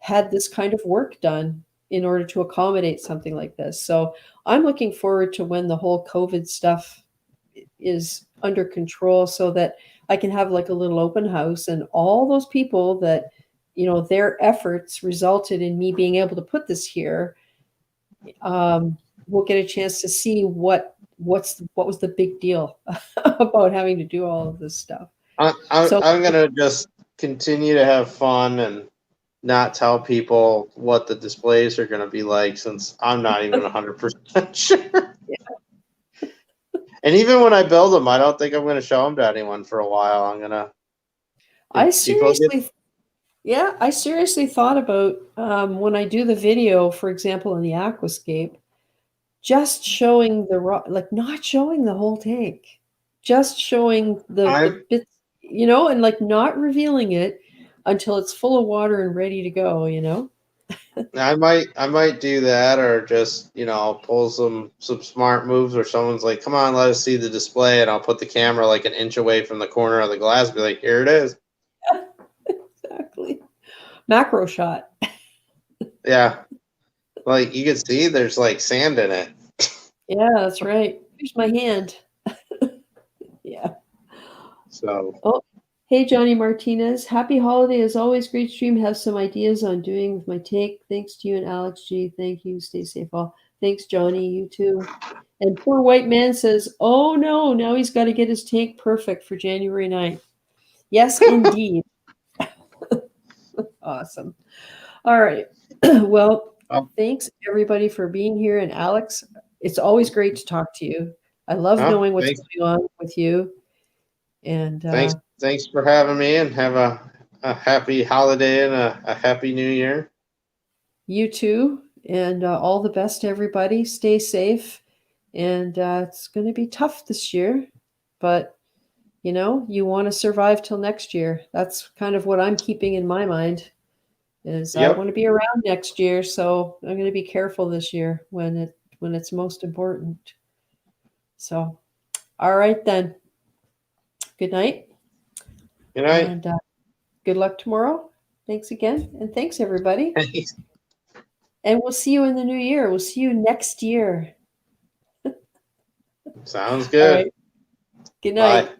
[SPEAKER 1] had this kind of work done in order to accommodate something like this. So I'm looking forward to when the whole COVID stuff is under control so that I can have like a little open house and all those people that, their efforts resulted in me being able to put this here, will get a chance to see what was the big deal about having to do all of this stuff.
[SPEAKER 4] I'm going to just continue to have fun and not tell people what the displays are going to be like since I'm not even 100% sure. Yeah. And even when I build them, I don't think I'm going to show them to anyone for a while. I'm going to.
[SPEAKER 1] I seriously thought about when I do the video, for example, in the aquascape, just showing not showing the whole tank, just showing the bits, and like not revealing it until it's full of water and ready to go,
[SPEAKER 4] I might do that, or just pull some smart moves where someone's like, "Come on, let us see the display," and I'll put the camera like an inch away from the corner of the glass, and be like, "Here it is."
[SPEAKER 1] Exactly, macro shot.
[SPEAKER 4] Yeah, like you can see, there's like sand in it.
[SPEAKER 1] Yeah, that's right. Here's my hand. Yeah.
[SPEAKER 4] So.
[SPEAKER 1] Oh, hey, Johnny Martinez. Happy holiday. As always, great stream. Have some ideas on doing with my take. Thanks to you and Alex G. Thank you. Stay safe all. Thanks, Johnny. You too. And poor white man says, oh no, now he's got to get his tank perfect for January 9th. Yes, indeed. Awesome. All right. Well, thanks everybody for being here. And Alex, it's always great to talk to you. I love knowing what's going on with you. And
[SPEAKER 4] thanks for having me, and have a happy holiday and a happy new year.
[SPEAKER 1] You too. And all the best to everybody. Stay safe. And it's going to be tough this year, but you want to survive till next year. That's kind of what I'm keeping in my mind is I want to be around next year. So I'm going to be careful this year when it's most important. So, all right then. Good night.
[SPEAKER 4] Good night.
[SPEAKER 1] And good luck tomorrow. Thanks again. And thanks everybody.
[SPEAKER 4] Thanks.
[SPEAKER 1] And we'll see you in the new year. We'll see you next year.
[SPEAKER 4] Sounds good.
[SPEAKER 1] Good night.
[SPEAKER 4] Bye.